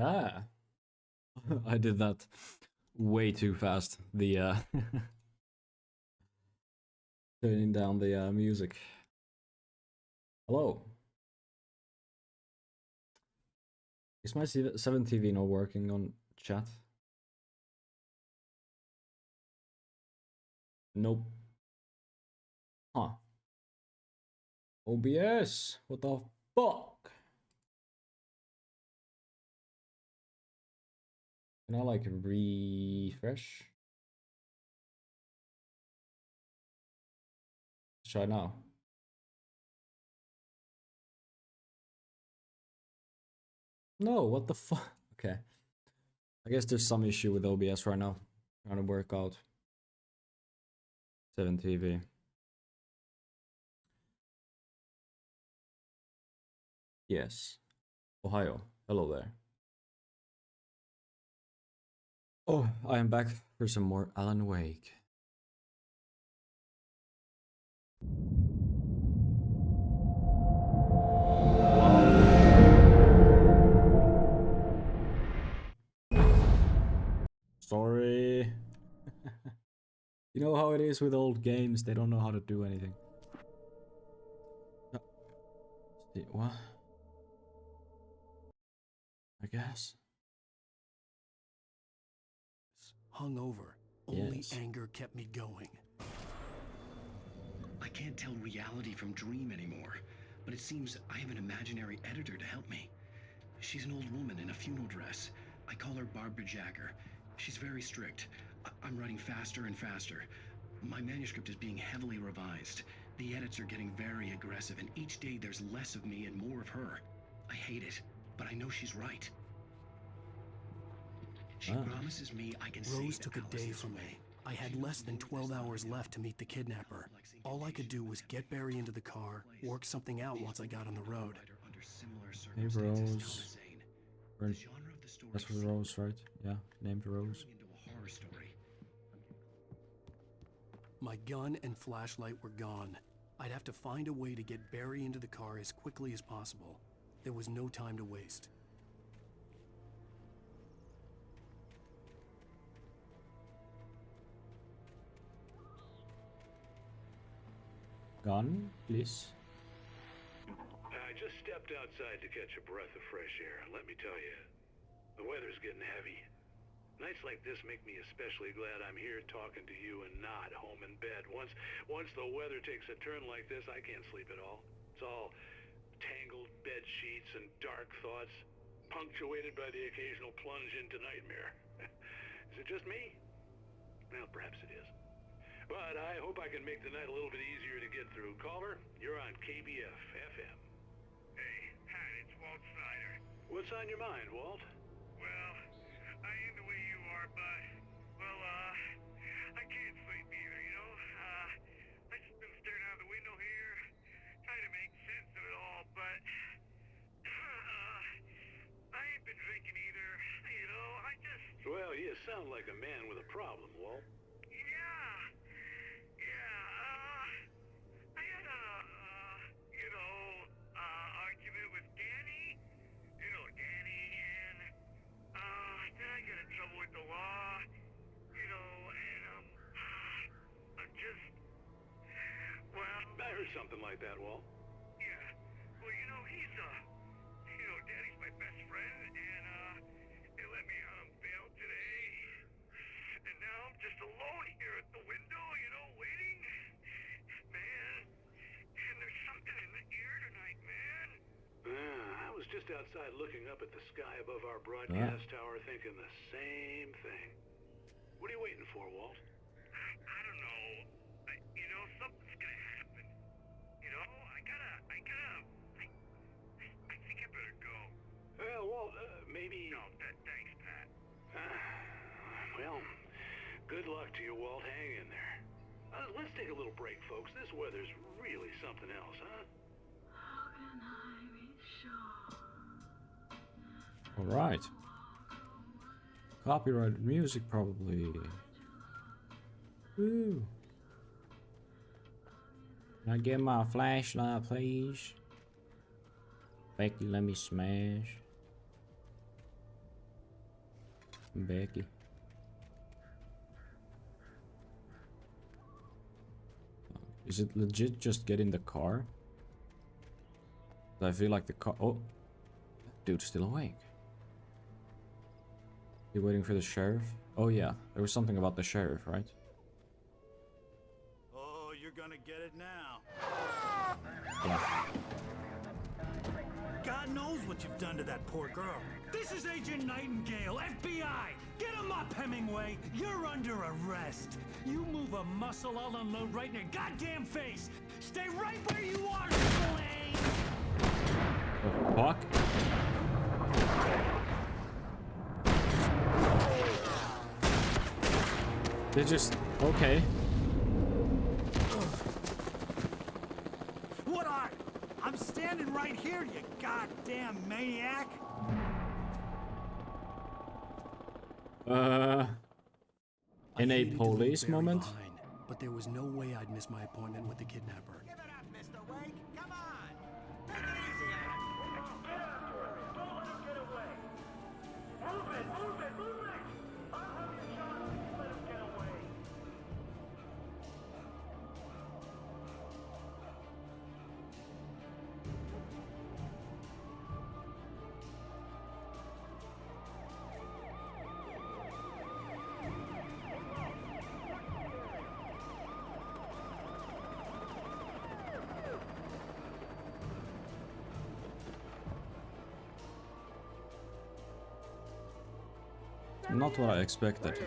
Ah, I did that way too fast. The turning down the music. Hello. Is my 7TV not working on chat? Nope. Huh. OBS. What the fuck? Can I like refresh? Let's try now. No, what the fuck? Okay. I guess there's some issue with OBS right now. Trying to work out 7TV. Yes. Ohio. Hello there. Oh, I am back for some more Alan Wake. Sorry. You know how it is with old games, they don't know how to do anything. What? I guess. Hungover. Only Yes. anger kept me going. I can't tell reality from dream anymore, but it seems I have an imaginary editor to help me. She's an old woman in a funeral dress. I call her Barbara Jagger. She's very strict. I'm writing faster and faster. My manuscript is being heavily revised. The edits are getting very aggressive, and each day there's less of me and more of her. I hate it, but I know she's right. She promises me I can save Rose took a day from me. I had less than 12 hours left to meet the kidnapper. All I could do was get Barry into the car, work something out once I got on the road. Hey Rose. That's was Rose, right? Yeah, named Rose. My gun and flashlight were gone. I'd have to find a way to get Barry into the car as quickly as possible. There was no time to waste. Gun, please. I just stepped outside to catch a breath of fresh air. Let me tell you, the weather's getting heavy. Nights like this make me especially glad I'm here talking to you and not home in bed. Once the weather takes a turn like this, I can't sleep at all. It's all tangled bed sheets and dark thoughts, punctuated by the occasional plunge into nightmare. Is it just me? Well, perhaps it is. But I hope I can make the night a little bit easier to get through. Caller, you're on KBF FM. Hey, Pat, it's Walt Snyder. What's on your mind, Walt? Well, I ain't the way you are, but, well, I can't sleep either, you know? I just been staring out the window here, trying to make sense of it all, but, I ain't been drinking either, you know? I just... Well, you sound like a man with a problem, Walt. I had a, argument with Danny, and, then I got in trouble with the law, and, I'm just, well... I heard something like that, Walt. Yeah, well, he's, Danny's my best friend, and, they let me out on bail today, and now I'm just alone here at the window, waiting. Man, and there's something in the air tonight, man. I was just outside looking up at the sky above our broadcast tower thinking the same thing. What are you waiting for, Walt? I don't know. Something's gonna happen. I think I better go. Well, Walt, maybe... No, thanks, Pat. Well, good luck to you, Walt. Hang in there. Let's take a little break, folks. This weather's really something else, huh? How can I be sure? Alright. Copyrighted music, probably. Woo. Can I get my flashlight, please? Becky, let me smash. Becky. Is it legit just get in the car? I feel like the car... Oh! Dude's still awake. You waiting for the sheriff? Oh yeah, there was something about the sheriff, right? Oh, you're gonna get it now. Yeah. God knows what you've done to that poor girl. This is Agent Nightingale, FBI! Get him up, Hemingway! You're under arrest! You move a muscle, I'll unload right in your goddamn face! Stay right where you are, Slade! The fuck? They just... Okay. What are? I'm standing right here, you goddamn maniac! I In a hated to leave police Barry moment? behind, but there was no way I'd miss my appointment with the kidnapper. Give it up, Mr. Wake! Come on! Take it easy on him! Get after him! Don't let him get away! Move it! Move it! Move it! I'll have you shot if you let him get away! Not what I expected. Okay,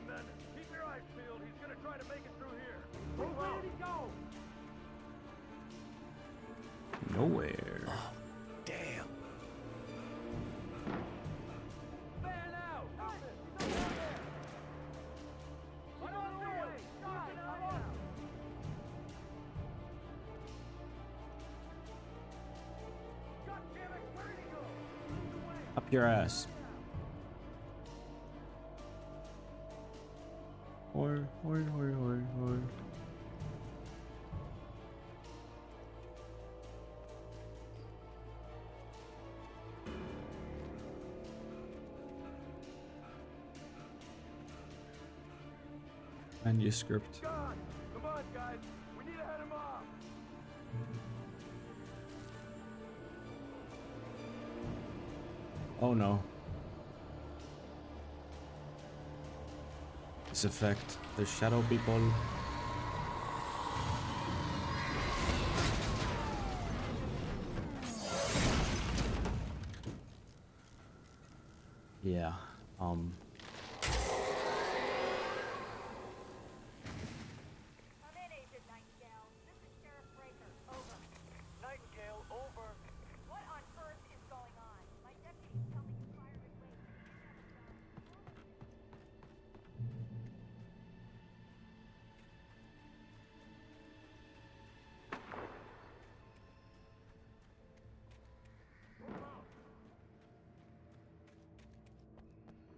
men. Keep your eyes peeled. He's gonna try to make it through here. Where did he go? Nowhere. Damn. Man out! He's down there! Get on the way! Guys, come on! God damn it! Where did he go? Up your ass. Or. Manuscript. God! Come on, guys! We need to head him off! Oh no. This effect. The shadow people. Yeah. Come in, Agent Nightingale. This is Sheriff Breaker. Over. Nightingale, over. What on earth is going on? My deputies tell me you fired at Wade.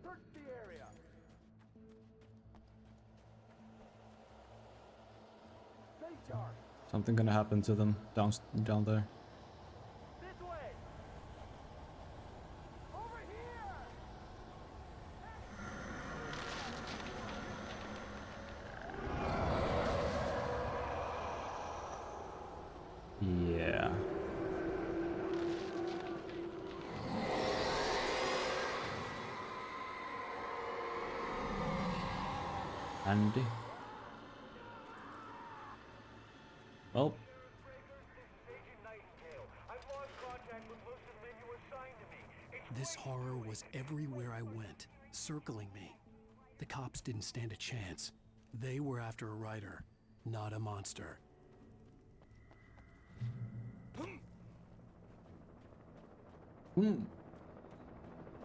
Search the area. Stay sharp. Something gonna happen to them down there. This way. Over here. Yeah. Andy. Well, Agent Nightingale. I've lost contact with Wilson Lynn you assigned to me. This horror was everywhere I went, circling me. The cops didn't stand a chance. They were after a writer, not a monster.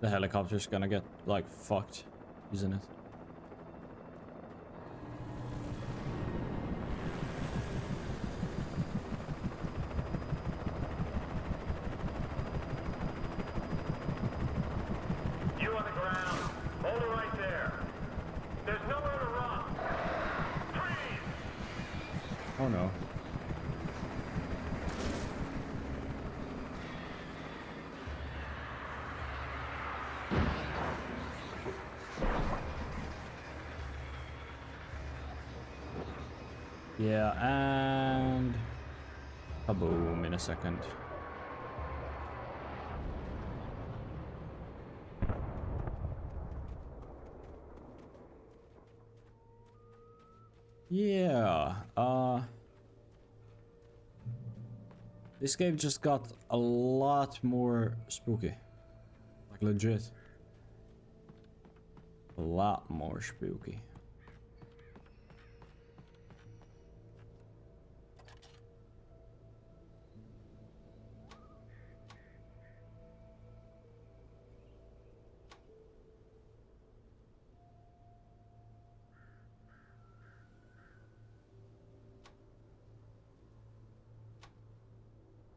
the helicopter's gonna get like fucked, isn't it? You on the ground. Hold it right there. There's nowhere to run. Freeze! Oh no. Yeah, and kaboom in a second. Yeah, this game just got a lot more spooky. Like legit. A lot more spooky.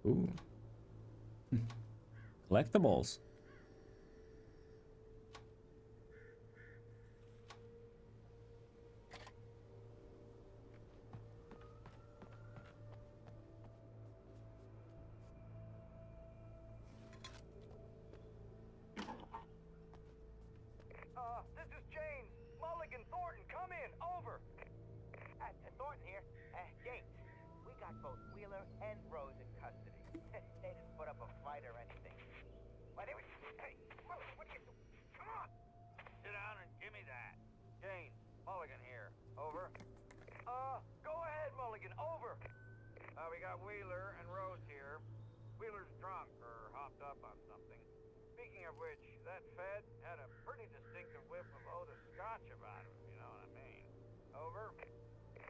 Ooh. Collectibles. This is James. Mulligan, Thornton, come in. Over. Thornton here. James, we got both Wheeler and Rose in custody. They didn't put up a fight or anything. Why, they were... Hey, what are you doing? Come on! Sit down and give me that. James, Mulligan here. Over. Go ahead, Mulligan. Over. We got Wheeler and Rose here. Wheeler's drunk or hopped up on something. Speaking of which, that Fed had a pretty distinctive whiff of Otis Scotch about him, you know what I mean. Over.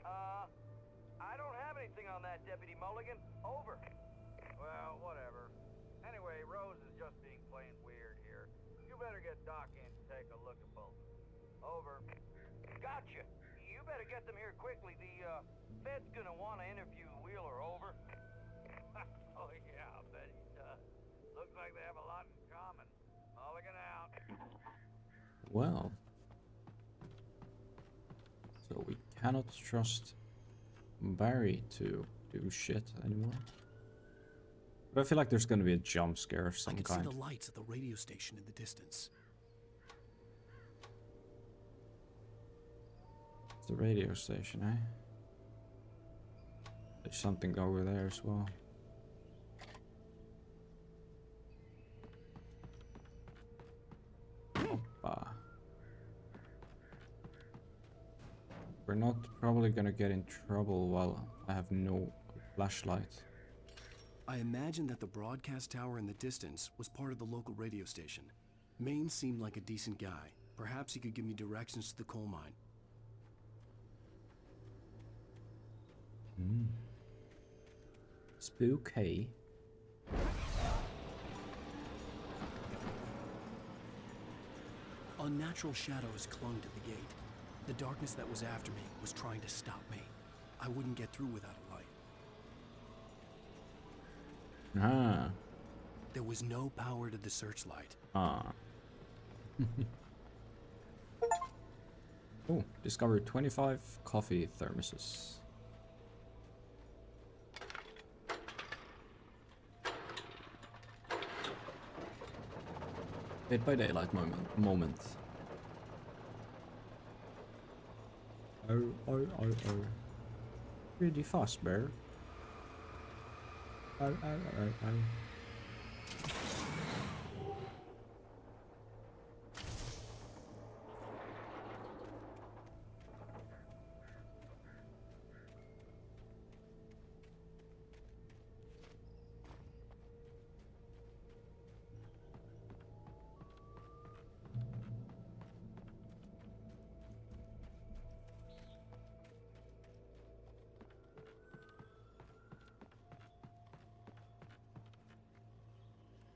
I don't have anything on that, Deputy Mulligan. Over. Well, whatever. Anyway, Rose is just being plain weird here. You better get Doc in to take a look at both. Over. Gotcha. You better get them here quickly. The, Fed's gonna want to interview Wheeler. Over. Oh, yeah, I bet he does. Looks like they have a lot in common. Mulligan out. Well. So we cannot trust Barry to do shit anymore. But I feel like there's gonna be a jump scare of I some could kind. see the lights at the radio station in the distance. It's the radio station, eh? There's something over there as well. Hoppa. We're not probably gonna get in trouble while I have no flashlight. I imagined that the broadcast tower in the distance was part of the local radio station. Maine seemed like a decent guy. Perhaps he could give me directions to the coal mine. Spooky. Unnatural shadows clung to the gate. The darkness that was after me was trying to stop me. I wouldn't get through without a light. Ah. There was no power to the searchlight. Ah. Oh, discovered 25 coffee thermoses. Dead by Daylight moment. Oh. Pretty fast, bear. Oh.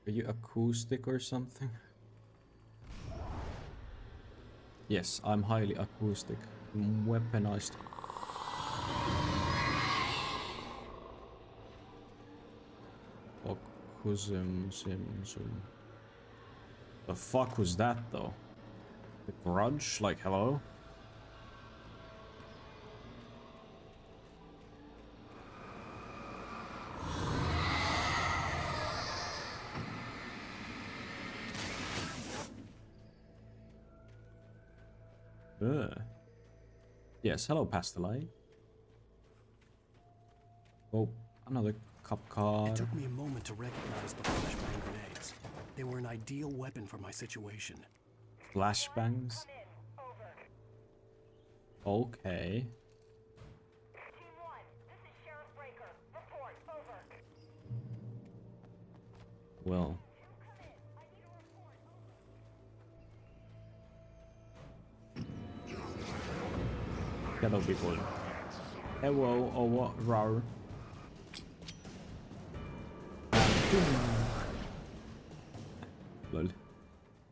Are you acoustic or something? Yes, I'm highly acoustic. Weaponized. The fuck was that though? The Grudge? Like, hello? Yes, hello, Pastelai. Oh, another cop It car. took me a moment to recognize the flashbang grenades. They were an ideal weapon for my situation. Flashbangs. Come in. Over. Okay. Team 1, this is Sheriff Breaker. Report. Over. Well. Come in. I need a report. Over. Hello, people. Hello, or what? Rar. Lol.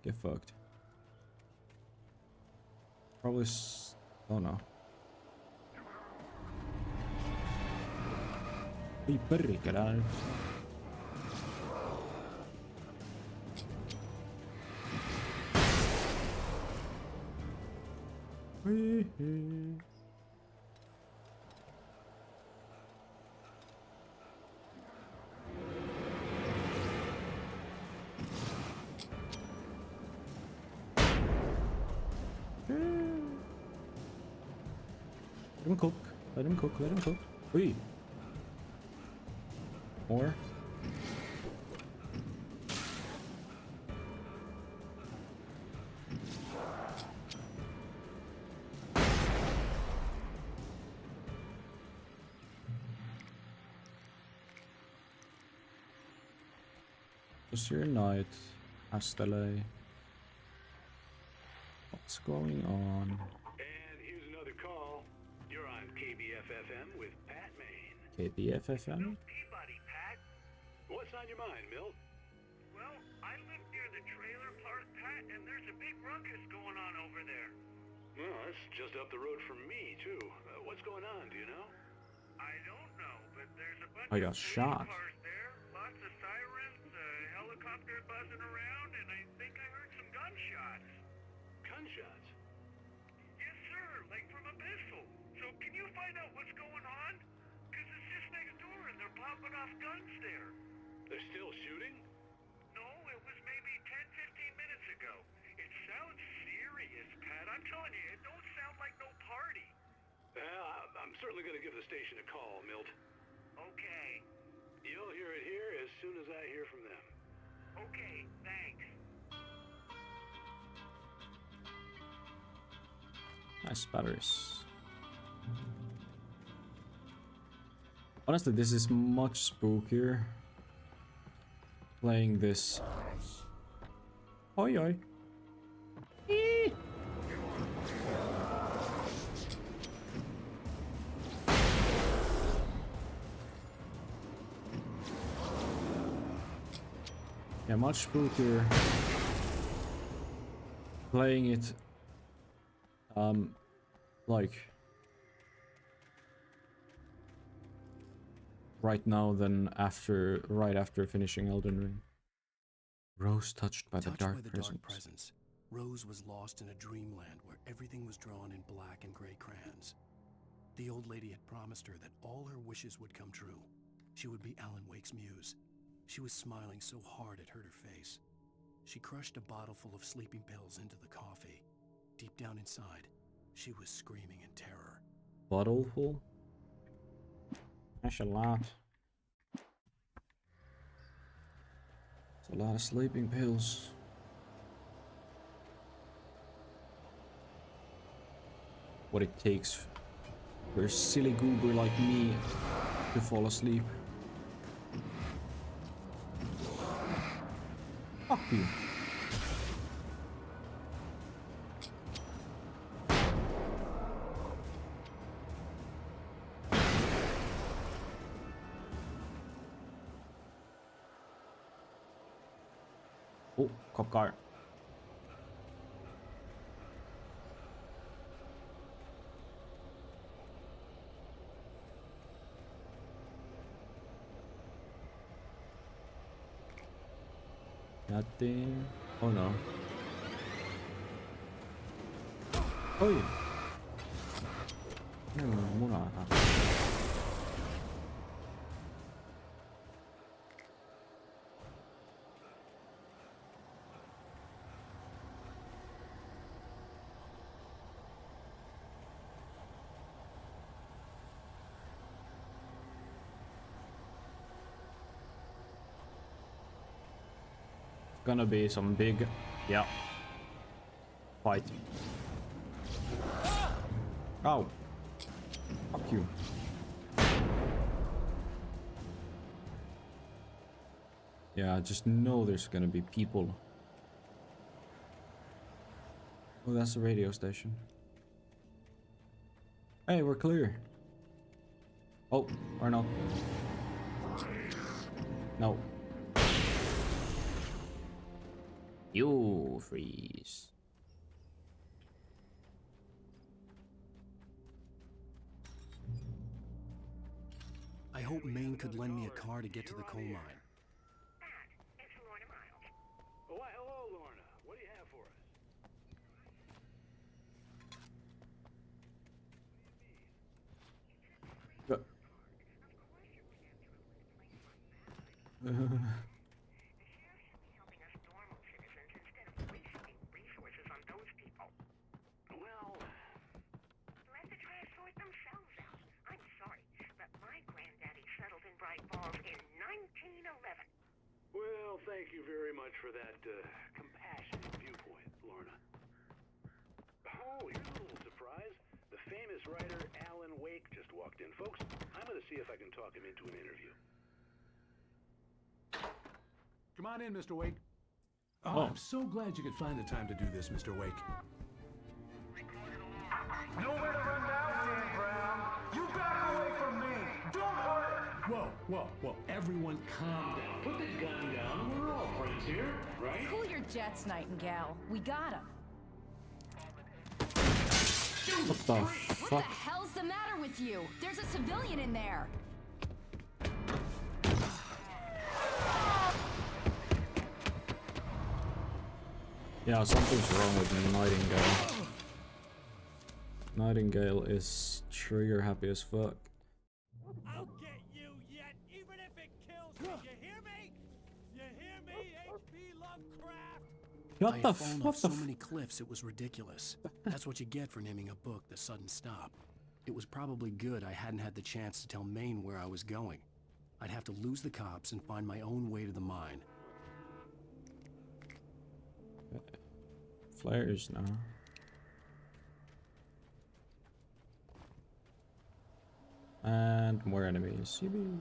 Get fucked. Probably. Oh no. Hey, perkele. Let him cook. Let him cook. Let him cook. Wait. More. What's your night, Astale? What's going on? And here's another call. You're on KBFFM with Pat Maine. KBFFM? Peabody, Pat. What's on your mind, Milt? Well, I live near the trailer park, Pat, and there's a big ruckus going on over there. Well, that's just up the road from me, too. What's going on, do you know? I don't know, but there's a bunch I of Oh, got police shot. cars there, lots of sirens, a helicopter buzzing around, and I think I heard some gunshots. Gunshots? Yes, sir, like from a pistol. So can you find out what's going on? Because it's just next door and they're popping off guns there. They're still shooting? No, it was maybe 10, 15 minutes ago. It sounds serious, Pat. I'm telling you, it don't sound like no party. Well, I'm certainly going to give the station a call, Milt. Okay. You'll hear it here as soon as I hear from them. Okay, thanks. Nice batteries. Honestly, this is much spookier. Playing this. Oi oi. Eee. Yeah, much spookier. Playing it like right now than right after finishing Elden Ring. Rose touched by the dark presence. Rose was lost in a dreamland where everything was drawn in black and gray crayons. The old lady had promised her that all her wishes would come true. She would be Alan Wake's muse. She was smiling so hard it hurt her face. She crushed a bottle full of sleeping pills into the coffee. Deep down inside, she was screaming in terror. Bottle full? That's a lot. It's a lot of sleeping pills. What it takes for a silly goober like me to fall asleep. Fuck you. Oh, cop car. Nothing. Oh no. Oh yeah. Muna. gonna be some big, yeah, fight. Oh, fuck you. Yeah, I just know there's gonna be people. Oh, that's the radio station. Hey, we're clear. Oh, or no. No. You freeze. I hope Maine could lend me a car to get to the coal mine. It's Lorna Miles. Oh, why, hello, Lorna. What do you have for us? The sheriff should be helping us normal citizens instead of wasting resources on those people. Well, Let the trash sort themselves out. I'm sorry, but my granddaddy settled in Bright Falls in 1911. well, thank you very much for that compassionate viewpoint, Lorna. Oh, here's a little surprise. The famous writer Alan Wake just walked in. Folks, I'm going to see if I can talk him into an interview. Come on in, Mr. Wake. Oh. I'm so glad you could find the time to do this, Mr. Wake. Nowhere to run now, Dan Brown. You back away from me. Don't hurt. Whoa. Everyone calm down. Put the gun down. We're all friends here, right? Cool your jets, Nightingale. We got him. What the What fuck? the hell's the matter with you? There's a civilian in there. Yeah, something's wrong with Nightingale. Nightingale is trigger happy as fuck. I'll get you yet, even if it kills me. You hear me? You hear me, H.P. Lovecraft? What I the had fallen what off so the many cliffs it was ridiculous. That's what you get for naming a book The Sudden Stop. It was probably good I hadn't had the chance to tell Maine where I was going. I'd have to lose the cops and find my own way to the mine. Flares now. And more enemies. Yippee.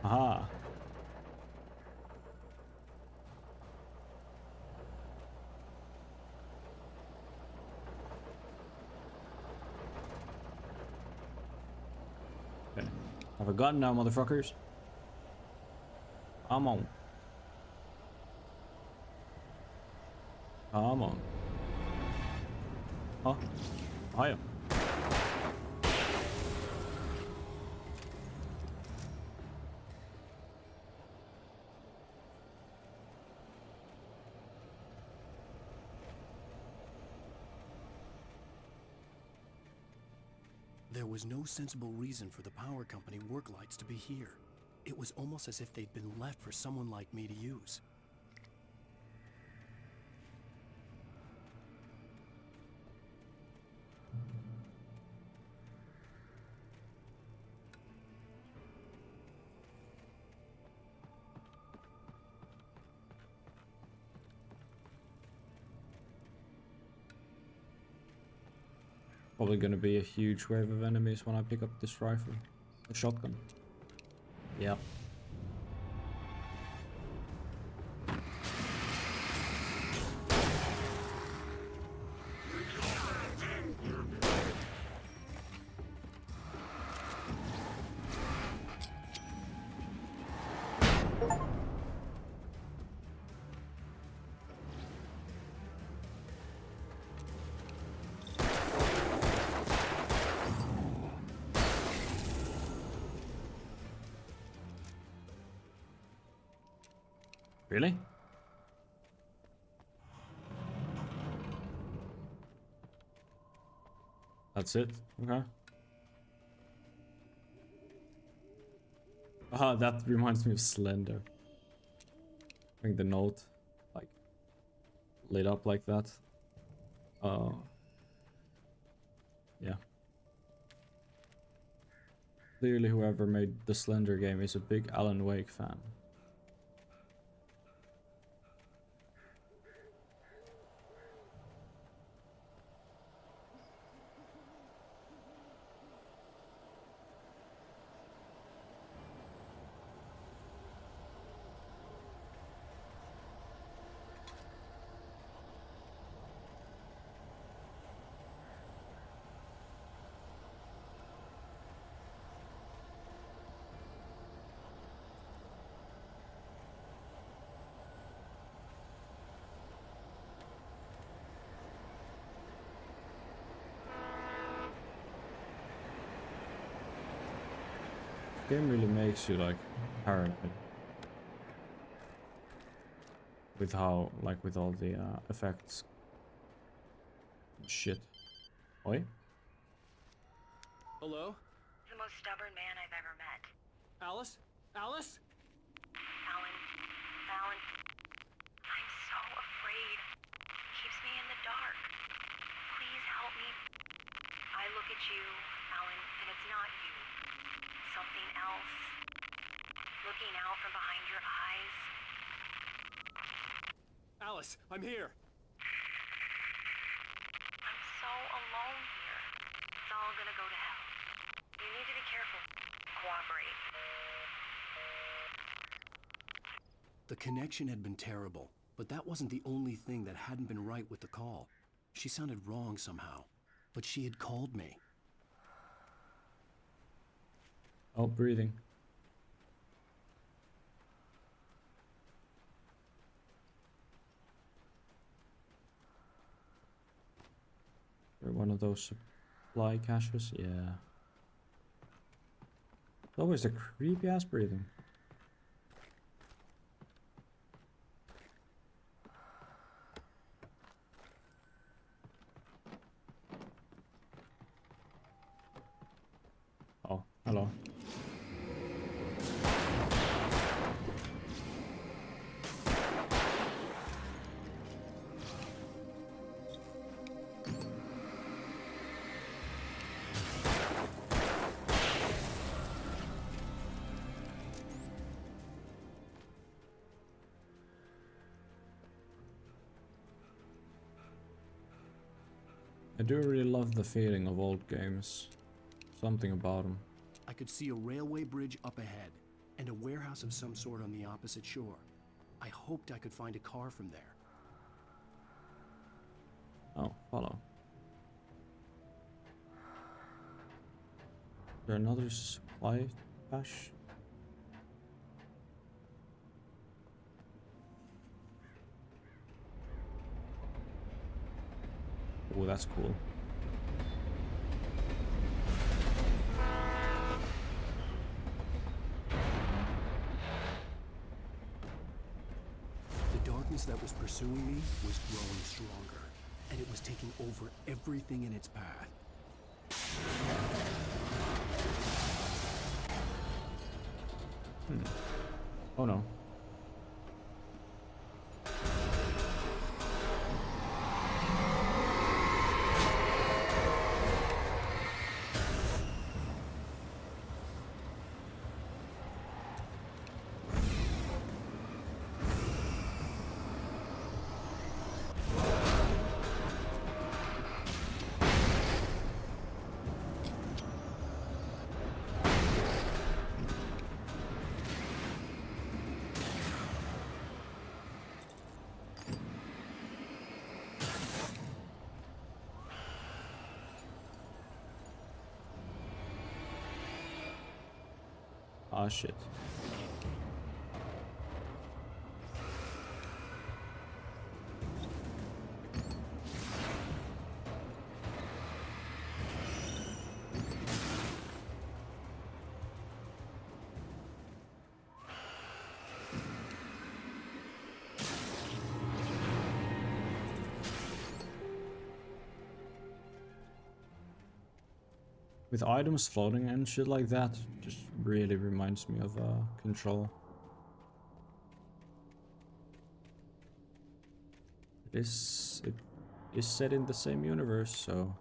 Aha. Okay. Have a gun now, motherfuckers. Come on. Come on. Huh? Hiya. There was no sensible reason for the power company work lights to be here. It was almost as if they'd been left for someone like me to use. Probably gonna be a huge wave of enemies when I pick up this rifle. A shotgun. Yep. Really? That's it? Okay. Ah, that reminds me of Slender. Having the note, like, lit up like that. Yeah. Clearly whoever made the Slender game is a big Alan Wake fan. Game really makes you like paranoid with how, like, with all the effects. Shit. Oi? Hello? The most stubborn man I've ever met. Alice? Alice? Alan. Alan. I'm so afraid. Keeps me in the dark. Please help me. I look at you, Alan, and it's not you. Something else. Looking out from behind your eyes. Alice, I'm here. I'm so alone here. It's all gonna go to hell. You need to be careful. Cooperate. The connection had been terrible, but that wasn't the only thing that hadn't been right with the call. She sounded wrong somehow, but she had called me. Oh, breathing. You're one of those supply caches? Yeah. It's always a creepy ass breathing. Oh, hello. I do really love the feeling of old games. Something about them. I could see a railway bridge up ahead, and a warehouse of some sort on the opposite shore. I hoped I could find a car from there. Oh, follow. Is there another supply cache? Oh, that's cool. The darkness that was pursuing me was growing stronger, and it was taking over everything in its path. Oh no. Ah, shit. With items floating and shit like that, just really reminds me of Control. It is set in the same universe, so...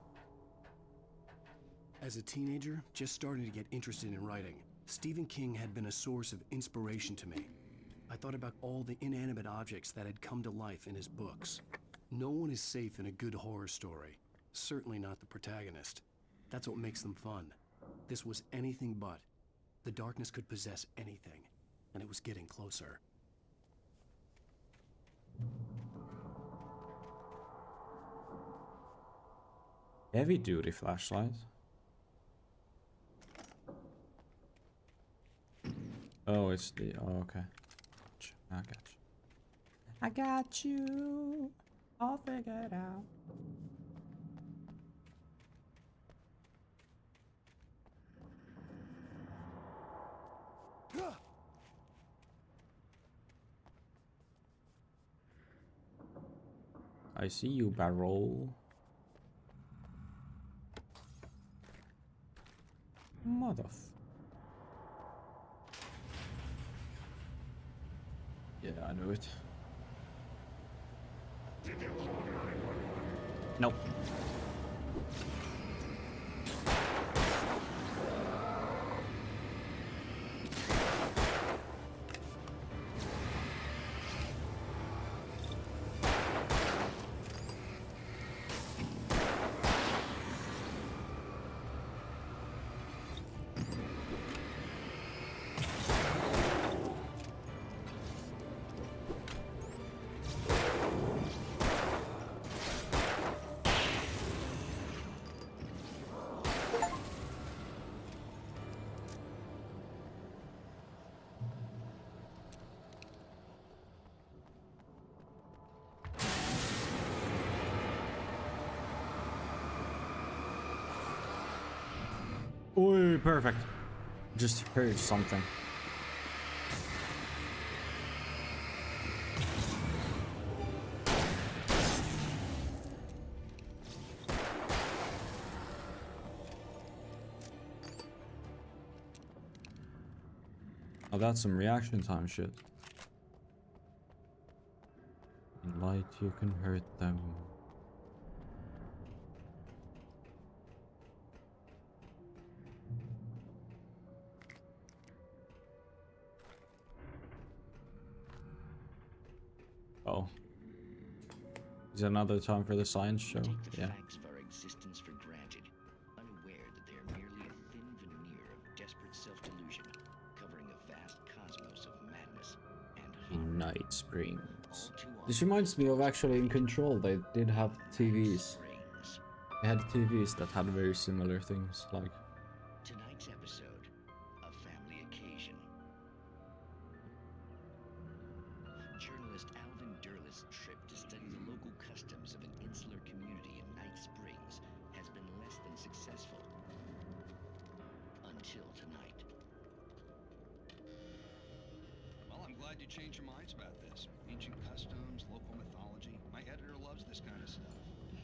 As a teenager, just starting to get interested in writing, Stephen King had been a source of inspiration to me. I thought about all the inanimate objects that had come to life in his books. No one is safe in a good horror story. Certainly not the protagonist. That's what makes them fun. This was anything but. The darkness could possess anything, and it was getting closer. Heavy duty flashlight. Oh, it's the... Oh, okay. I got you. I got you. I'll figure it out. I see you, barrel. Yeah, I knew it. Nope. Oh, perfect. Just heard something. Oh, that's some reaction time shit. In light, you can hurt them. Oh. Is it another time for the science show? Take the Yeah. facts of our existence for granted, unaware that they are merely a thin veneer of desperate self-delusion, covering a vast cosmos of madness and In horror. Night Springs. All too This often, reminds me of actually in Control. They did have TVs. Springs. They had TVs that had very similar things, like... Tonight's episode, a family occasion. Journalist Alvin Derlis' trip to study the local customs of an insular community in Night Springs has been less than successful. Until tonight. Well, I'm glad you changed your minds about this. Ancient customs, local mythology. My editor loves this kind of stuff.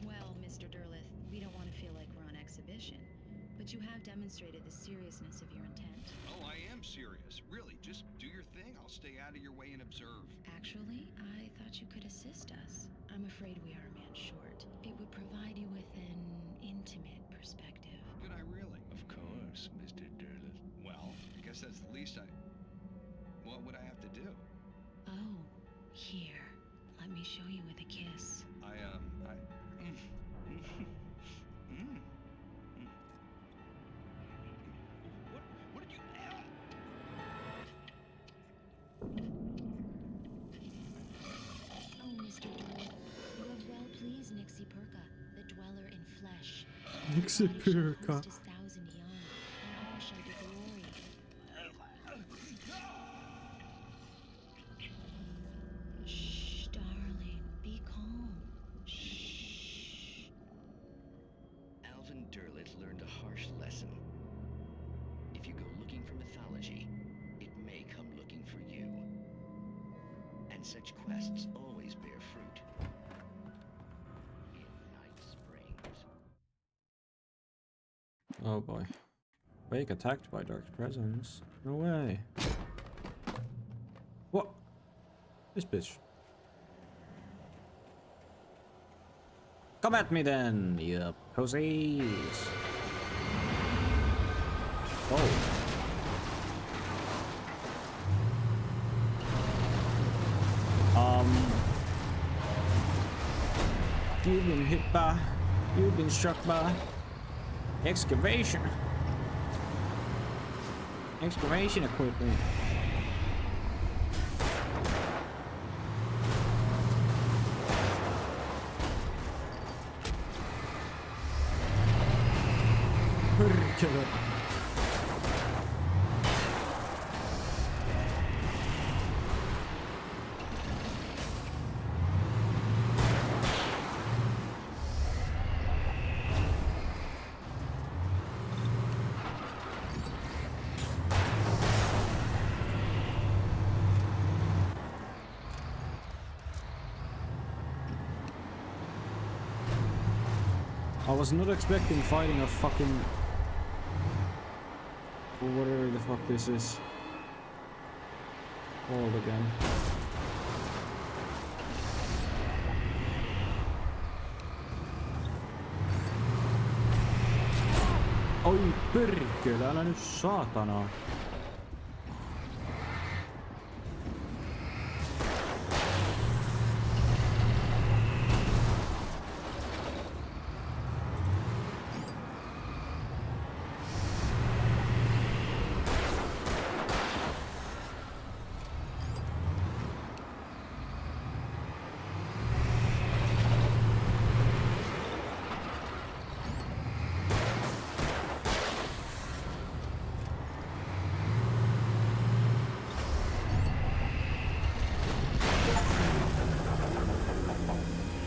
Well, Mr. Derleth, we don't want to feel like we're on exhibition, but you have demonstrated the seriousness of your intent. Oh, I am serious. Really, just do your thing. I'll stay out of your way and observe. Actually, I thought you could assist us. I'm afraid we are a man short. It would provide you with an intimate perspective. Could I really? Of course, Mr. Derlis. Well, I guess that's the least I... What would I have to do? Oh, here. Let me show you with a kiss. What did you... Oh, Mr. Derleth, you have well pleased Nixie Perka, the dweller in flesh. Nixie Body shall Perka. host his 1,000 young, and all shall be glory. Shh, darling, be calm. Shh. Alvin Derlis learned a harsh lesson. If you go looking for mythology, it may come looking for you. And such quests always bear fruit. In Night Springs. Oh Oh boy. Wake attacked by dark presence. No way. What? This bitch. Come at me then, you pussies. Oh. You've been hit by, you've been struck by excavation equipment. Kill it. I was not expecting fighting a fucking... whatever the fuck this is. Called again. Oi perkele, älä nyt saatana.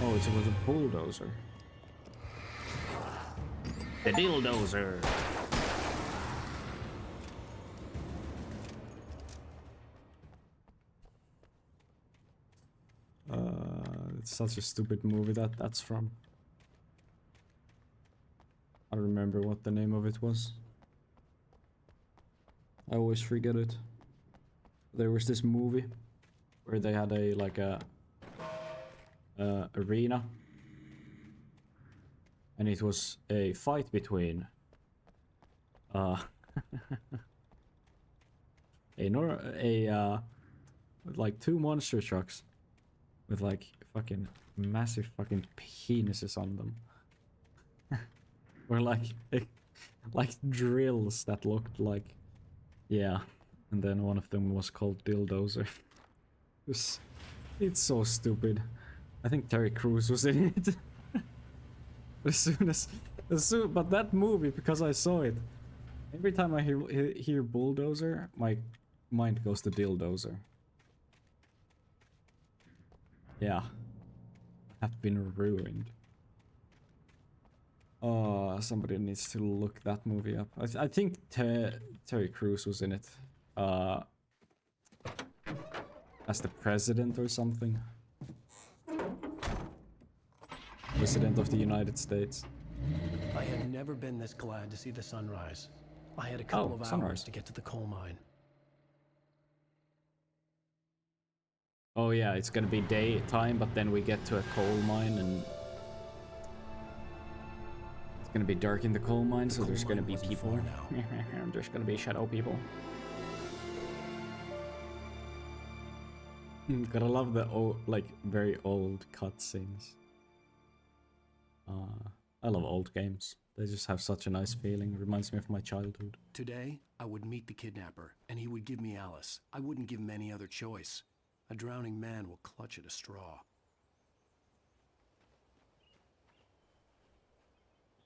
Oh, it was a bulldozer. The dildozer. It's such a stupid movie that's from. I don't remember what the name of it was. I always forget it. There was this movie where they had a like a arena, and it was a fight between like two monster trucks with like fucking massive fucking penises on them. Or like drills that looked like, yeah, and then one of them was called Dildozer. It's so stupid. I think Terry Crews was in it. But that movie, because I saw it, every time I hear bulldozer, my mind goes to Dildozer. Yeah, I've been ruined. Oh, somebody needs to look that movie up. I think Terry Crews was in it, as the president or something. President of the United States. I had never been this glad to see the sunrise. I had a couple of hours to get to the coal mine. Oh yeah, it's gonna be daytime, but then we get to a coal mine and it's gonna be dark in the coal mine, so there's gonna be people. There's gonna be shadow people. Gotta love the old, like very old cutscenes. I love old games. They just have such a nice feeling. Reminds me of my childhood. Today, I would meet the kidnapper, and he would give me Alice. I wouldn't give him any other choice. A drowning man will clutch at a straw.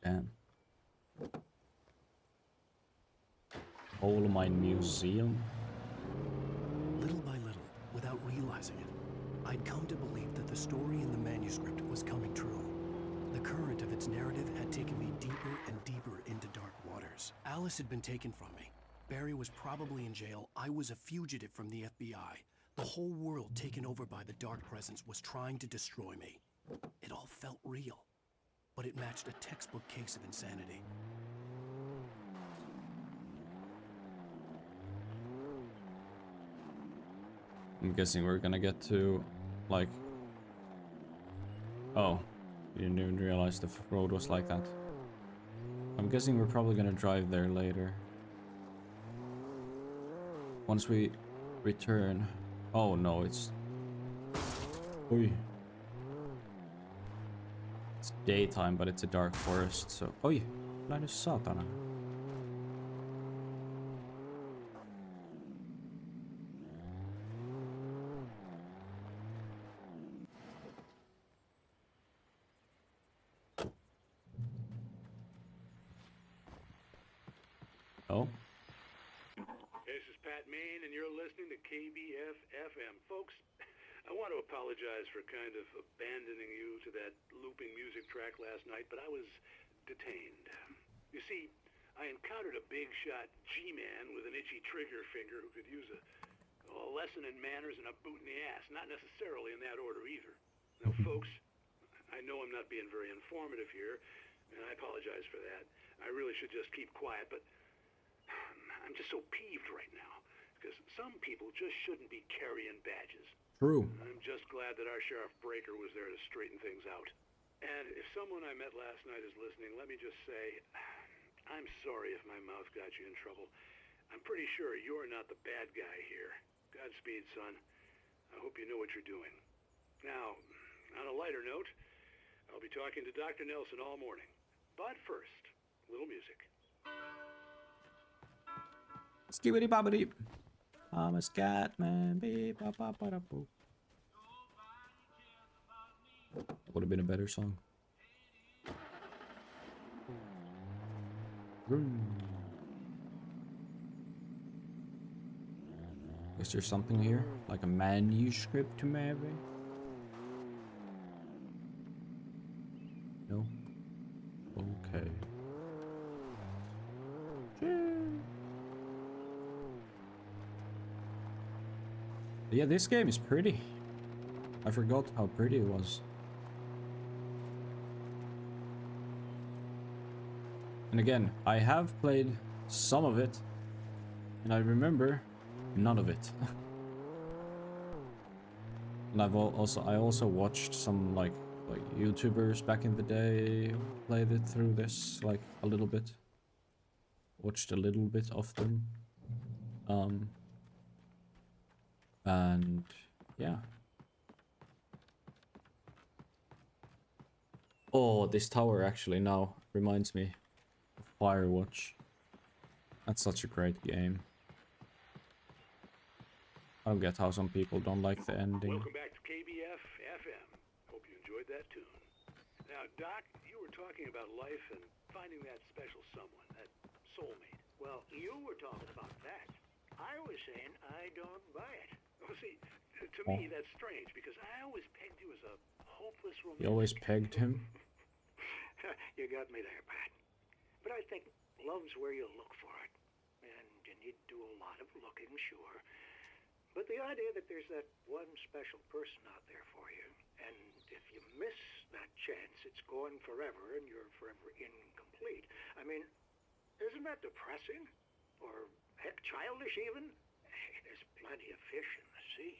Damn. Coal Mine Museum. Little by little, without realizing it, I'd come to believe that the story in the manuscript was coming true. The current of its narrative had taken me deeper and deeper into dark waters. Alice had been taken from me. Barry was probably in jail. I was a fugitive from the FBI. The whole world taken over by the Dark Presence was trying to destroy me. It all felt real, but it matched a textbook case of insanity. I'm guessing we're gonna get to, like... Oh, you didn't even realize the road was like that. I'm guessing we're probably gonna drive there later. Once we return... Oh no, it's... Oi. It's daytime, but it's a dark forest, so... Oi! Lähde saatana. Oh? This is Pat Main, and you're listening to KBF FM. Folks, I want to apologize for kind of abandoning you to that looping music track last night, but I was detained. You see, I encountered a big shot G-man with an itchy trigger finger who could use a lesson in manners and a boot in the ass. Not necessarily in that order either. Now, folks, I know I'm not being very informative here, and I apologize for that. I really should just keep quiet, but I'm just so peeved right now, because some people just shouldn't be carrying badges. True. I'm just glad that our Sheriff Breaker was there to straighten things out. And if someone I met last night is listening, let me just say, I'm sorry if my mouth got you in trouble. I'm pretty sure you're not the bad guy here. Godspeed, son. I hope you know what you're doing. Now, on a lighter note, I'll be talking to Dr. Nelson all morning. But first, little music. Skibbity bobbity. I'm a scat man. Beep, bop, bop, bada, boop. Would have been a better song. Vroom. Is there something here? Like a manuscript maybe? No? Okay. Yeah, this game is pretty. I forgot how pretty it was. And again, I have played some of it, and I remember none of it. And I also watched some like YouTubers back in the day who played it through this like a little bit. Watched a little bit of them. And yeah. Oh, this tower actually now reminds me of Firewatch. That's such a great game. I don't get how some people don't like the ending. Welcome back to KBF FM. Hope you enjoyed that tune. Now, Doc, you were talking about life and finding that special someone, that soulmate. Well, you were talking about that. I was saying I don't buy it. Well, see, to me that's strange because I always pegged you as a hopeless romantic. You always pegged him? You got me there, Pat. But I think love's where you look for it. And you need to do a lot of looking, sure. But the idea that there's that one special person out there for you, and if you miss that chance, it's gone forever and you're forever incomplete. I mean, isn't that depressing? Or heck, childish even? There's plenty of fish in the sea.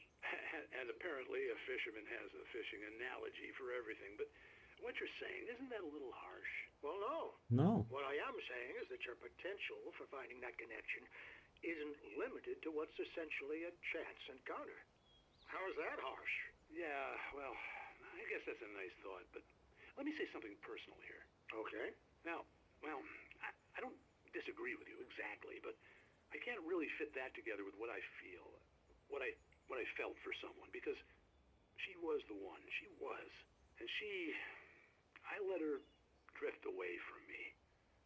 And apparently a fisherman has a fishing analogy for everything, but what you're saying, isn't that a little harsh? Well, no. No. What I am saying is that your potential for finding that connection isn't limited to what's essentially a chance encounter. How is that harsh? Yeah, well, I guess that's a nice thought, but let me say something personal here. Okay. Now, well, I don't disagree with you exactly, but I can't really fit that together with what I feel, what I felt for someone, because she was the one. She was. And I let her drift away from me.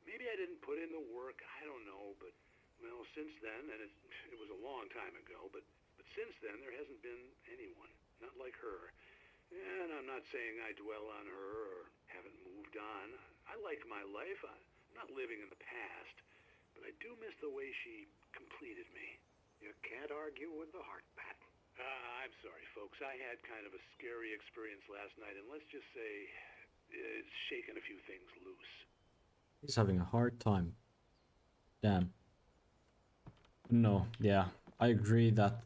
Maybe I didn't put in the work, I don't know, but, well, since then, and it was a long time ago, but since then there hasn't been anyone, not like her. And I'm not saying I dwell on her or haven't moved on. I like my life. I'm not living in the past, but I do miss the way she completed me. You can't argue with the heart, Pat. I'm sorry, folks. I had kind of a scary experience last night, and let's just say it's shaken a few things loose. He's having a hard time. Damn. No, yeah. I agree that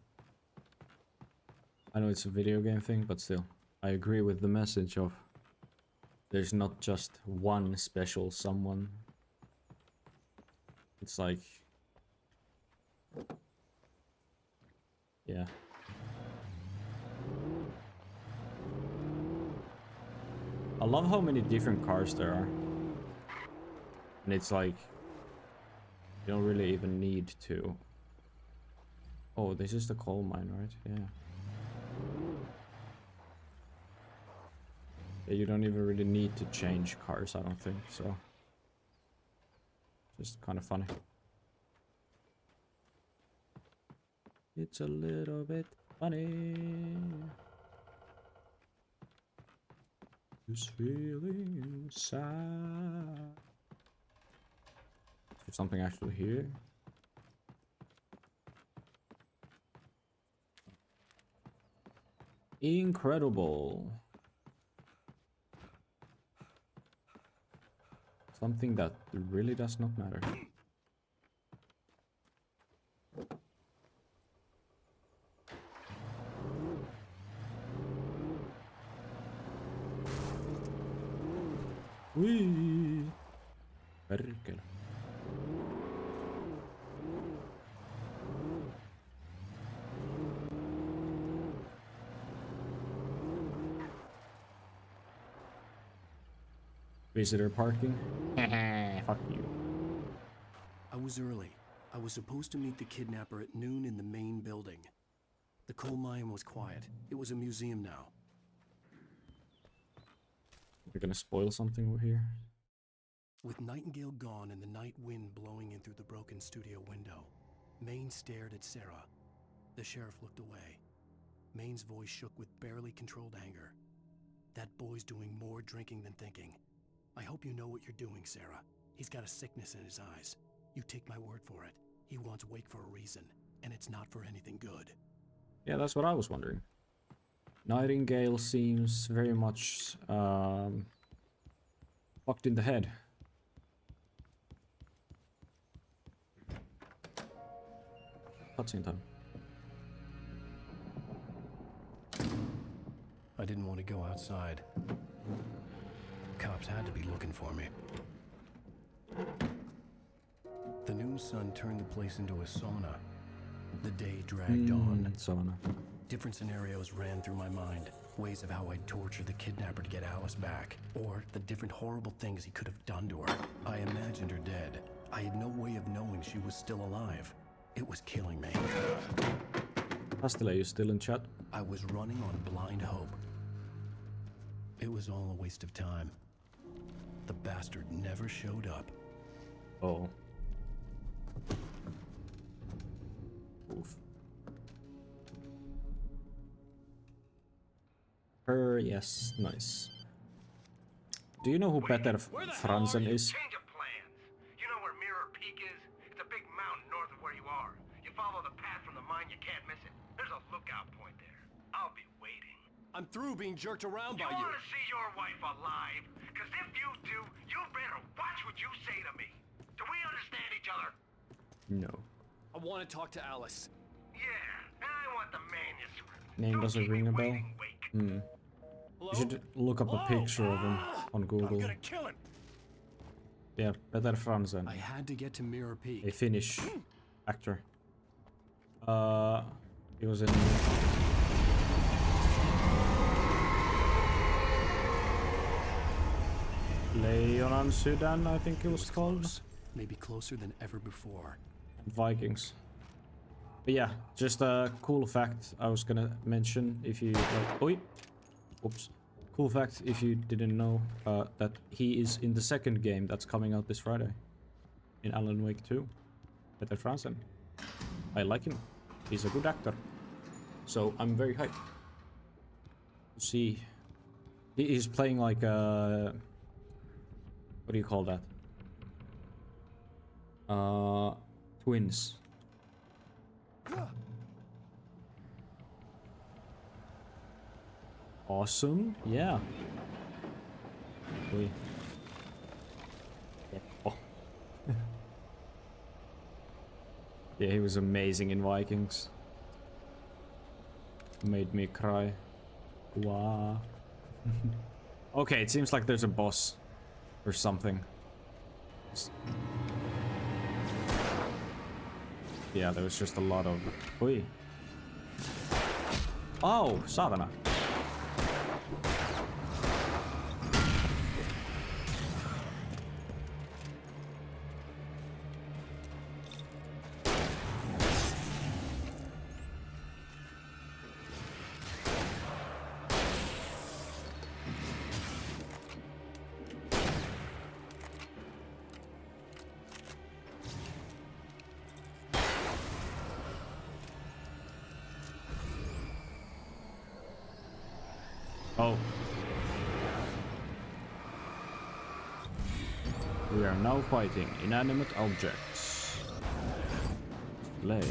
I know it's a video game thing, but still. I agree with the message of there's not just one special someone. It's like... yeah. I love how many different cars there are. And it's like... you don't really even need to... oh, this is the coal mine, right? Yeah. Yeah, you don't even really need to change cars, I don't think, so... just kind of funny. It's a little bit funny. This feeling inside. Is there something actually here? Incredible. Something that really does not matter. Whee! Perkele. Visitor parking? Fuck you. I was early. I was supposed to meet the kidnapper at noon in the main building. The coal mine was quiet. It was a museum now. You're gonna spoil something over here. With Nightingale gone and the night wind blowing in through the broken studio window, Maine stared at Sarah. The sheriff looked away. Maine's voice shook with barely controlled anger. That boy's doing more drinking than thinking. I hope you know what you're doing, Sarah. He's got a sickness in his eyes. You take my word for it. He wants Wake for a reason, and it's not for anything good. Yeah, that's what I was wondering. Nightingale seems very much fucked in the head. Cutscene time. I didn't want to go outside. Cops had to be looking for me. The noon sun turned the place into a sauna. The day dragged on. Sauna. Different scenarios ran through my mind. Ways of how I'd torture the kidnapper to get Alice back. Or the different horrible things he could have done to her. I imagined her dead. I had no way of knowing she was still alive. It was killing me. Pastille, are you still in chat? I was running on blind hope. It was all a waste of time. The bastard never showed up. Oh. Oof. Yes, nice. Do you know who Peter Franzen is? Change of plans. You know where Mirror Peak is? It's a big mountain north of where you are. You follow the path from the mine, you can't miss it. There's a lookout point there. I'll be waiting. I'm through being jerked around by You you. want to see your wife alive? Because if you do, you better watch what you say to me. Do we understand each other? No. I want to talk to Alice. Yeah, and I want the manuscript. Name doesn't ring a bell. Hmm. Hello? You should look up a picture of him on Google. I'm gonna kill him. Yeah, Peter Franzen, I had to get to Mirror Peak. a Finnish actor. He was in. Lejonan Sydän, I think it was called. Close. Maybe closer than ever before. Vikings. But yeah, just a cool fact I was gonna mention if you like. Oi! Oops. Cool fact if you didn't know that he is in the second game that's coming out this Friday. In Alan Wake 2. Peter Franzen. I like him. He's a good actor. So I'm very hyped to see. He's playing like a. What do you call that? Twins. Awesome. Yeah. Oi. Oh. Yeah, he was amazing in Vikings. made me cry. Wow. Okay, it seems like there's a boss or something. Yeah, there was just a lot of... Oi. Oh, saatana. Oh. We are now fighting inanimate objects. Play.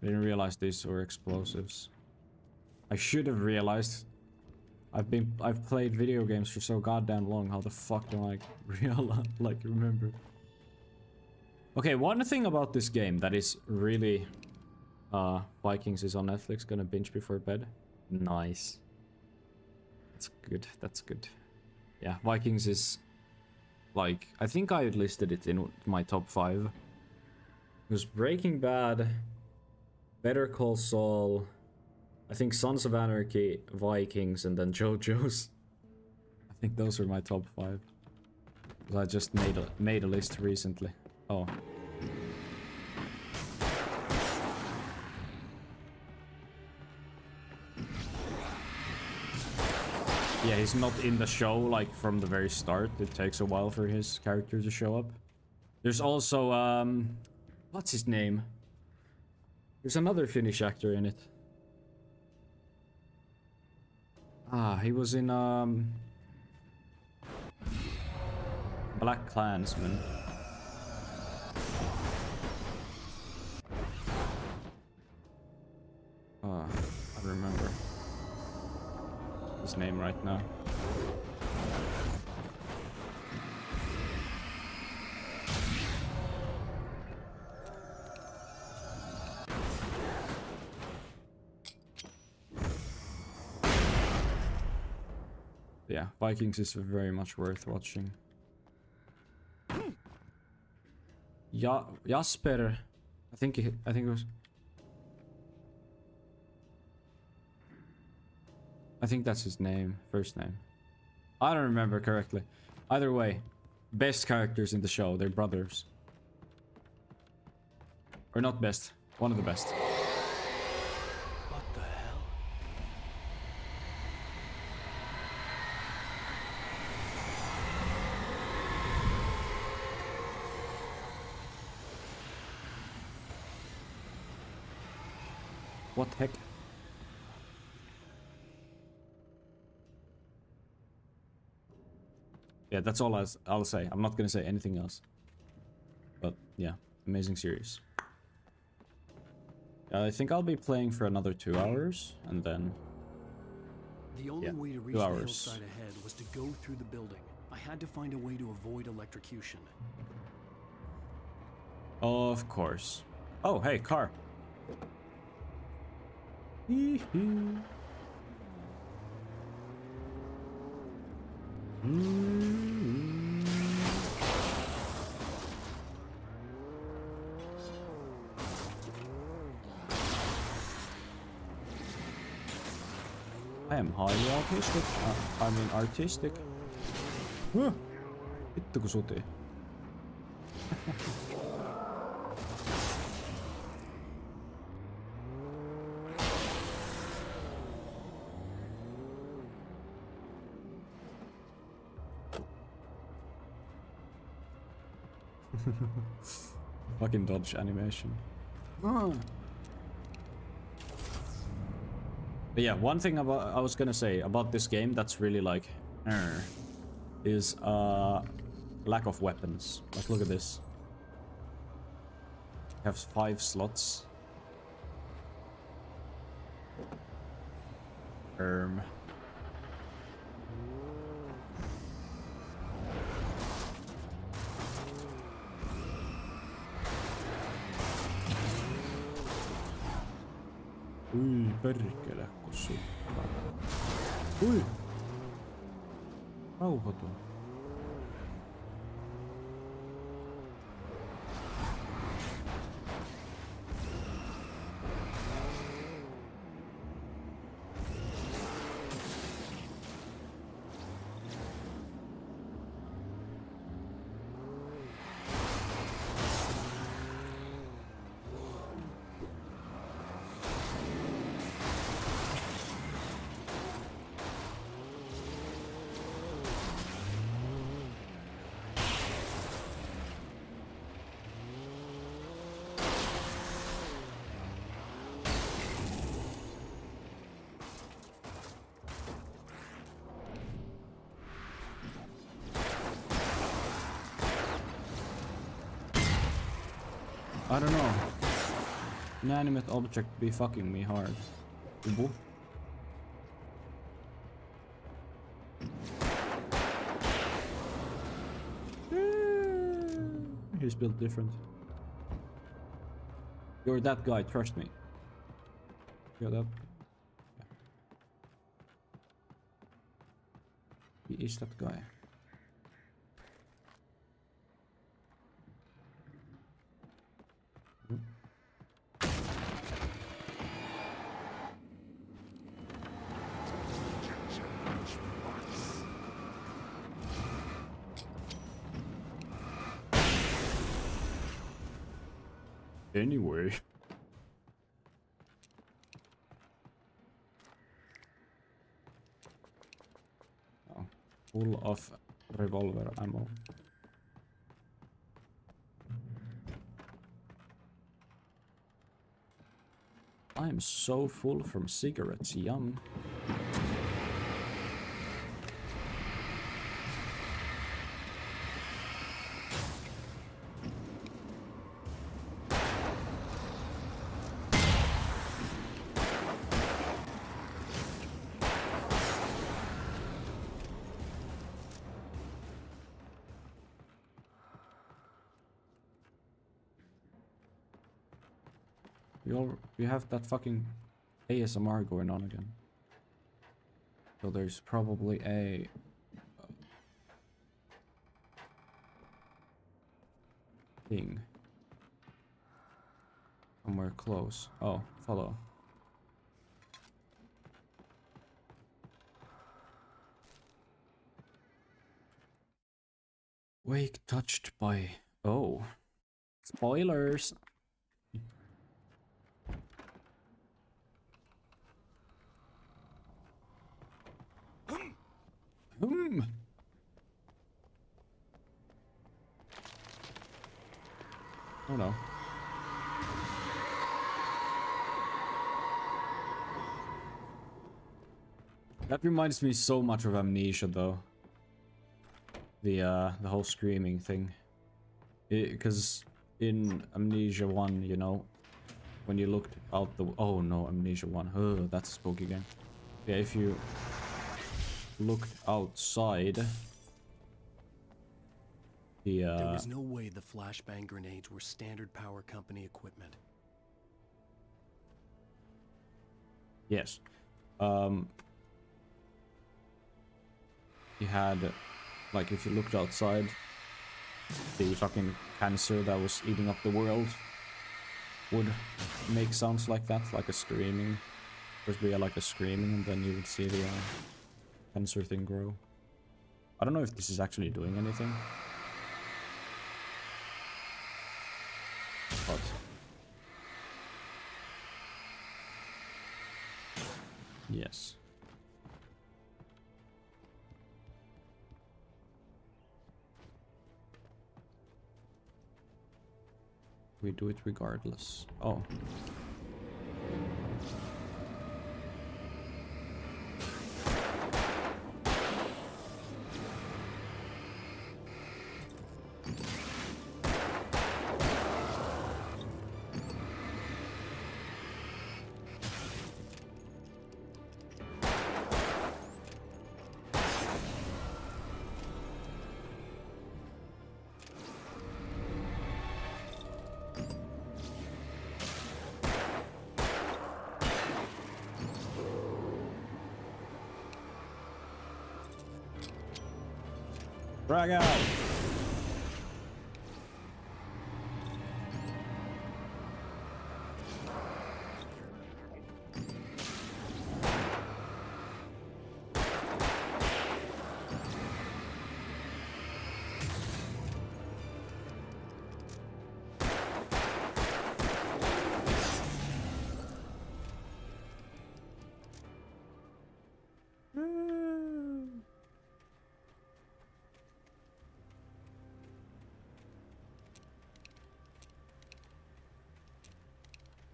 Didn't realize these were explosives. I should have realized. I've played video games for so goddamn long. How the fuck do I remember? Okay, one thing about this game that is really Vikings is on Netflix, gonna binge before bed. Nice. That's good. That's good. Yeah, Vikings is like, I think I listed it in my top 5. It was Breaking Bad, Better Call Saul, I think Sons of Anarchy, Vikings, and then JoJo's. I think those are my top 5. I just made a list recently. Oh. Yeah, he's not in the show like from the very start. It takes a while for his character to show up. There's also what's his name? There's another Finnish actor in it. Ah, he was in Black Klansman. I don't remember his name right now. Yeah, Vikings is very much worth watching. Jasper, I think it was. I think that's his name, first name. I don't remember correctly. Either way, best characters in the show. They're brothers. Or not best. One of the best. What the hell? What the heck? Yeah, that's all I'll say. I'm not gonna say anything else. But yeah, amazing series. I think I'll be playing for another 2 hours, and then... The only way to reach the hillside ahead was to go through the building. I had to find a way to avoid electrocution. Of course. Oh, hey, car. I am highly autistic. I mean artistic. Vittu kun suti. Fucking dodge animation. But yeah, one thing I was gonna say about this game that's really like is lack of weapons. Like, look at this. You have 5 slots. Ui, perkele, kun sukkaa. Ui! Rauhoitu. I don't know. Inanimate object be fucking me hard. Ubu? He's built different. You're that guy, trust me. You're that. He is that guy. Anyway. Oh, full of revolver ammo. I am so full from cigarettes, yum. We have that fucking ASMR going on again. So there's probably a thing somewhere close. Oh, follow. Wake touched by... Oh. Spoilers! Oh no. That reminds me so much of Amnesia though. The whole screaming thing. Because in Amnesia 1, you know, when you looked out the... Oh no, Amnesia 1. Oh, that's a spooky game. Yeah, if you looked outside... There was no way the flashbang grenades were Standard Power Company equipment. Yes. You had, like, if you looked outside, the fucking cancer that was eating up the world would make sounds like that, like a screaming. First we had like a screaming, and then you would see the cancer thing grow. I don't know if this is actually doing anything. But yes. We do it regardless. Oh. Drag out!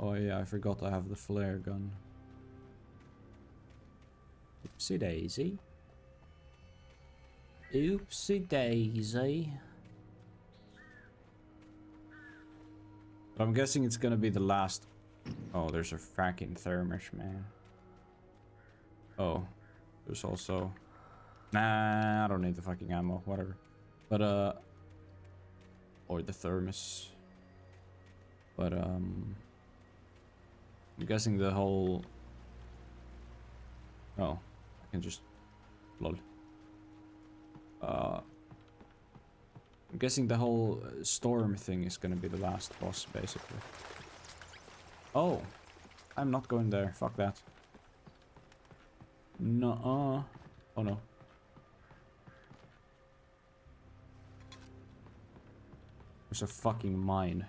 Oh yeah, I forgot I have the flare gun. Oopsie daisy. Oopsie daisy. But I'm guessing it's gonna be the last. Oh, there's a fracking thermos, man. Oh, there's also. Nah, I don't need the fucking ammo, whatever. But or the thermos. But I'm guessing the whole. Oh, I can just. Lol. I'm guessing the whole storm thing is gonna be the last boss, basically. Oh, I'm not going there. Fuck that. Nuh-uh. Oh no. There's a fucking mine.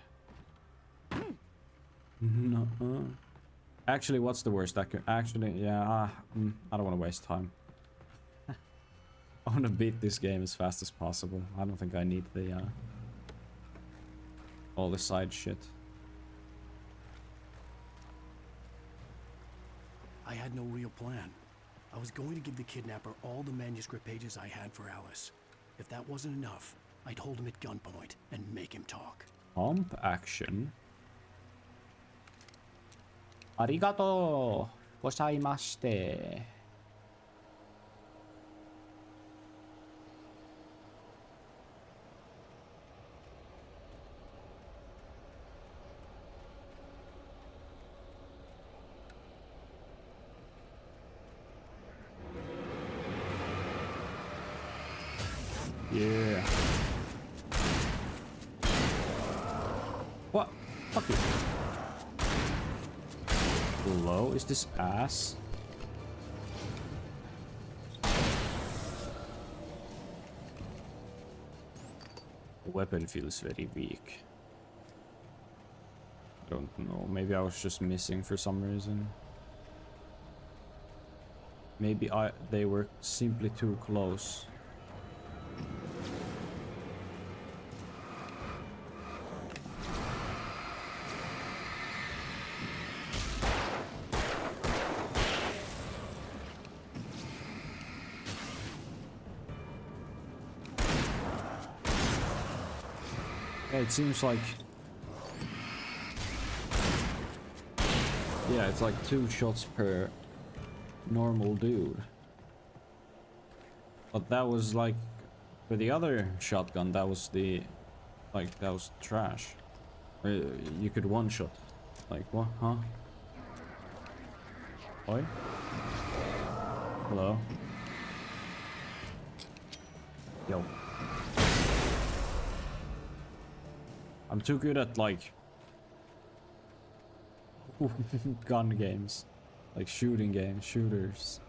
Nuh-uh. Actually, what's the worst that could... Actually, yeah, I don't want to waste time. I want to beat this game as fast as possible. I don't think I need the, all the side shit. I had no real plan. I was going to give the kidnapper all the manuscript pages I had for Alice. If that wasn't enough, I'd hold him at gunpoint and make him talk. Pump action. Arigato gozaimashite. Yeah. What? Fuck you. Hello? Is this ass? The weapon feels very weak. I don't know. Maybe I was just missing for some reason. Maybe they were simply too close. It seems like... Yeah, it's like 2 shots per normal dude. But that was like... For the other shotgun, that was the... Like, that was trash. You could one-shot. Like, what? Huh? Oi? Hello? Yo. I'm too good at, like, gun games. Like, shooting games, shooters.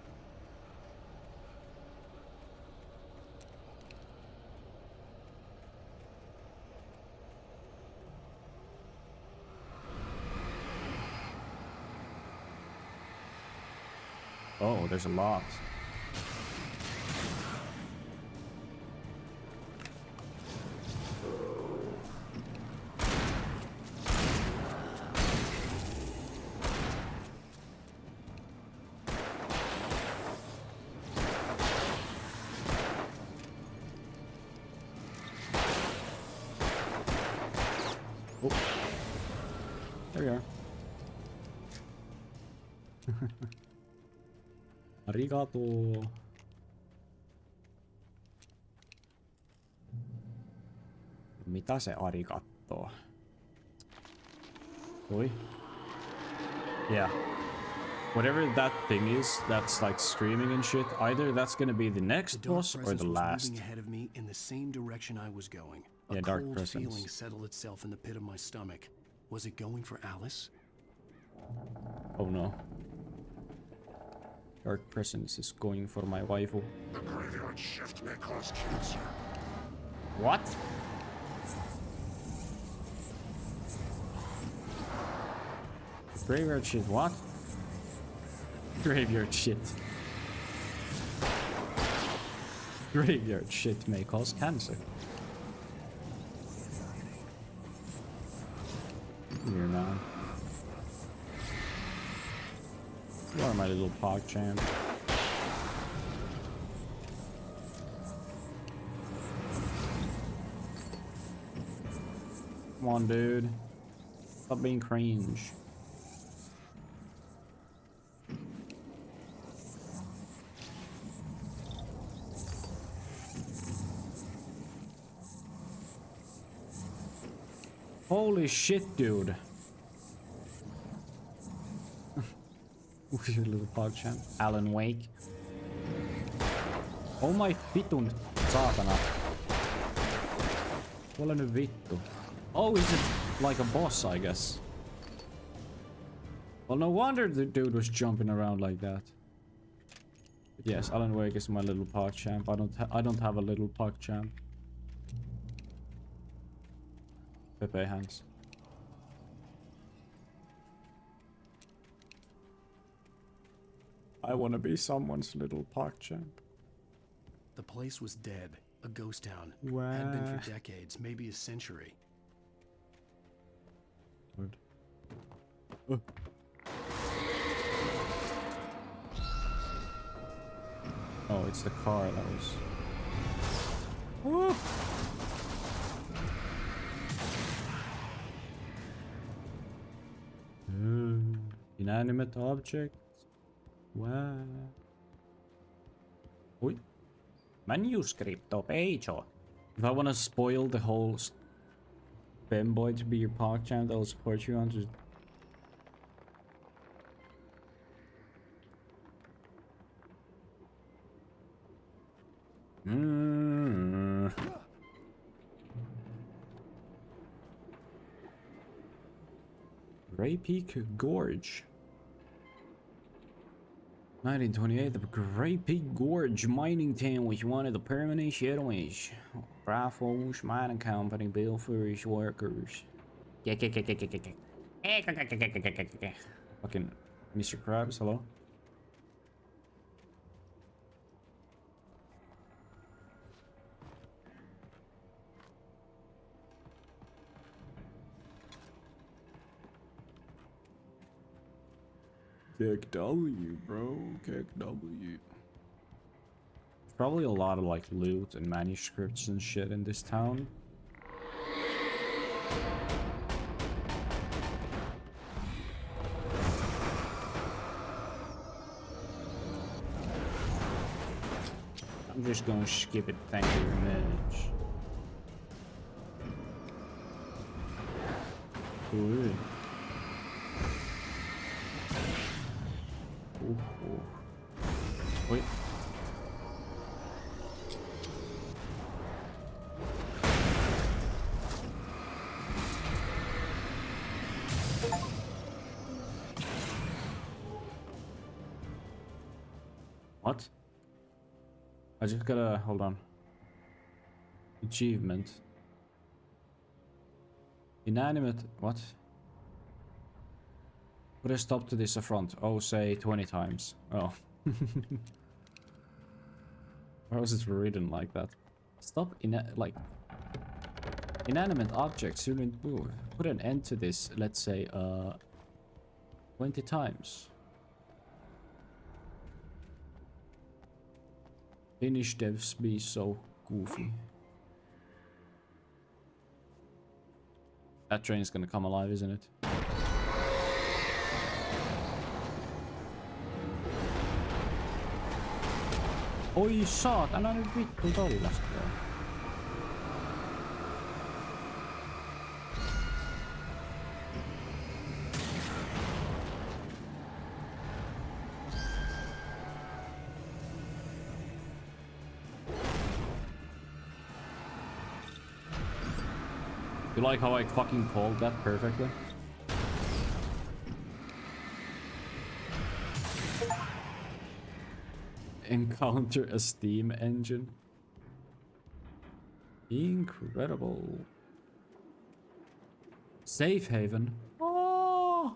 Oh, there's a lot. There we are. Arigato. Mitä se arigato? Oi. Yeah. Whatever that thing is that's like screaming and shit, either that's gonna be the The next dark boss or presence the was last. moving ahead of me in the same direction I was going. A Yeah, dark cold presence. feeling settled itself in the pit of my stomach. Was it going for Alice? Oh no. Dark presence is going for my waifu. The graveyard shift may cause cancer. What? Graveyard shit, what? Graveyard shit. Graveyard shit may cause cancer. Here now. You are my little pog champ. Come on, dude. Stop being cringe. Holy shit, dude. Your little pog champ. Alan Wake. Oh my vitun saatana. Tuolla nyt vittu. Oh, is it like a boss, I guess? Well, no wonder the dude was jumping around like that. But yes, Alan Wake is my little pog champ. I don't have a little pog champ. Pepe hands. I want to be someone's little pog champ. The place was dead. A ghost town. Wow. Had been for decades, maybe a century. Good. Oh, it's the car that was. Woo! Inanimate objects. Wow. Oi. Manuscripto pecho. If I want to spoil the whole femboy to be your PogChamp, I'll support you on just. Grey Peak Gorge. 1928, the Grey Peak Gorge mining town was one of the permanent settlements. Rifles, mining company built for its workers. Fucking Mr. Krabs, hello? Kick W, bro. Kick W. Probably a lot of like loot and manuscripts and shit in this town. I'm just gonna skip it, thank you very much. Ooh. Wait. What? I just gotta hold on. Achievement. Inanimate. What? Put a stop to this affront. Oh, say 20 times. Oh. Why was it written like that? Stop inanimate objects shouldn't move. Put an end to this, let's say 20 times. Finnish devs be so goofy. That train's gonna come alive, isn't it? Oi saatana nyt vittu tollasta. You like how I fucking called that perfectly? Encounter a steam engine. Incredible. Safe haven. Oh.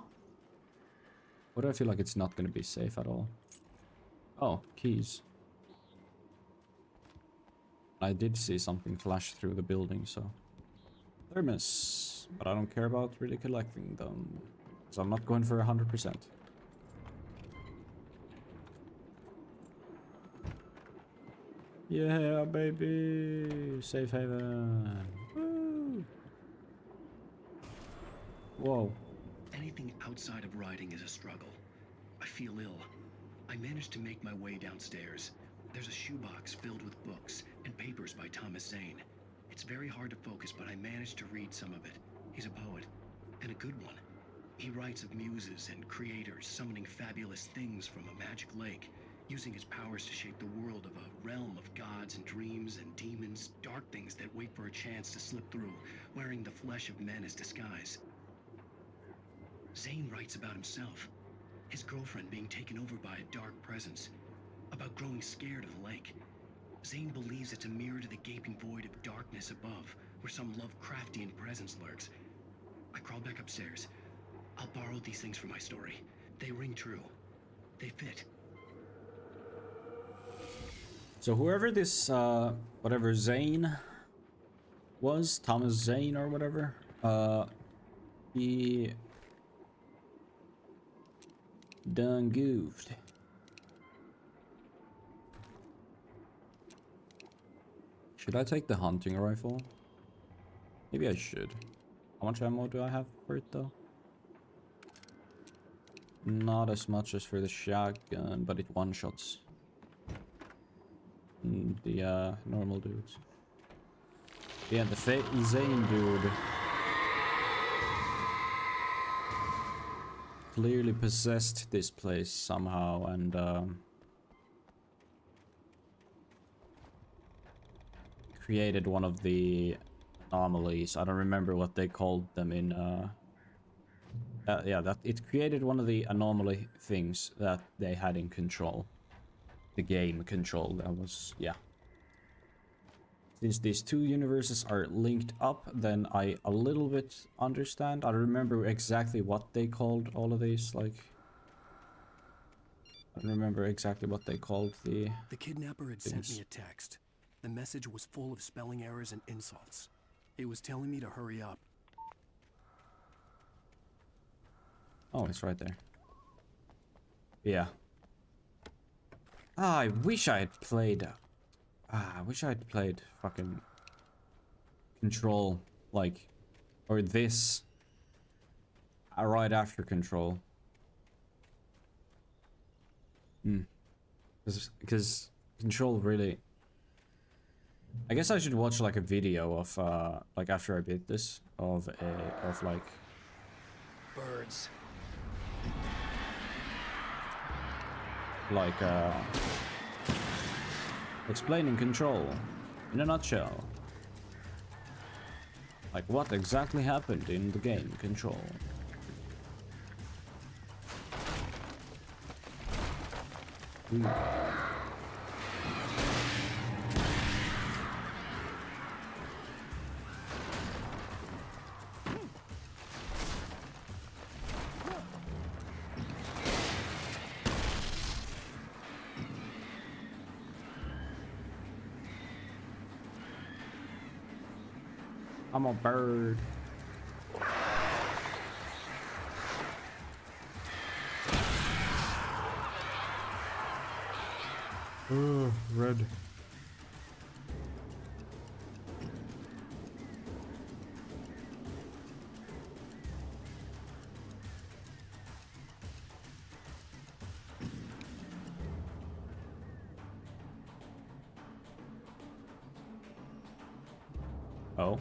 What do I feel like it's not gonna be safe at all? Oh, keys. I did see something flash through the building, so... Thermos. But I don't care about really collecting them. So I'm not going for 100%. Yeah, baby! Safe haven! Woo! Whoa. Anything outside of riding is a struggle. I feel ill. I managed to make my way downstairs. There's a shoebox filled with books and papers by Thomas Zane. It's very hard to focus, but I managed to read some of it. He's a poet, and a good one. He writes of muses and creators summoning fabulous things from a magic lake, using his powers to shape the world of a realm of gods and dreams and demons, dark things that wait for a chance to slip through, wearing the flesh of men as disguise. Zane writes about himself, his girlfriend being taken over by a dark presence, about growing scared of the lake. Zane believes it's a mirror to the gaping void of darkness above, where some Lovecraftian presence lurks. I crawl back upstairs. I'll borrow these things for my story. They ring true. They fit. So whoever this, whatever Zane was, Thomas Zane or whatever, he done goofed. Should I take the hunting rifle? Maybe I should. How much ammo do I have for it though? Not as much as for the shotgun, but it one-shots the normal dudes. Yeah, the Zane dude clearly possessed this place somehow, and created one of the anomalies. I don't remember what they called them in yeah, that it created one of the anomaly things that they had in control. The game control, that was, yeah. Since these two universes are linked up, then I a little bit understand. I remember exactly what they called all of these, like... I don't remember exactly what they called the... The kidnapper had sent me a text. The message was full of spelling errors and insults. It was telling me to hurry up. Oh, it's right there. Yeah. Ah, I wish I had played... I wish I had played fucking... Control, like... Or this... right after Control. Because Control really... I guess I should watch like a video of, like after I beat this, of like... Birds. Like, explaining Control in a nutshell. Like what exactly happened in the game Control. I'm a bird. Red. Oh.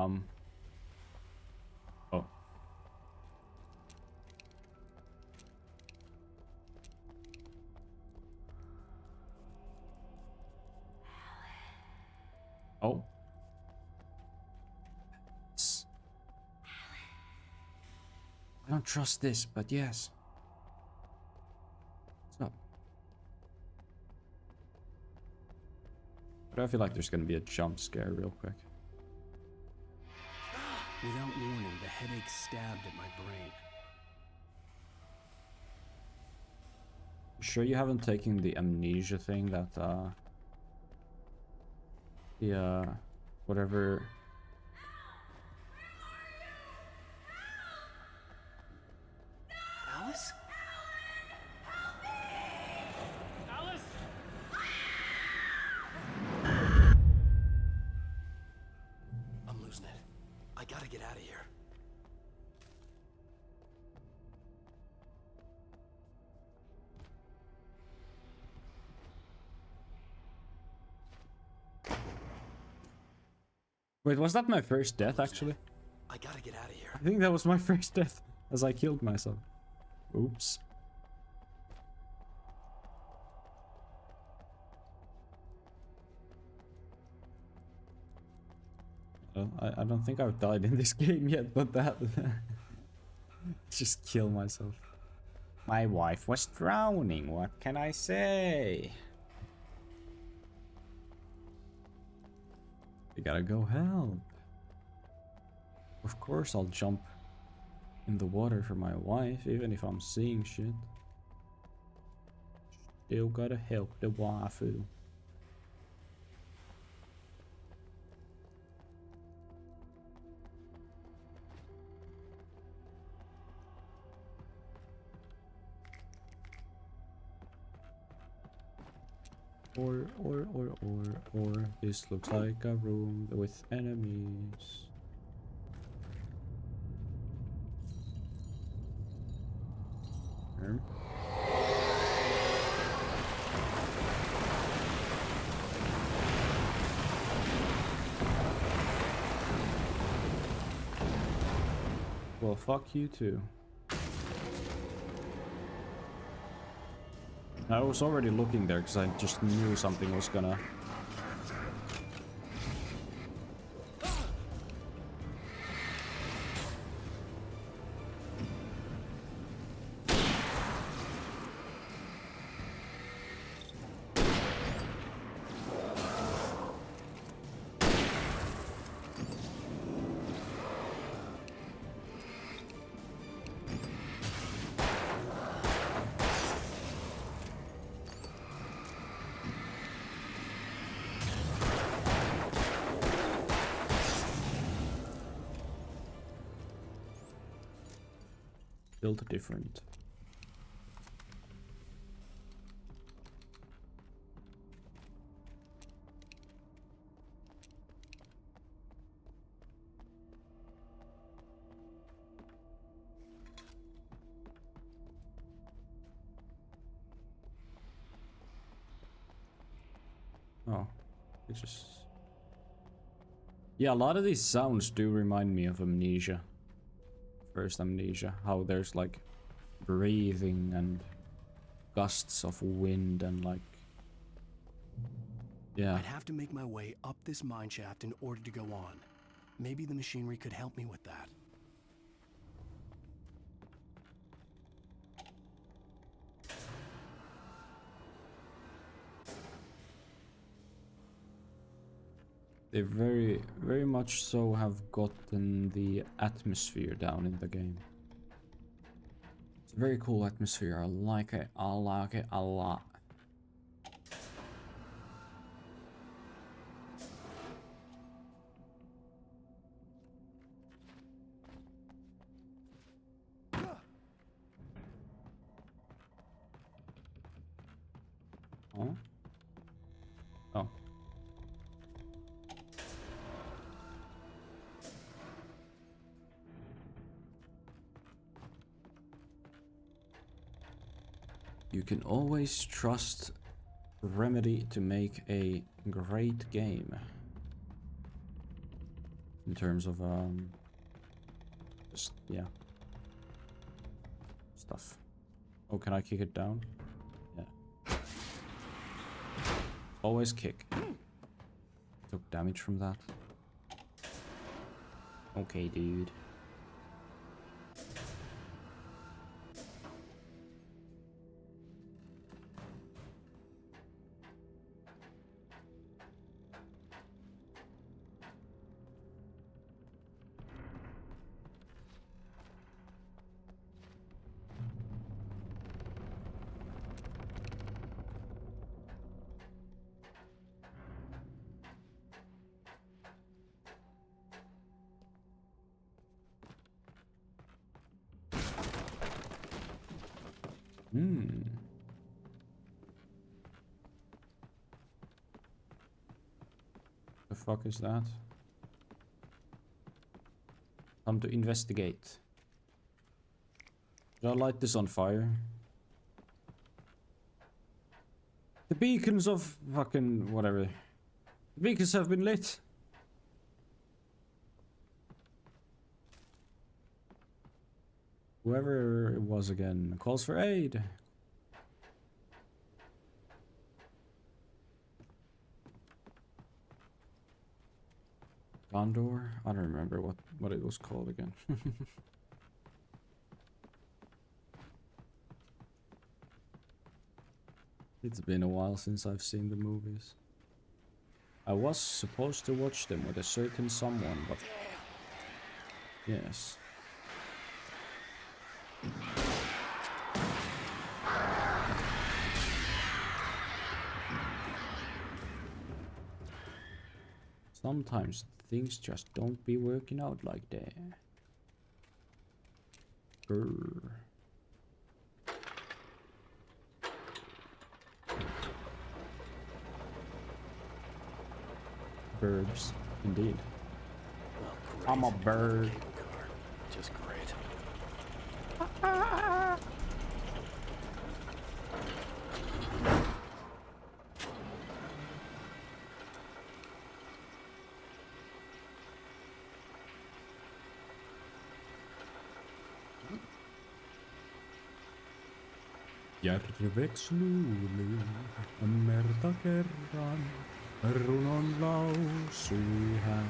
Oh. Oh. I don't trust this, but yes. What's up? But I feel like there's gonna be a jump scare real quick. Without warning, the headache stabbed at my brain. You sure you haven't taken the amnesia thing that whatever. Alice? Alice! I'm losing it. I gotta get out of here. Wait, was that my first death actually? I gotta get out of here. I think that was my first death as I killed myself. Oops. I don't think I've died in this game yet, but that just kill myself. My wife was drowning, what can I say? You gotta go help. Of course I'll jump in the water for my wife, even if I'm seeing shit. Still gotta help the waifu. Or, this looks like a room with enemies. Well, fuck you too. I was already looking there because I just knew something was gonna... built different. Oh, it just... Yeah, a lot of these sounds do remind me of Amnesia. First Amnesia, how there's like breathing and gusts of wind and like... Yeah. I'd have to make my way up this mine shaft in order to go on. Maybe the machinery could help me with that. They very much so have gotten the atmosphere down in the game. It's a very cool atmosphere. I like it. I like it a lot. Oh. Oh. You can always trust Remedy to make a great game. in terms of just yeah, stuff. Oh, can I kick it down? Yeah. Always kick. Took damage from that. Okay, dude. The fuck is that? Come to investigate. Should I light this on fire? The beacons of fucking whatever. The beacons have been lit. Whoever it was again calls for aid. Gondor? I don't remember what it was called again. It's been a while since I've seen the movies. I was supposed to watch them with a certain someone, but... Yes. Sometimes things just don't be working out like that. Grr. Birds, indeed. Well, great. I'm a bird. Cable car. Just great. Järveksi luuli, merta kerran, runon lausui hän.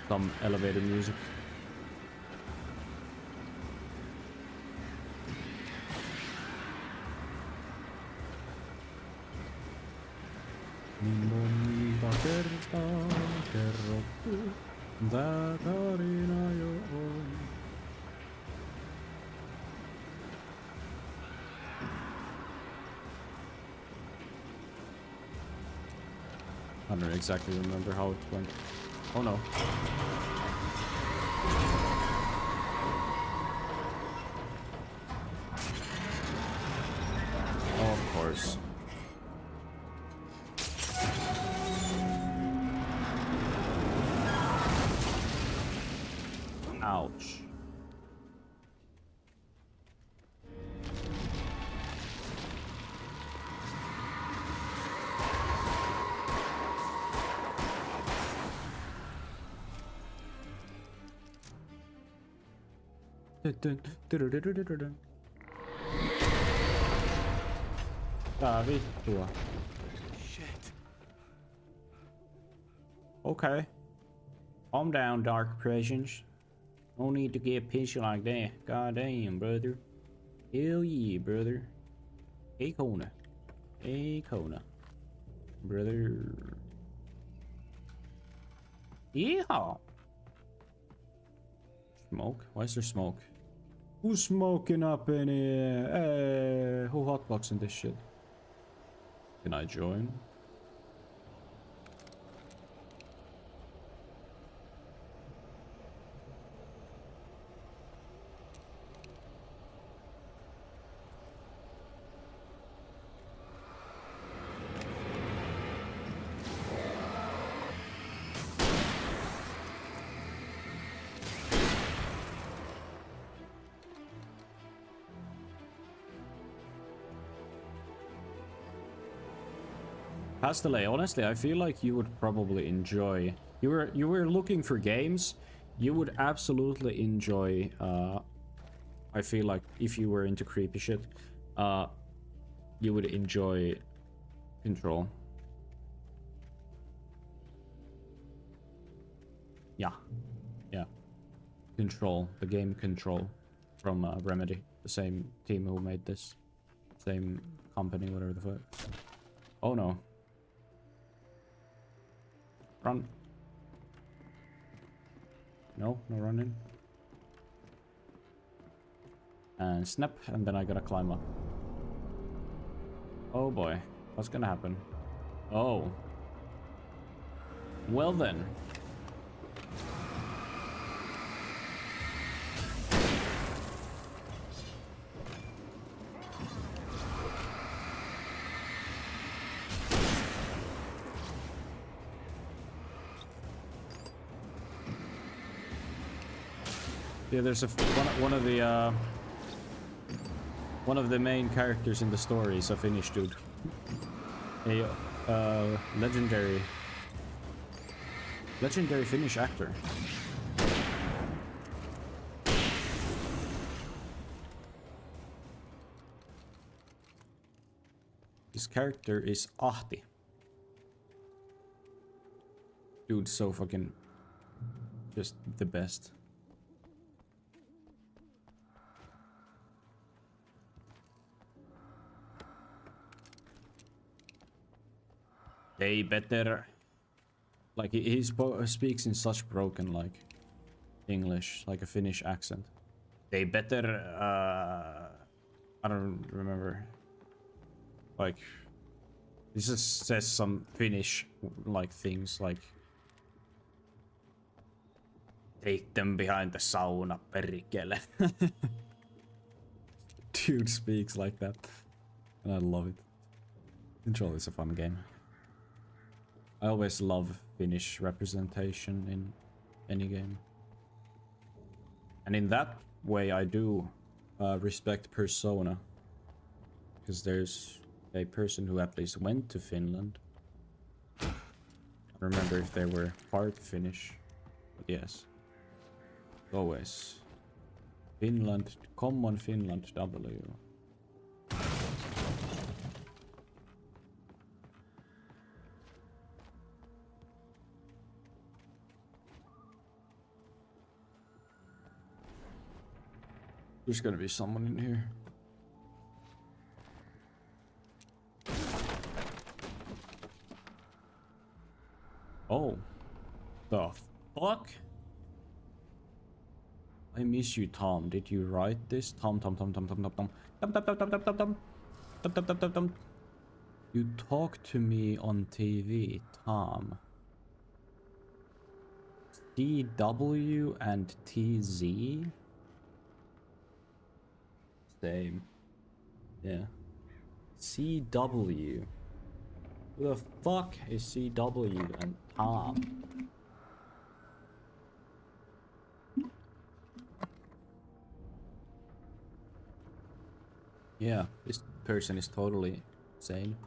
Some elevator music. Niin monta kertaa kerrottu, tää tarina jo on. I don't exactly remember how it went. Oh no. Oh, of course. Ouch. Tää vittua. Shit. Okay. Calm down, Dark Presence. No need to get pissy like that. God damn, brother. Hell yeah, brother. Hey, Kona. Hey, Kona. Brother. Yeehaw. Smoke? Why is there smoke? Who's smoking up in here? Hey, who hotboxing this shit? Can I join? Pastele, honestly, I feel like you would probably enjoy. You were looking for games. You would absolutely enjoy. I feel like if you were into creepy shit, you would enjoy Control. Yeah. Control, the game Control from Remedy, the same team who made this, same company, whatever the fuck. Oh no. Run. No running. And snap, and then I gotta climb up. Oh boy, what's gonna happen? Oh. Well then. Yeah, there's one of the main characters in the story is a Finnish dude. A legendary Finnish actor. His character is Ahti. Dude's so fucking just the best. They better, like he speaks in such broken like English, like a Finnish accent. They better, I don't remember. Like, this just says some Finnish like things like, take them behind the sauna, perkele. Dude speaks like that, and I love it. Control is a fun game. I always love Finnish representation in any game. And in that way I do respect Persona. Because there's a person who at least went to Finland. I don't remember if they were part Finnish. But yes. Always. Finland, Common Finland W. There's gonna be someone in here. Oh. The fuck? I miss you, Tom. Did you write this? Tom. You talk to me on TV, Tom. CW and TZ? Same. Yeah. CW. Who the fuck is CW and Tom? Yeah, this person is totally insane.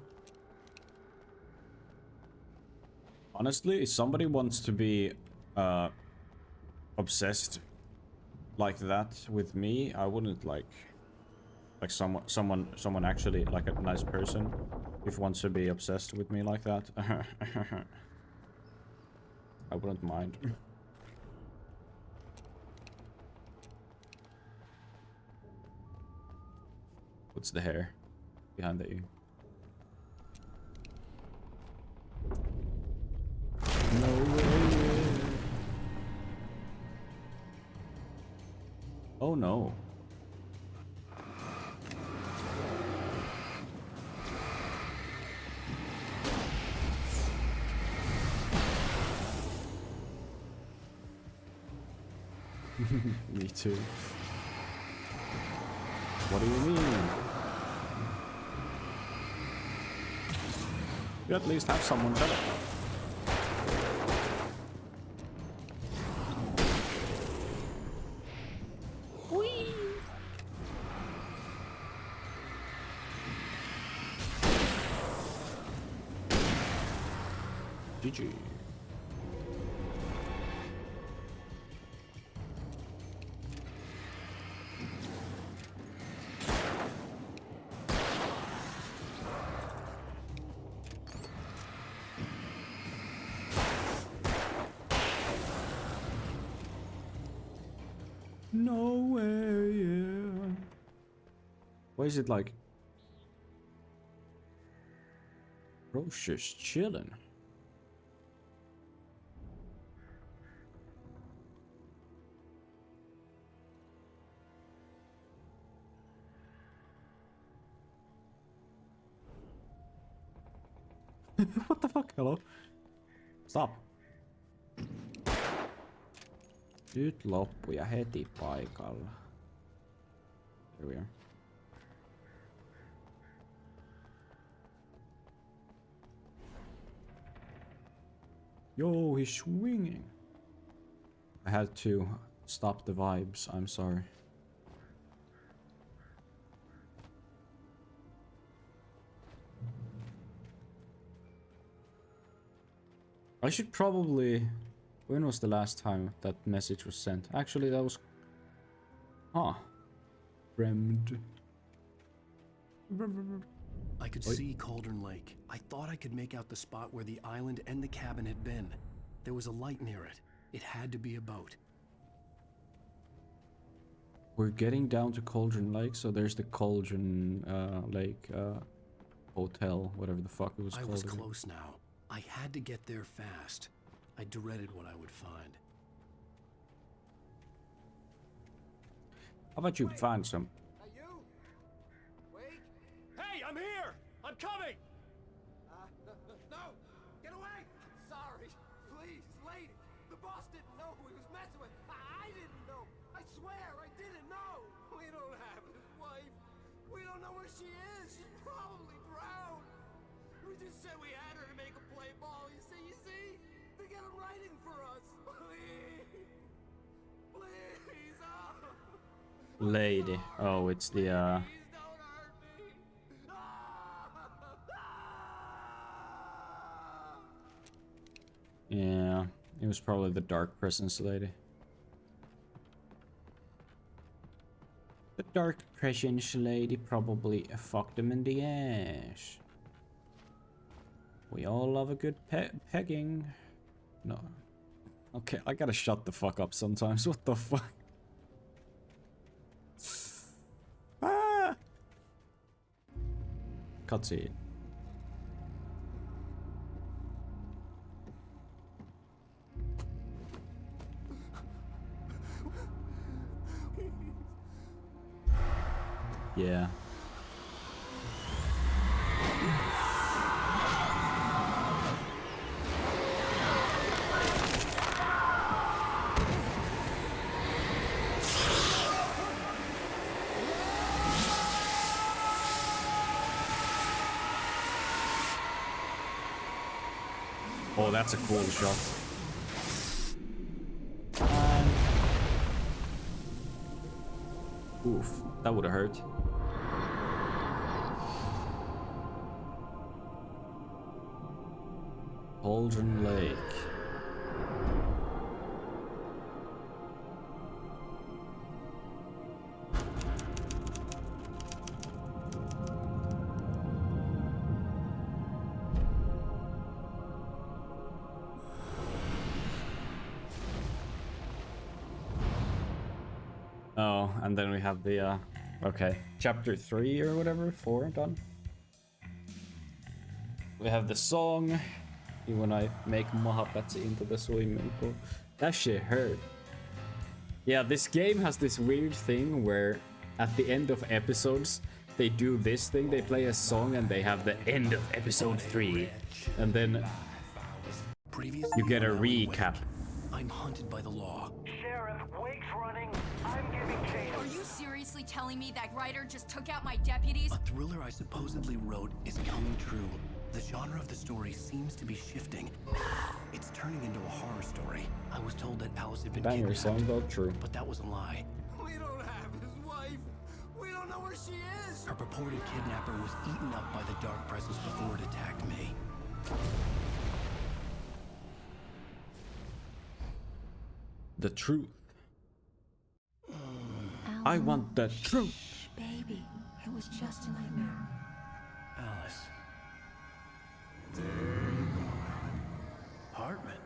Honestly, if somebody wants to be obsessed like that with me, I wouldn't like someone actually like a nice person if wants to be obsessed with me like that. I wouldn't mind. What's the hair behind the ear? No way. Oh no. Me too. What do you mean? You at least have someone better. Whee! GG. No way, yeah. Why is it like? Bro's just chilling. What the fuck? Hello? Stop. Nyt loppuja heti paikalla. Here we are. Yo, he's swinging. I had to stop the vibes. I'm sorry. I should probably... When was the last time that message was sent? Actually, that was... Huh. Fremd. I could see Cauldron Lake. I thought I could make out the spot where the island and the cabin had been. There was a light near it. It had to be a boat. We're getting down to Cauldron Lake, so there's the Cauldron Lake hotel, whatever the fuck it was called. I was close now. I had to get there fast. I dreaded what I would find. How about you find some? Hey, you? Wait. Hey, I'm here! I'm coming! No! Get away! Sorry. Please, lady. The boss didn't know who he was messing with. I didn't know. I swear, I didn't know. We don't have his wife. We don't know where she is. She's probably drowned. We just said we had her to make a play ball. You see? To get him writing for us. Please. Please. Oh. Lady. Oh, it's the Yeah, it was probably the Dark Presence lady. The Dark Presence lady probably fucked him in the ass. We all love a good pegging. No. Okay, I gotta shut the fuck up sometimes. What the fuck? Ah! Cutscene. Yeah. Oh, that's a cool shot. Oof, that would have hurt. Cauldron Lake. Oh, and then we have the, okay, chapter 3 or whatever, 4 done. We have the song, when I make Mahapatsi into the swimming pool. That shit hurt. Yeah, this game has this weird thing where at the end of episodes, they do this thing, they play a song and they have the end of episode 3. And then you get a recap. I'm hunted by the law. Sheriff, Wake's running. I'm giving chase. Are you seriously telling me that writer just took out my deputies? A thriller I supposedly wrote is coming true. The genre of the story seems to be shifting. It's turning into a horror story. I was told that Alice had been Banger kidnapped, song though, true. but that was a lie. We don't have his wife. We don't know where she is. Her purported kidnapper was eaten up by the Dark Presence before it attacked me. the truth. I Alan, want the truth. shh, baby. It was just a nightmare. Alice. There you go, Alan. Hartman,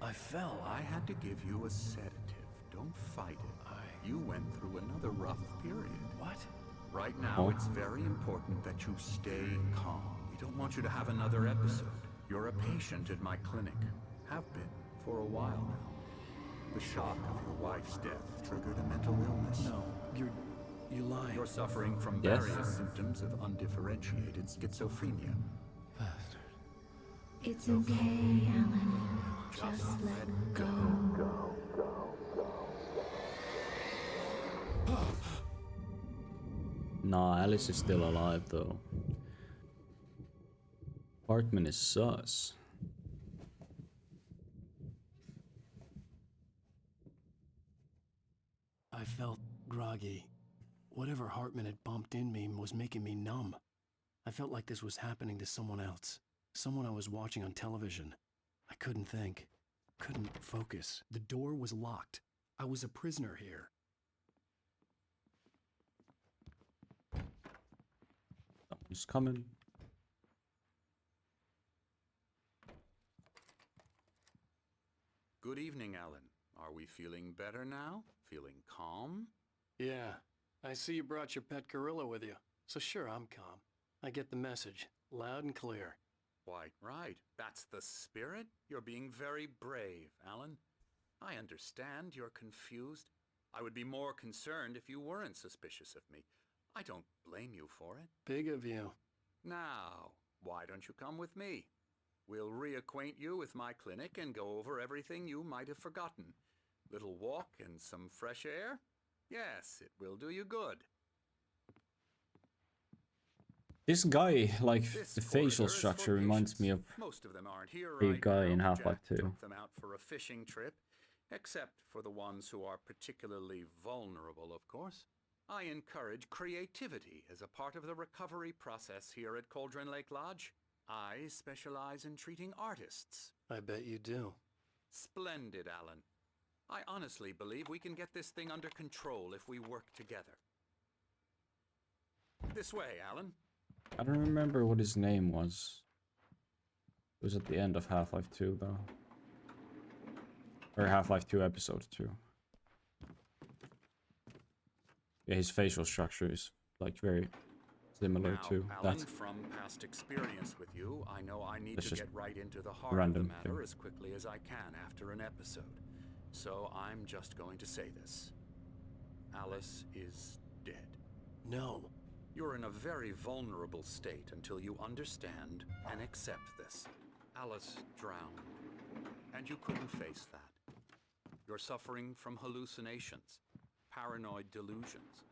I fell. I had to give you a sedative. Don't fight it. You went through another rough period. What? Right now, it's very important that you stay calm. We don't want you to have another episode. You're a patient at my clinic. Have been for a while now. The shock of your wife's death triggered a mental illness. No, you're lying. You're suffering from Yes. various symptoms of undifferentiated schizophrenia. Bastard. It's okay, Alan. Just let go. Nah, Alice is still alive though. Hartman is sus. I felt groggy. Whatever Hartman had bumped in me was making me numb. I felt like this was happening to someone else. Someone I was watching on television. I couldn't think. Couldn't focus. The door was locked. I was a prisoner here. Someone's coming. Good evening, Alan. Are we feeling better now? Feeling calm? Yeah, I see you brought your pet gorilla with you. So sure, I'm calm. I get the message, loud and clear. Why, right. That's the spirit. You're being very brave, Alan. I understand you're confused. I would be more concerned if you weren't suspicious of me. I don't blame you for it. Big of you. Now, why don't you come with me? We'll reacquaint you with my clinic and go over everything you might have forgotten. Little walk and some fresh air? Yes, it will do you good. This guy, like This the facial corridor is for structure, reminds patients. me of Most of them aren't here the right guy now. in Half-Life Jack 2. took them out for a fishing trip, except for the ones who are particularly vulnerable, of course. I encourage creativity as a part of the recovery process here at Cauldron Lake Lodge. I specialize in treating artists. I bet you do. Splendid, Alan. I honestly believe we can get this thing under control if we work together. This way, Alan. I don't remember what his name was. It was at the end of Half-Life 2 though. Or Half-Life 2 episode 2. Yeah, his facial structure is like very similar Now, to Alan, that. from past experience with you, I know I need That's to just get right into the heart of the random matter thing. as quickly as I can after an episode. So I'm just going to say this. Alice is dead. No. You're in a very vulnerable state until you understand and accept this. Alice drowned, and you couldn't face that. You're suffering from hallucinations, paranoid delusions,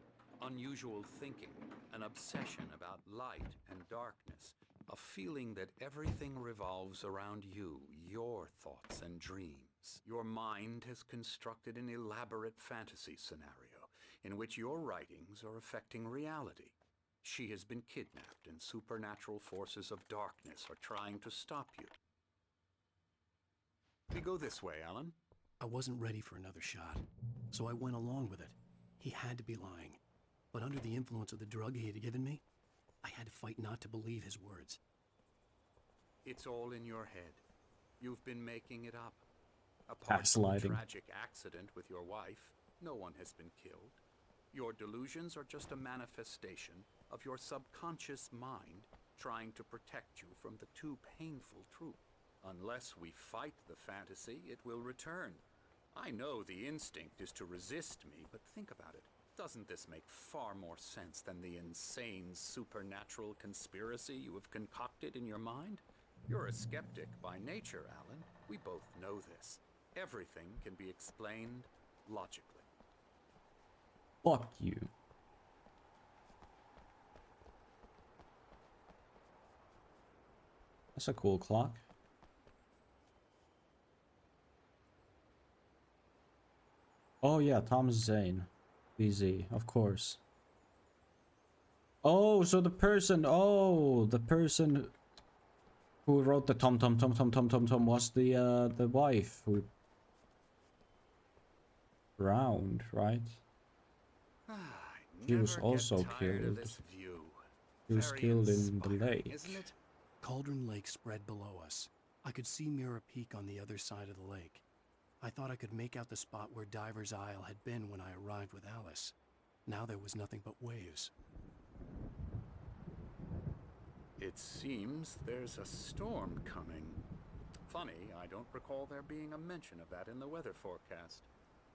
unusual thinking, an obsession about light and darkness, a feeling that everything revolves around you, your thoughts and dreams. Your mind has constructed an elaborate fantasy scenario in which your writings are affecting reality. She has been kidnapped, and supernatural forces of darkness are trying to stop you. We go this way, Alan. I wasn't ready for another shot, so I went along with it. He had to be lying. But under the influence of the drug he had given me, I had to fight not to believe his words. It's all in your head. You've been making it up. Apart from a Gaslighting. tragic accident with your wife, no one has been killed. Your delusions are just a manifestation of your subconscious mind trying to protect you from the too painful truth. Unless we fight the fantasy, it will return. I know the instinct is to resist me, but think about it. Doesn't this make far more sense than the insane supernatural conspiracy you have concocted in your mind? You're a skeptic by nature, Alan. We both know this. Everything can be explained logically. Fuck you. That's a cool clock. Oh yeah, Thomas Zane. VZ, of course. Oh, so the person who wrote the Tom was the wife who drowned, right? He was also killed. He was killed in the lake. Isn't it? Cauldron Lake spread below us. I could see Mirror Peak on the other side of the lake. I thought I could make out the spot where Diver's Isle had been when I arrived with Alice. Now there was nothing but waves. It seems there's a storm coming. Funny, I don't recall there being a mention of that in the weather forecast.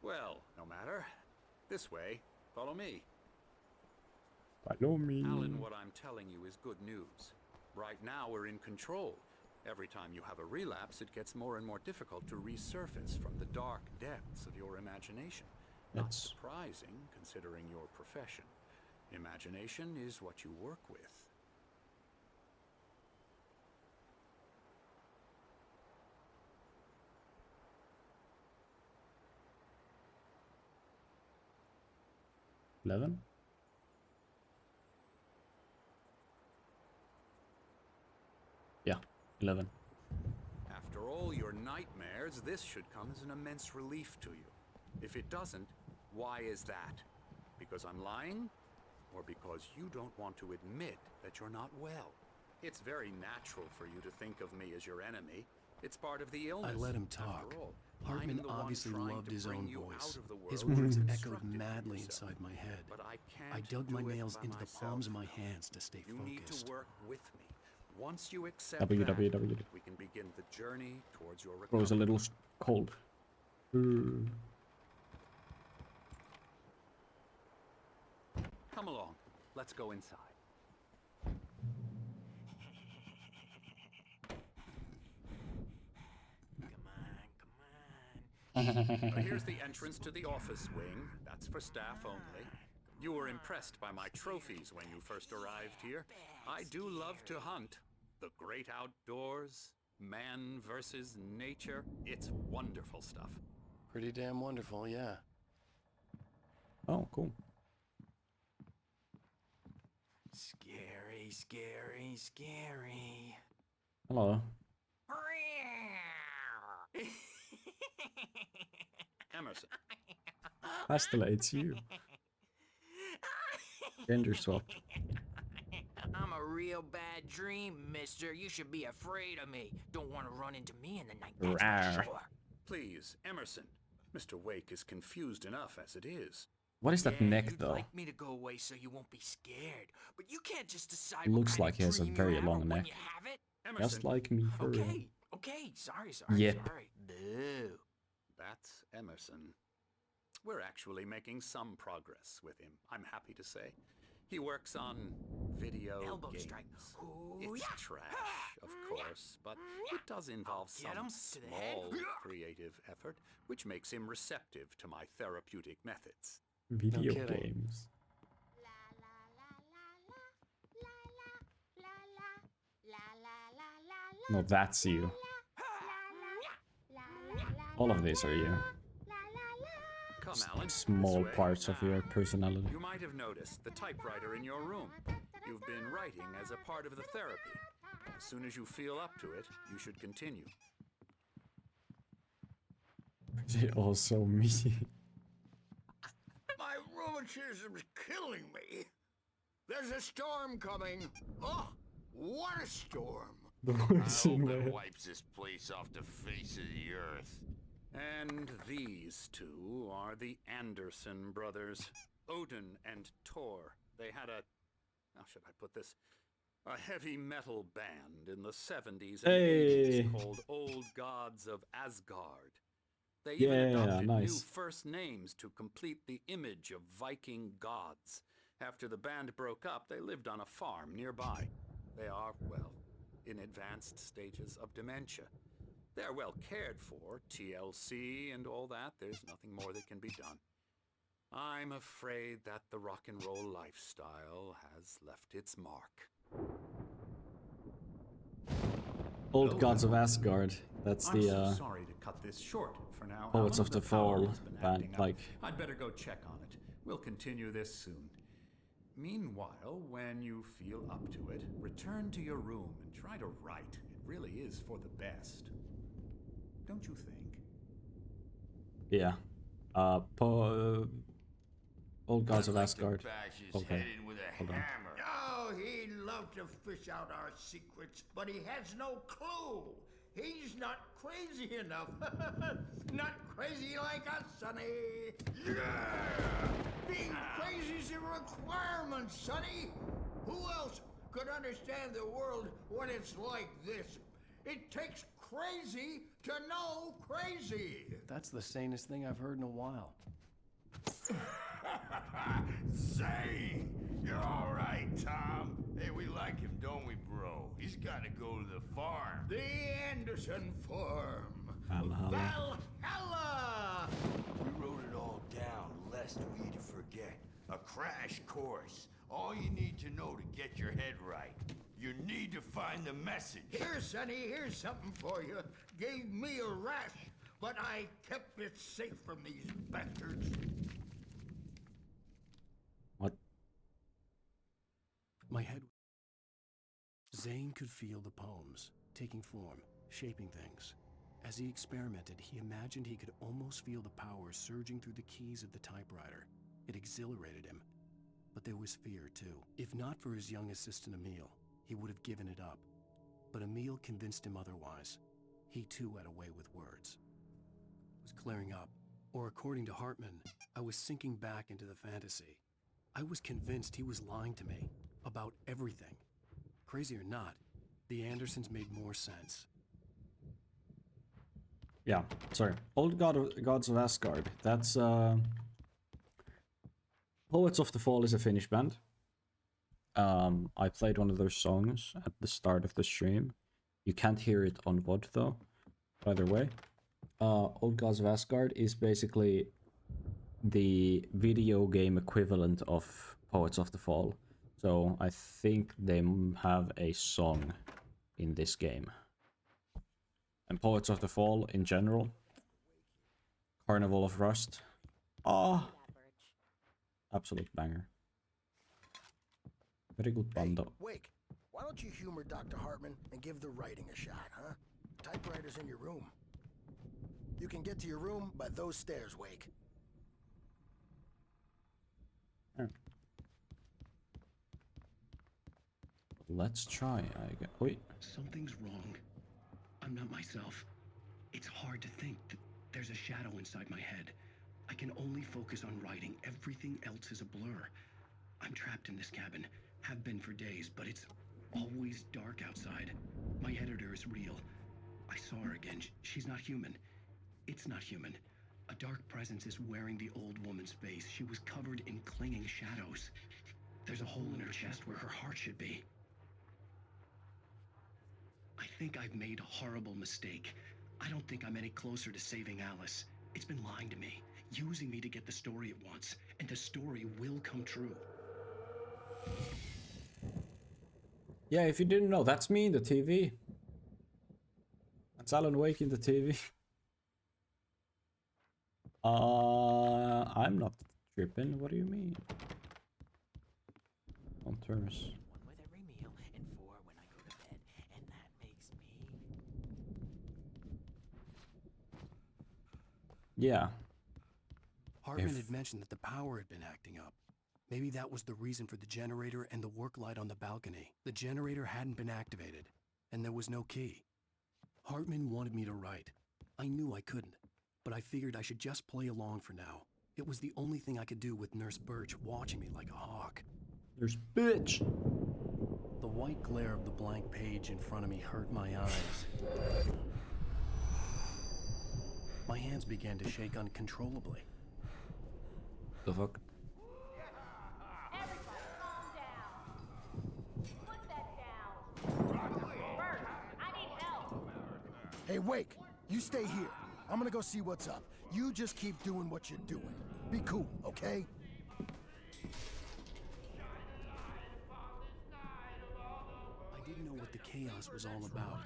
Well, no matter. This way. Follow me. Follow me. Alan, what I'm telling you is good news. Right now we're in control. Every time you have a relapse, it gets more and more difficult to resurface from the dark depths of your imagination. Not surprising, considering your profession. Imagination is what you work with. $11? Yeah, 11. After all your nightmares, this should come as an immense relief to you. If it doesn't, why is that? Because I'm lying? Or because you don't want to admit that you're not well? It's very natural for you to think of me as your enemy. It's part of the illness. I let him talk. After all, Hartman I'm the one obviously trying loved to his bring own you voice. out of the His world words and echoed construct it madly yourself. inside my head. But I I can't dug do my it nails by into the myself palms of my now. hands to stay You need focused. to work with me. Once you accept www. that, we can begin the journey towards your It was a recovery. little cold. Come along. Let's go inside. Here's the entrance to the office wing. That's for staff only. You were impressed by my trophies when you first arrived here. I do love to hunt. The great outdoors, man versus nature. It's wonderful stuff. Pretty damn wonderful, yeah. Oh, cool. Scary, scary, scary. Hello. Emerson. Pastilla, it's you. Gender swapped. I'm a real bad dream, mister. You should be afraid of me. Don't want to run into me in the night, that's for Rawr. sure. Please, Emerson. Mr. Wake is confused enough as it is. What is that Yeah, neck you'd though? like me to go away so you won't be scared. But you can't just decide Looks what kind like of he has a dream very you have long or when neck. you have it. Emerson. Just like me for real. Okay, okay. Sorry. Yep. Boo. That's Emerson. We're actually making some progress with him, I'm happy to say. He works on video Elbow games. strike. Ooh, It's yeah. trash, of course, but it does involve Get some him to the head. small creative effort, which makes him receptive to my therapeutic methods. Video kidding. games. No, that's you. All of these are you. Come, Alan. Small this way. parts of your personality. You might have noticed the typewriter in your room. You've been writing as a part of the therapy. As soon as you feel up to it, you should continue. Also me. My rheumatism's killing me. There's a storm coming. Oh, what a storm. The I voice in hope my it head. wipes this place off the face of the earth. And these two are the Anderson brothers, Odin and Thor. They had a, how should I put this? A heavy metal band in the 70s and Hey. 80s called Old Gods of Asgard. They even Yeah, adopted new nice. first names to complete the image of Viking gods. After the band broke up, they lived on a farm nearby. They are, well, in advanced stages of dementia. They're well cared for, TLC and all that. There's nothing more that can be done. I'm afraid that the rock and roll lifestyle has left its mark. Old Gods of Asgard. That's I'm the so sorry to cut this short. For now, Poets Alan, of the power Fall has been band, acting up. like- I'd better go check on it. We'll continue this soon. Meanwhile, when you feel up to it, return to your room and try to write. It really is for the best. Don't you think? yeah. Old Gods of Asgard. Bash his Okay. head in with a Hold on. hammer. Oh, he'd love to fish out our secrets, but he has no clue. He's not crazy enough. Not crazy like us, Sonny. Yeah! Being crazy's a requirement, Sonny. Who else could understand the world when it's like this? It takes crazy to know crazy. That's the sanest thing I've heard in a while. Say, you're all right, Tom. Hey, we like him, don't we, bro? He's got to go to the farm. The Anderson farm. Valhalla. Valhalla! We wrote it all down, lest we'd forget. A crash course. All you need to know to get your head right. You need to find the message. Here, Sonny, here's something for you. Gave me a rash, but I kept it safe from these bastards. What? My head. Zane could feel the poems, taking form, shaping things. As he experimented, he imagined he could almost feel the power surging through the keys of the typewriter. It exhilarated him. But there was fear, too. If not for his young assistant Emil, he would have given it up. But Emil convinced him otherwise. He, too, had a way with words. It was clearing up. Or according to Hartman, I was sinking back into the fantasy. I was convinced he was lying to me about everything. Crazy or not, the Andersons made more sense. Yeah, sorry. Gods of Asgard. That's Poets of the Fall is a Finnish band. I played one of their songs at the start of the stream. You can't hear it on VOD though. Either way. Old Gods of Asgard is basically the video game equivalent of Poets of the Fall. So I think they have a song in this game. And Poets of the Fall in general. Carnival of Rust. Ah, absolute banger. Very good band though. Wake, why don't you humor Dr. Hartman and give the writing a shot, huh? Typewriter's in your room. You can get to your room by those stairs, Wake. Yeah. Let's try. Wait. Something's wrong. I'm not myself. It's hard to think that there's a shadow inside my head. I can only focus on writing. Everything else is a blur. I'm trapped in this cabin. Have been for days, but it's always dark outside. My editor is real. I saw her again. She's not human. It's not human. A dark presence is wearing the old woman's face. She was covered in clinging shadows. There's a hole in her chest where her heart should be. I think I've made a horrible mistake. I don't think I'm any closer to saving Alice. It's been lying to me, using me to get the story it wants, and the story will come true. Yeah, if you didn't know, that's me in the TV. That's Alan Wake in the TV. I'm not tripping. What do you mean? On terms. One with every meal and 4 when I go to bed, and that makes me... Yeah. Hartman had mentioned that the power had been acting up. Maybe that was the reason for the generator and the work light on the balcony. The generator hadn't been activated, and there was no key. Hartman wanted me to write. I knew I couldn't, but I figured I should just play along for now. It was the only thing I could do with Nurse Birch watching me like a hawk. Nurse Birch! The white glare of the blank page in front of me hurt my eyes. My hands began to shake uncontrollably. The fuck? Hey, Wake, you stay here. I'm gonna go see what's up. You just keep doing what you're doing. Be cool, okay? I didn't know what the chaos was all about,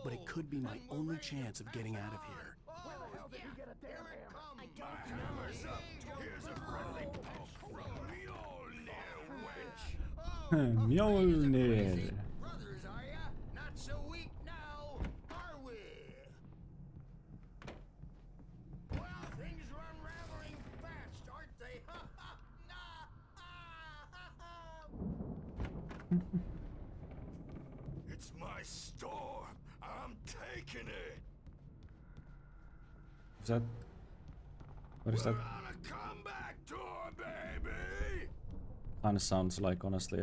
but it could be my only chance of getting out of here. Where the hell did you get a damn hammer? I don't know. Here's a friendly poke from Mjolnir, wench. Mjolnir. Brothers, are ya? Not so weak now, are we? Well, things are unraveling making it. Is that? What is that? We're on a comeback tour, baby. Kind of sounds like, honestly,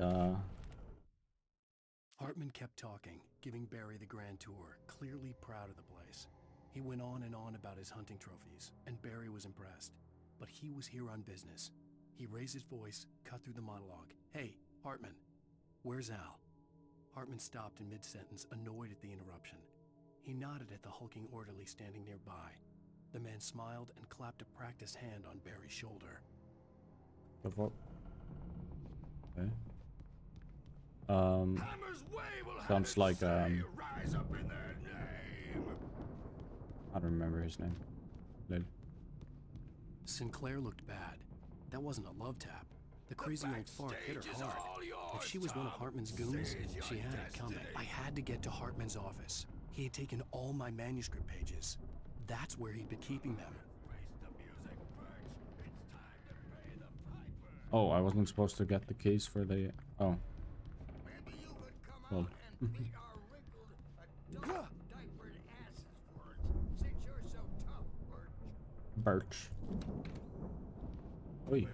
Hartman kept talking, giving Barry the grand tour, clearly proud of the place. He went on and on about his hunting trophies, and Barry was impressed. But he was here on business. He raised his voice, cut through the monologue. Hey, Hartman, where's Al? Hartman stopped in mid-sentence, annoyed at the interruption. He nodded at the hulking orderly standing nearby. The man smiled and clapped a practice hand on Barry's shoulder. the fuck? Okay. Sounds like Rise up in their name. I don't remember his name. Lil. Sinclair looked bad. That wasn't a love tap. The crazy old fart hit her hard. If she was one of Hartman's goons, she had it coming. I had to get to Hartman's office. He had taken all my manuscript pages. That's where he'd been keeping them. Oh, I wasn't supposed to get the keys for the... Oh. Well. Birch. Oi.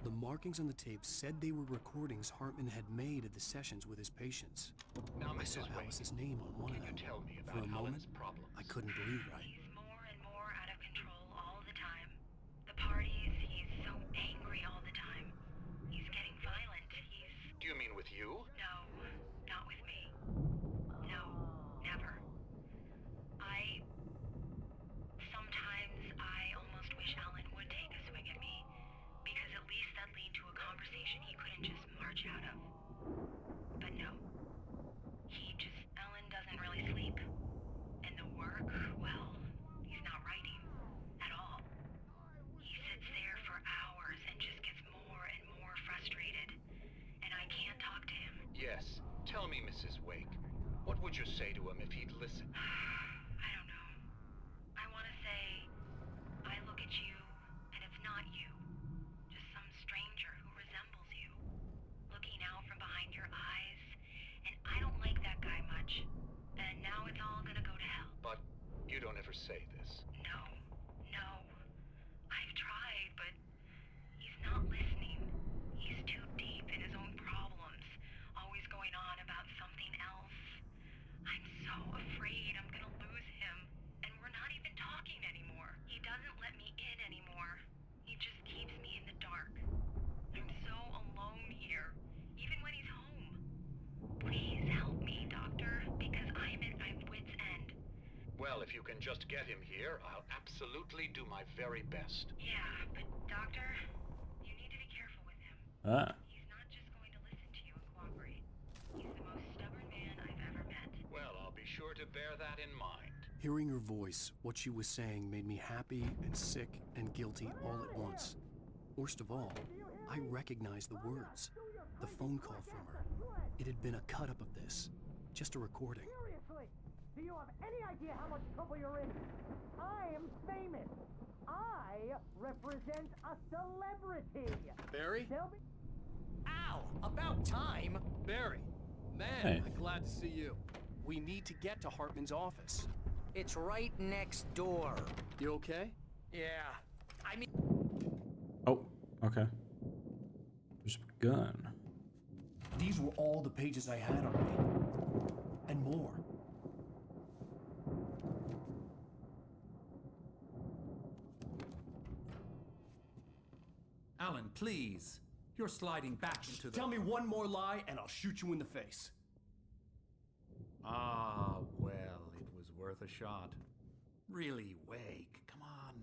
The markings on the tape said they were recordings Hartman had made of the sessions with his patients. Now, I saw Alice's name on one of them. For a moment, I couldn't breathe right. He's more and more out of control all the time. The parties, he's so angry all the time. He's getting violent. Do you mean with you? No, not with me. No, never. Sometimes I almost wish Alan would take a swing at me, because at least that'd lead to a conversation he couldn't just march out of. But no. Alan doesn't really sleep. And the work, well, he's not writing at all. He sits there for hours and just gets more and more frustrated. And I can't talk to him. Yes. Tell me, Mrs. Wake. What would you say to him if he'd listen? I don't know. I want to say, I look at you, and it's not you. Just some stranger who resembles you. Looking out from behind your eyes. And I don't like that guy much. And now it's all gonna go to hell. But you don't ever say this. No. I've tried, but he's not listening. He's too deep in his own problems, always going on about something else. I'm so afraid I'm gonna lose him, and we're not even talking anymore. He doesn't let me in anymore. He just keeps me in the dark. I'm so alone here, even when he's home. Please help me, Doctor, because I'm at my wit's end. Well, if you can just get him here, I'll absolutely do my very best. Yeah, but Doctor, you need to be careful with him. He's not just going to listen to you and cooperate. He's the most stubborn man I've ever met. Well, I'll be sure to bear that in mind. Hearing her voice, what she was saying made me happy and sick and guilty all at once. Worst of all, I recognized the words. The phone call from her. It had been a cut-up of this. Just a recording. Seriously, do you have any idea how much trouble you're in? I am famous. I represent a celebrity. Barry? Tell me. Ow! About time! Barry! Man, Hey. I'm glad to see you. We need to get to Hartman's office. It's right next door. You okay? Yeah. I mean... Oh, okay. There's a gun. These were all the pages I had on me. And more. Alan, please. You're sliding back into the... Tell me one more lie and I'll shoot you in the face. Ah, well, it was worth a shot. Really, Wake, come on.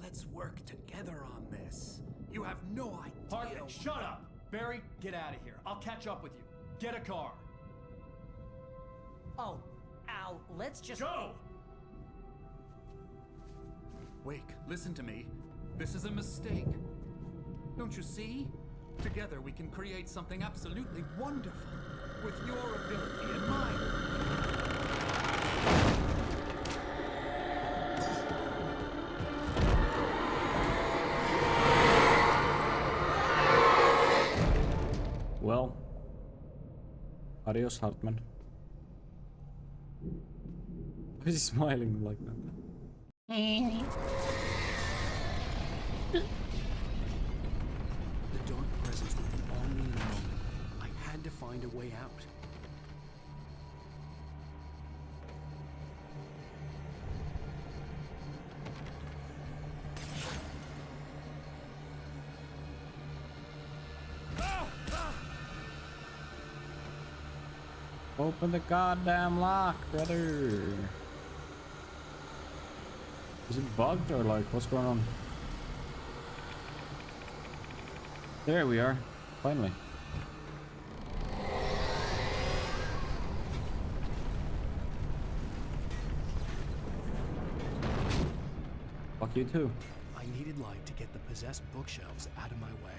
Let's work together on this. You have no idea... Hartman, shut up! Barry, get out of here. I'll catch up with you. Get a car. Oh, Al, let's just... Go! Wake, listen to me. This is a mistake. Don't you see? Together we can create something absolutely wonderful. With your ability and mine. Well, Adios, Hartman. Why is he smiling like that? The dark presence would be on me in a moment. I had to find a way out. Open the goddamn lock, brother. Is it bugged or like what's going on? There we are, finally. Fuck you too. I needed light to get the possessed bookshelves out of my way.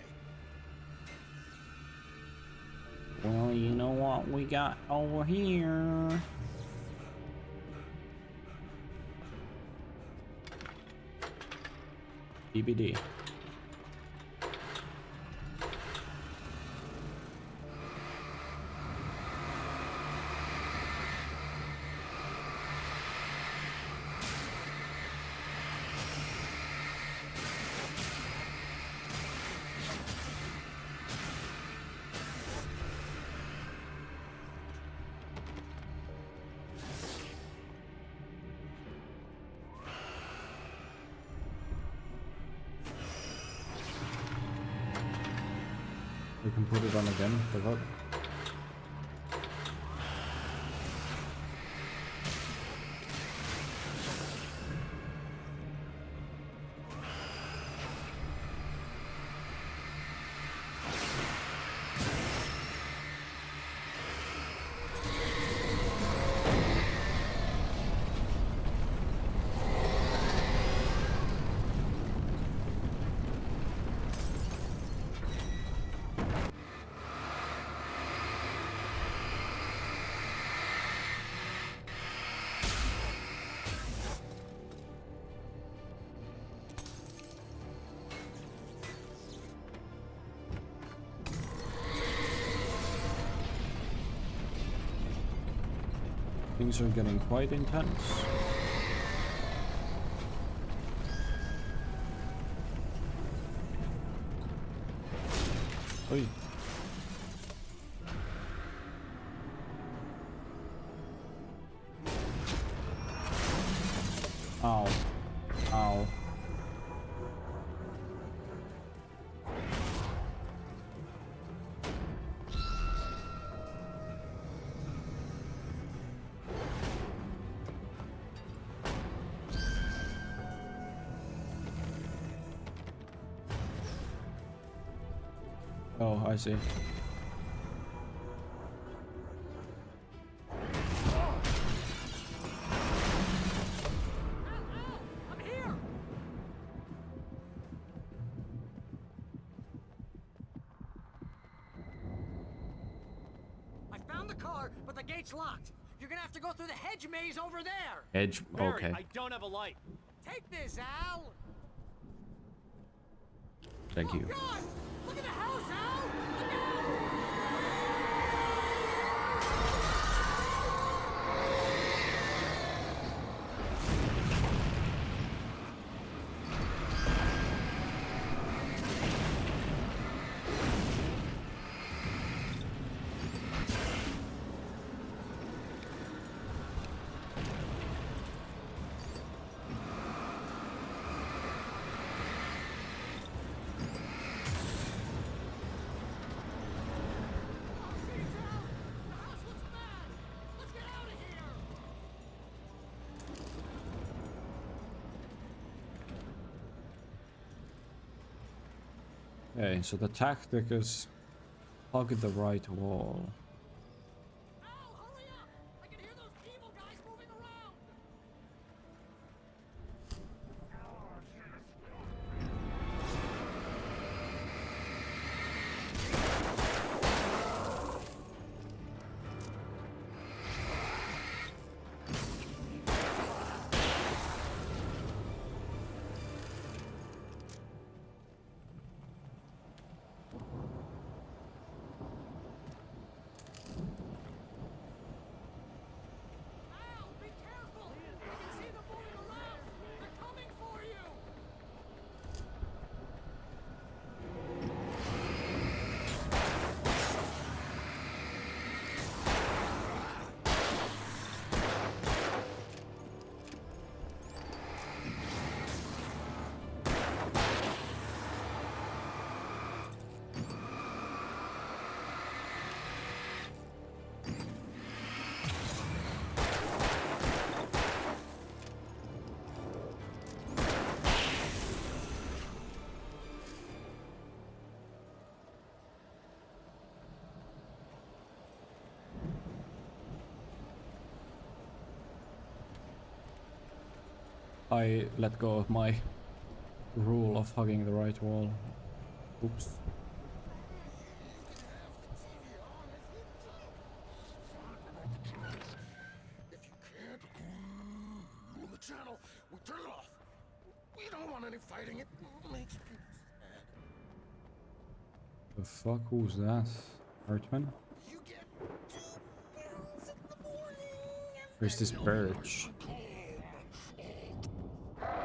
Well, you know what we got over here. DVD. We can put it on again, the vote. Things are getting quite intense. Oi. Ow. Ow. Oh, I see. I'm here. I found the car, but the gate's locked. You're gonna have to go through the hedge maze over there. Edge. Okay. I don't have a light. Take this, Al. Thank you. God! Look at the house, Al! Look out! Okay, so the tactic is hug the right wall. I let go of my rule of hugging the right wall. Oops. If you can't rule the channel, we turn it off. We don't want any fighting. It makes people sad. The fuck? Who's that? Hartman? Where's this Birch?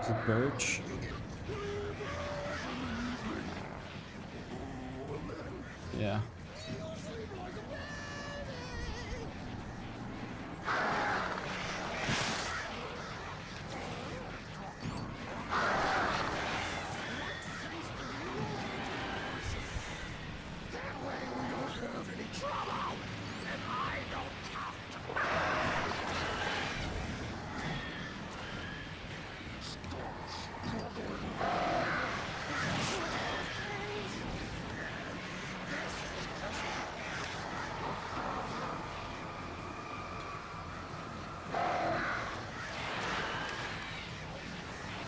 Is it Birch? Yeah.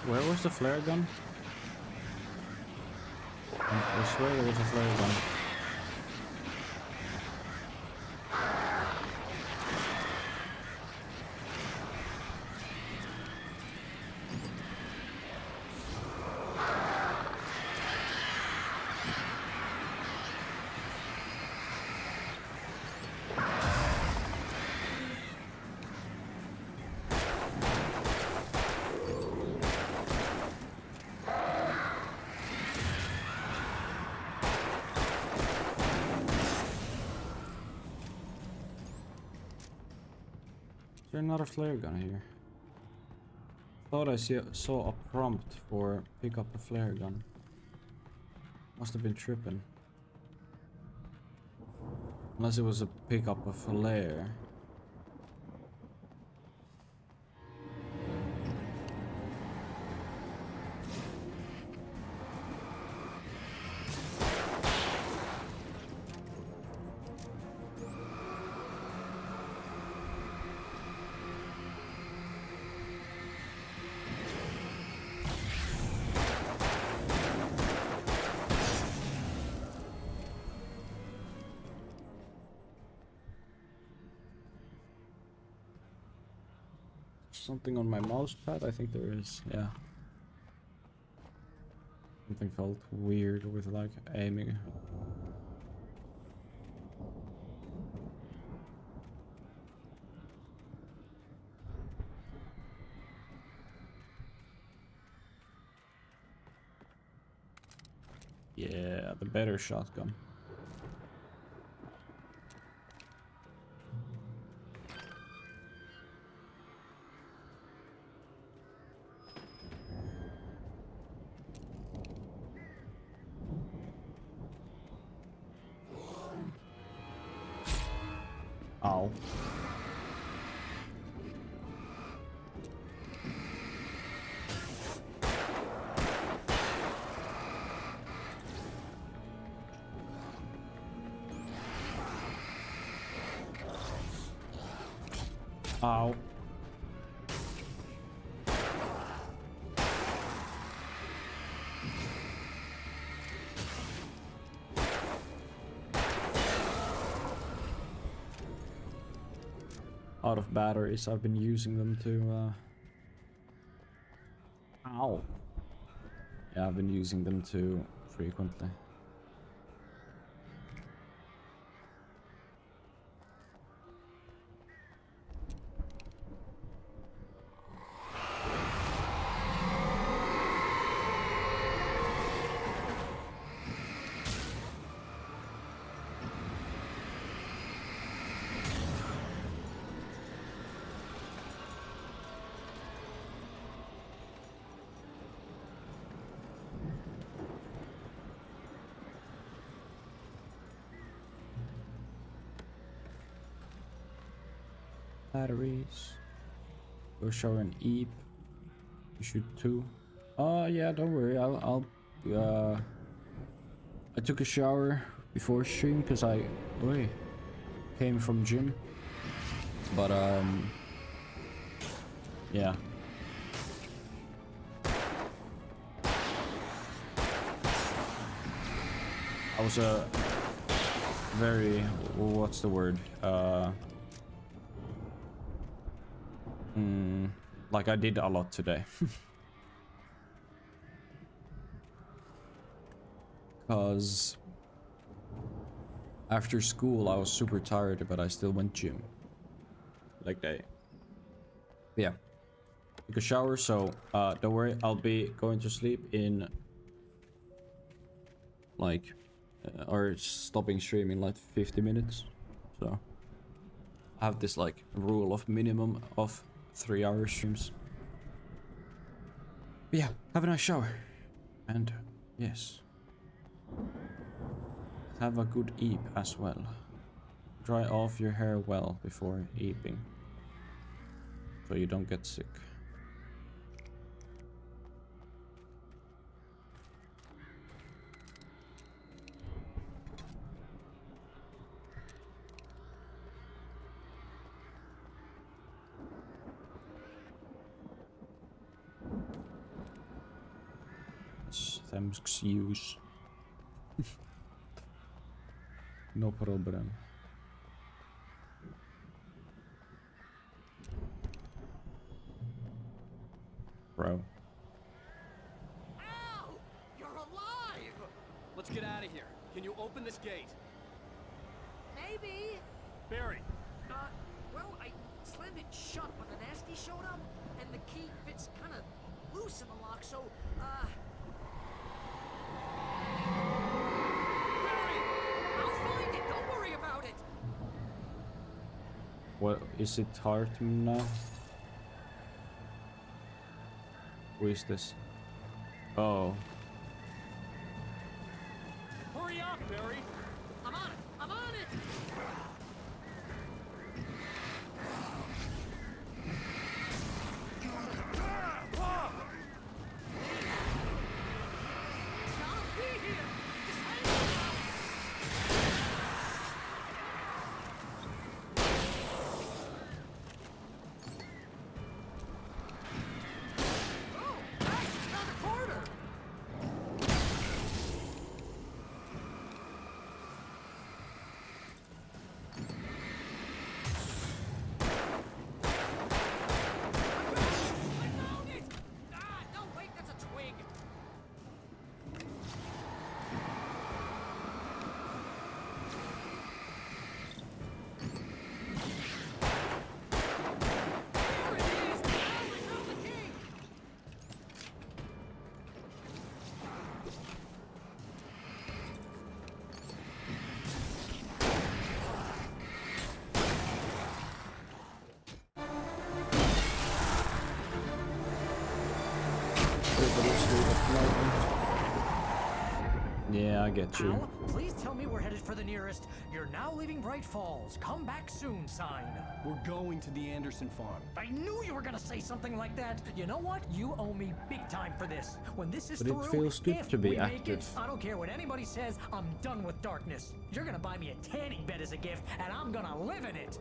Where was the flare gun? I swear there was a flare gun. Is there another flare gun here? Thought I saw a prompt for pick up a flare gun. Must have been tripping. Unless it was a pick up a flare. Something on my mouse pad? I think there is, yeah. Something felt weird with like aiming. Yeah, the better shotgun. Ow. Ow. Out of batteries, I've been using them to ow. Yeah, I've been using them too frequently. Batteries. Go shower and eat. You shoot 2. Oh yeah, don't worry. I'll I took a shower before stream because I came from gym. But yeah. was a very, what's the word? Like I did a lot today. Cause after school I was super tired, but I still went gym. Like that. Yeah. Took a shower, so don't worry, I'll be going to sleep in like or stopping streaming like 50 minutes. So I have this like rule of minimum of 3-hour streams. But yeah, have a nice shower. And yes. Have a good eep as well. Dry off your hair well before eeping, so you don't get sick. Thanks, use. No problem. Bro. Al! You're alive! Let's get out of here. Can you open this gate? Maybe. Barry! Well, I slammed it shut when the nasty showed up, and the key fits kind of loose in the lock, so, Barry! I'll find it, don't worry about it! What is it hard now? Who is this? Oh. Hurry up, Barry! I'm on it! I'm on it! Yeah, I get you. Al, please tell me we're headed for the nearest "You're now leaving Bright Falls. Come back soon" sign. We're going to the Anderson farm. I knew you were gonna say something like that. You know what? You owe me big time for this. When this is But it through, feels good if to be we make active. it, I don't care what anybody says. I'm done with darkness. You're gonna buy me a tanning bed as a gift, and I'm gonna live in it.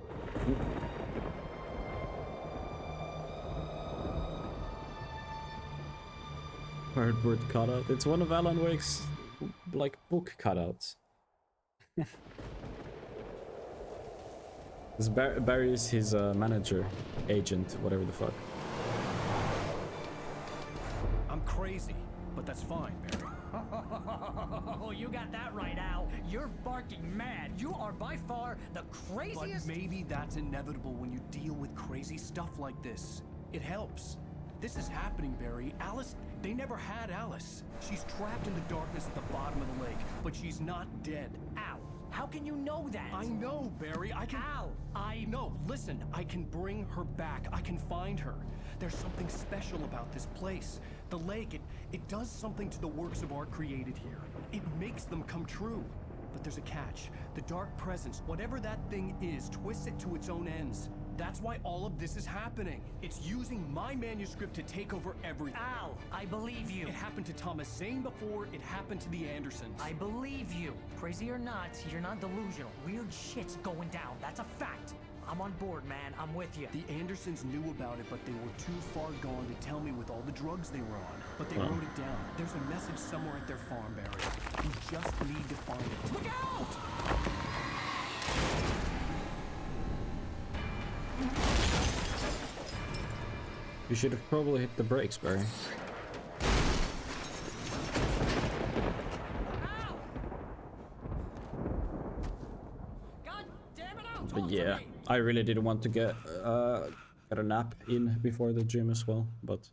Cardboard cutout. It's one of Alan Wake's like book cutouts. This Barry is his manager, agent, whatever the fuck. I'm crazy, but that's fine, Barry. Oh, you got that right, Al. You're barking mad. You are by far the craziest. But maybe that's inevitable when you deal with crazy stuff like this. It helps. This is happening, Barry. Alice, they never had Alice. She's trapped in the darkness at the bottom of the lake, but she's not dead. Al, how can you know that? I know, Barry. I can... Al, No, listen. I can bring her back. I can find her. There's something special about this place. The lake, it does something to the works of art created here. It makes them come true. But there's a catch. The dark presence, whatever that thing is, twists it to its own ends. That's why all of this is happening. It's using my manuscript to take over everything. Al, I believe you. It happened to Thomas Zane before, it happened to the Andersons. I believe you. Crazy or not, you're not delusional. Weird shit's going down. That's a fact. I'm on board, man. I'm with you. The Andersons knew about it, but they were too far gone to tell me with all the drugs they were on. But they wrote it down. There's a message somewhere at their farm, Barry. You just need to find it. Look out! You should have probably hit the brakes, Barry. But yeah, I really didn't want to get a nap in before the gym as well, but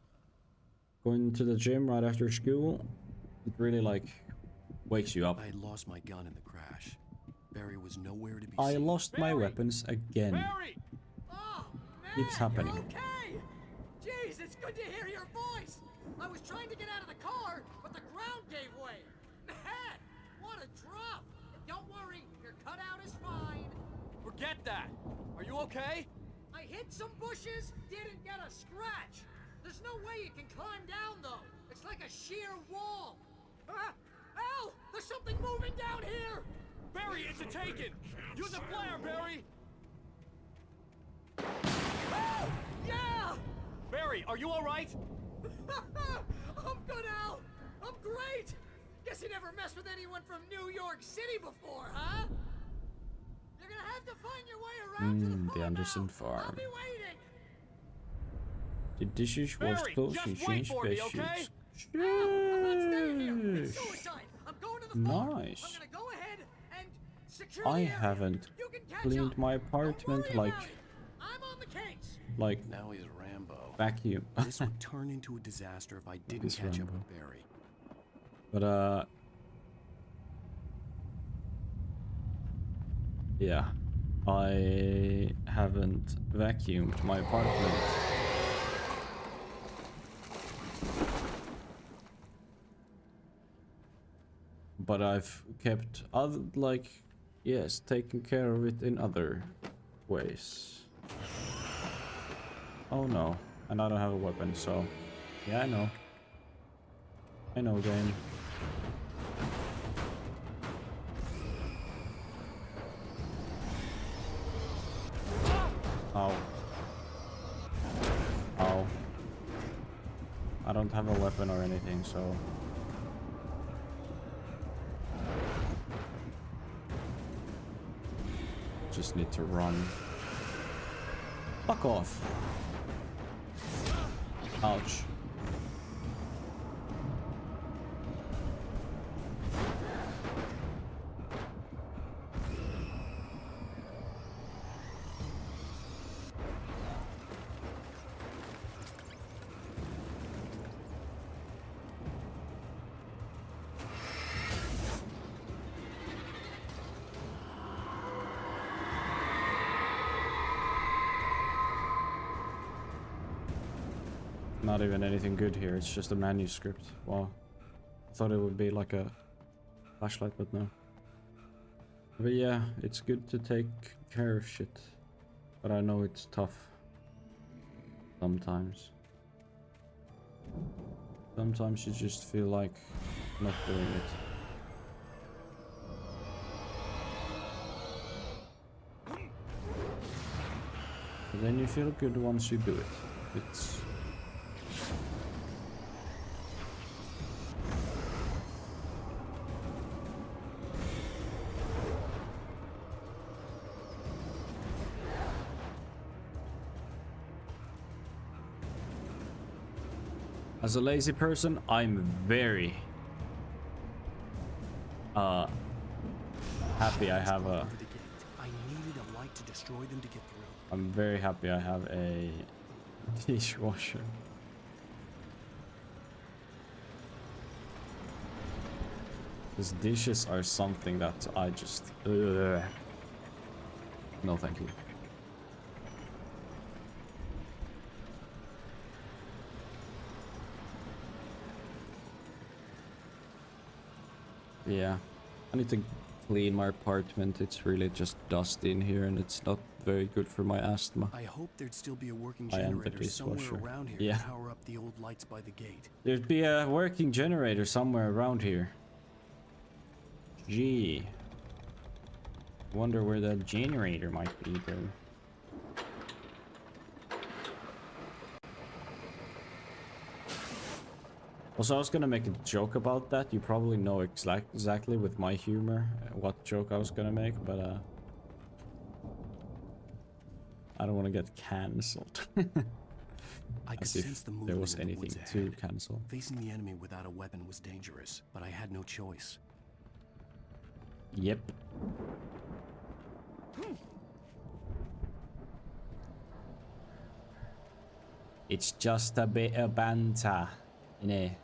going to the gym right after school, it really like wakes you up. I had lost my gun in the crash. Barry was nowhere to be I seen. lost my weapons again. Barry! Oh, man, Keeps happening. you're okay! Jeez, it's good to hear your voice! I was trying to get out of the car, but the ground gave way. Man, what a drop! Don't worry, your cutout is fine. Forget that. Are you okay? I hit some bushes, didn't get a scratch. There's no way you can climb down, though. It's like a sheer wall. Al! There's something moving down here! Barry, it's a Taken! Use a flare, Barry! Oh, yeah! Barry, are you alright? I'm good, Al! I'm great! Guess you never messed with anyone from New York City before, huh? You're gonna have to find your way around to the farm, Anderson Al. farm. I'll be waiting! The dishes wash Barry, clothes just and wait change for me, bed okay? sheets. I'm not staying here! It's suicide! I'm going to the farm! Nice. I'm gonna go ahead and secure I the area. haven't You can catch cleaned up. my apartment Don't worry about it. I'm on the case! like Now he's Rambo. vacuum. This would turn into a disaster if I didn't It's catch up Rambo. with Barry. But yeah, I haven't vacuumed my apartment. But I've kept other, like, yes, taken care of it in other ways. Oh no, and I don't have a weapon, so yeah, I know. I know, game. Ow. Ow. I don't have a weapon or anything, so... Just need to run. Fuck off. Ouch. Not even anything good here, it's just a manuscript. Wow. I thought it would be like a flashlight, but no. But yeah, it's good to take care of shit. But I know it's tough. Sometimes. Sometimes you just feel like not doing it. But then you feel good once you do it. It's... As a lazy person, I'm very happy I have a... I needed a light to destroy them to get through. I'm very happy I have a dishwasher. Because dishes are something that I just... No, thank you. Yeah, I need to clean my apartment. It's really just dust in here and it's not very good for my asthma. I hope there'd still be a working I am the generator somewhere dishwasher. around here Yeah. to power up the old lights by the gate. There'd be a working generator somewhere around here. Gee. Wonder where that generator might be though. Also, I was gonna make a joke about that. You probably know exactly with my humor what joke I was gonna make, but I don't want to get cancelled. I could As if sense the there movement was in the anything woods to ahead. cancel. Facing the enemy without a weapon was dangerous, but I had no choice. Yep. It's just a bit of banter, innit?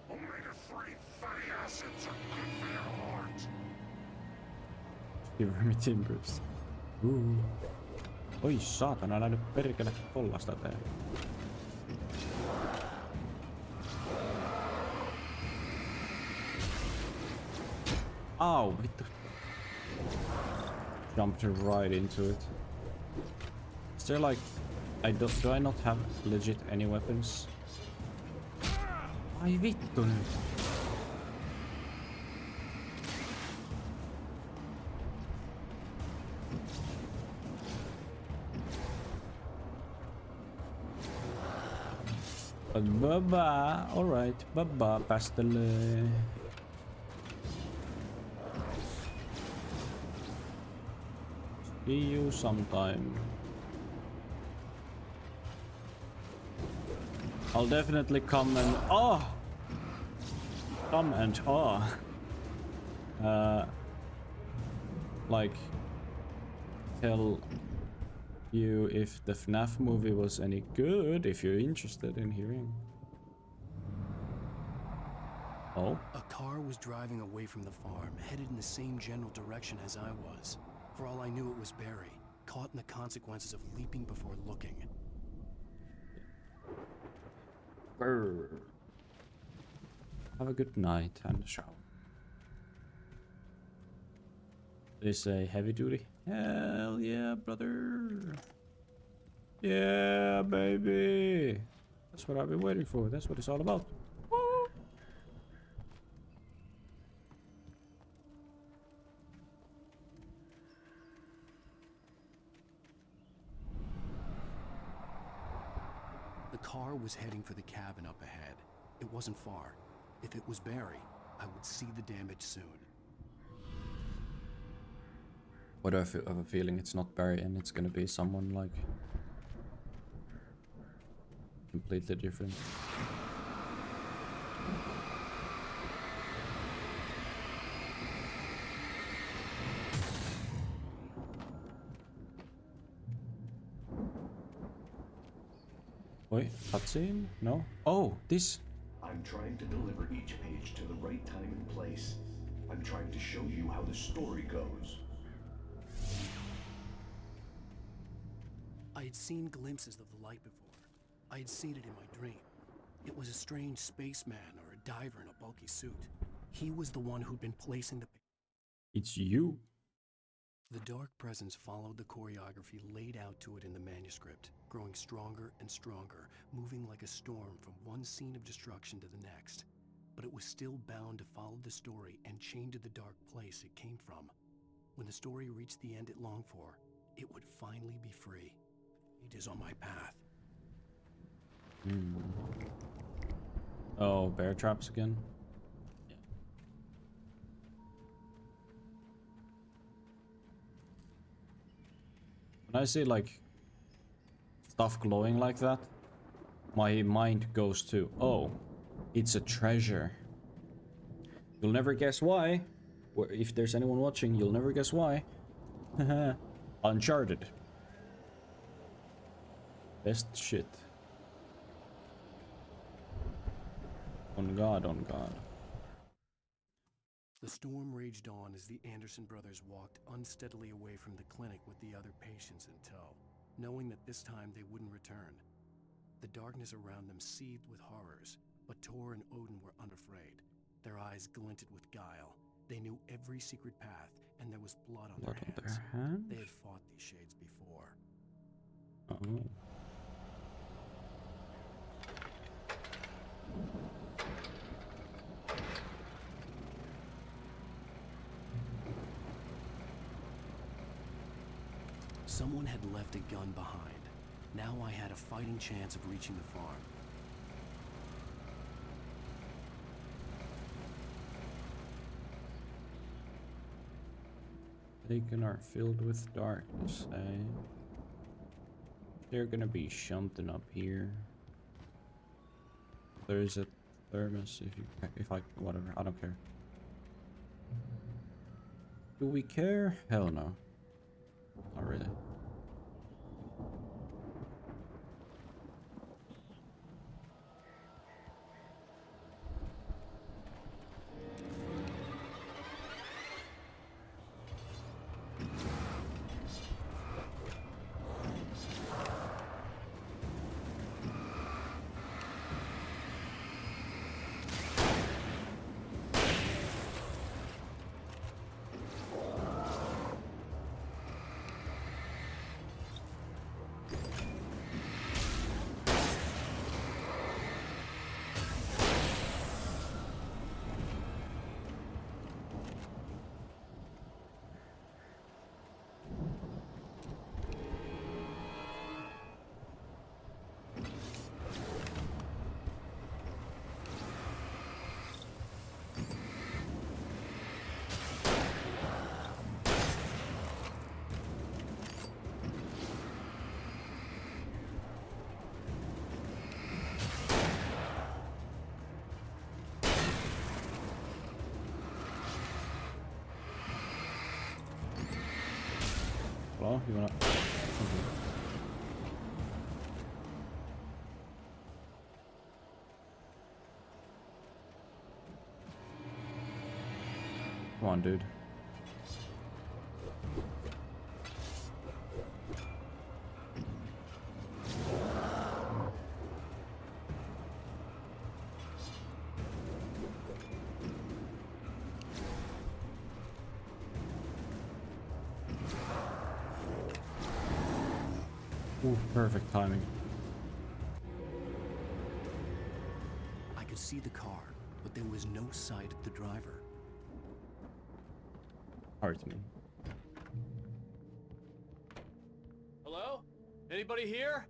Give me timbers. Oi saatana, älä nyt perkele tollasta tee. Ow, vittu. Jumped right into it. Is there like... do I not have legit any weapons? Ai vittu nyt. Baba, alright, baba, pastele. See you sometime. I'll definitely come and like tell you if the FNAF movie was any good, if you're interested in hearing. Oh? A car was driving away from the farm, headed in the same general direction as I was. For all I knew, it was Barry, caught in the consequences of leaping before looking. Brr. Have a good night and a shower. Is a heavy duty? Hell yeah, brother. Yeah, baby. That's what I've been waiting for. That's what it's all about. Woo. The car was heading for the cabin up ahead. It wasn't far. If it was Barry, I would see the damage soon. What do I have a feeling it's not Barry and it's gonna be someone like completely different. Wait, cutscene? No? Oh, this. I'm trying to deliver each page to the right time and place. I'm trying to show you how the story goes. I had seen glimpses of the light before. I had seen it in my dream. It was a strange spaceman or a diver in a bulky suit. He was the one who'd been placing the... It's you. The dark presence followed the choreography laid out to it in the manuscript, growing stronger and stronger, moving like a storm from one scene of destruction to the next. But it was still bound to follow the story and chained to the dark place it came from. When the story reached the end it longed for, it would finally be free. It is on my path. Oh, bear traps again? Yeah. When I see like stuff glowing like that, my mind goes to, oh, it's a treasure. You'll never guess why. Or if there's anyone watching, you'll never guess why. Uncharted. Best shit. On God, on God. The storm raged on as the Anderson brothers walked unsteadily away from the clinic with the other patients in tow, knowing that this time they wouldn't return. The darkness around them seethed with horrors, but Tor and Odin were unafraid. Their eyes glinted with guile. They knew every secret path, and there was blood on their hands. They had fought these shades before. Oh. Someone had left a gun behind. Now I had a fighting chance of reaching the farm. Taken are filled with darkness, eh? They're gonna be something up here. There's a thermos if I whatever, I don't care. Do we care? Hell no. Not really. Hello? You wanna... Come on, dude. Ooh, perfect timing. I could see the car, but there was no sight of the driver. Hartman. Hello? Anybody here?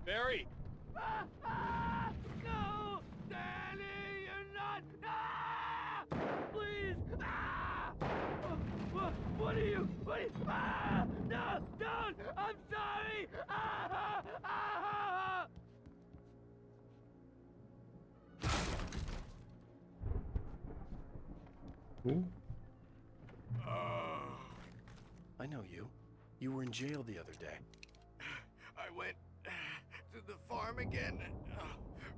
Barry! No! Danny, you're not! Ah! Please! Ah! What are you? Ah! No! Don't! I'm sorry! Ah! Ah! Who? I know you. You were in jail the other day. I went to the farm again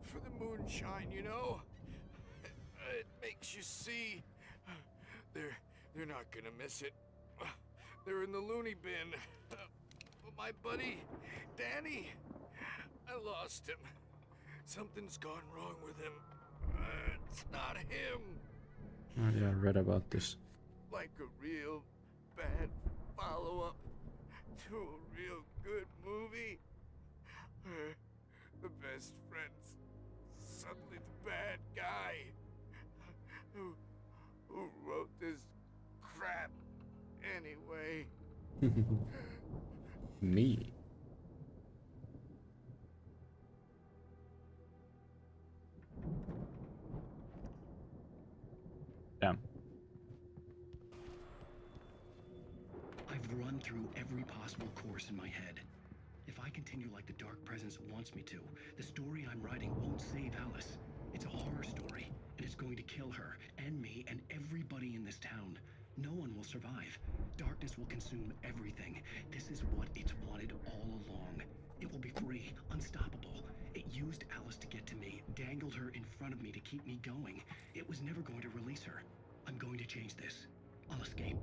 for the moonshine, you know? It makes you see. They're not gonna miss it. They're in the loony bin. But my buddy, Danny, I lost him. Something's gone wrong with him. It's not him. Oh yeah, I read about this. Like a real bad follow-up to a real good movie. Where the best friend's suddenly the bad guy. Who wrote this crap anyway? Me. Damn. I've run through every possible course in my head. If I continue like the Dark Presence wants me to, the story I'm writing won't save Alice. It's a horror story, and it's going to kill her, and me, and everybody in this town. No one will survive. Darkness will consume everything. This is what it's wanted all along. It will be free, unstoppable. It used Alice to get to me, dangled her in front of me to keep me going. It was never going to release her. I'm going to change this. I'll escape.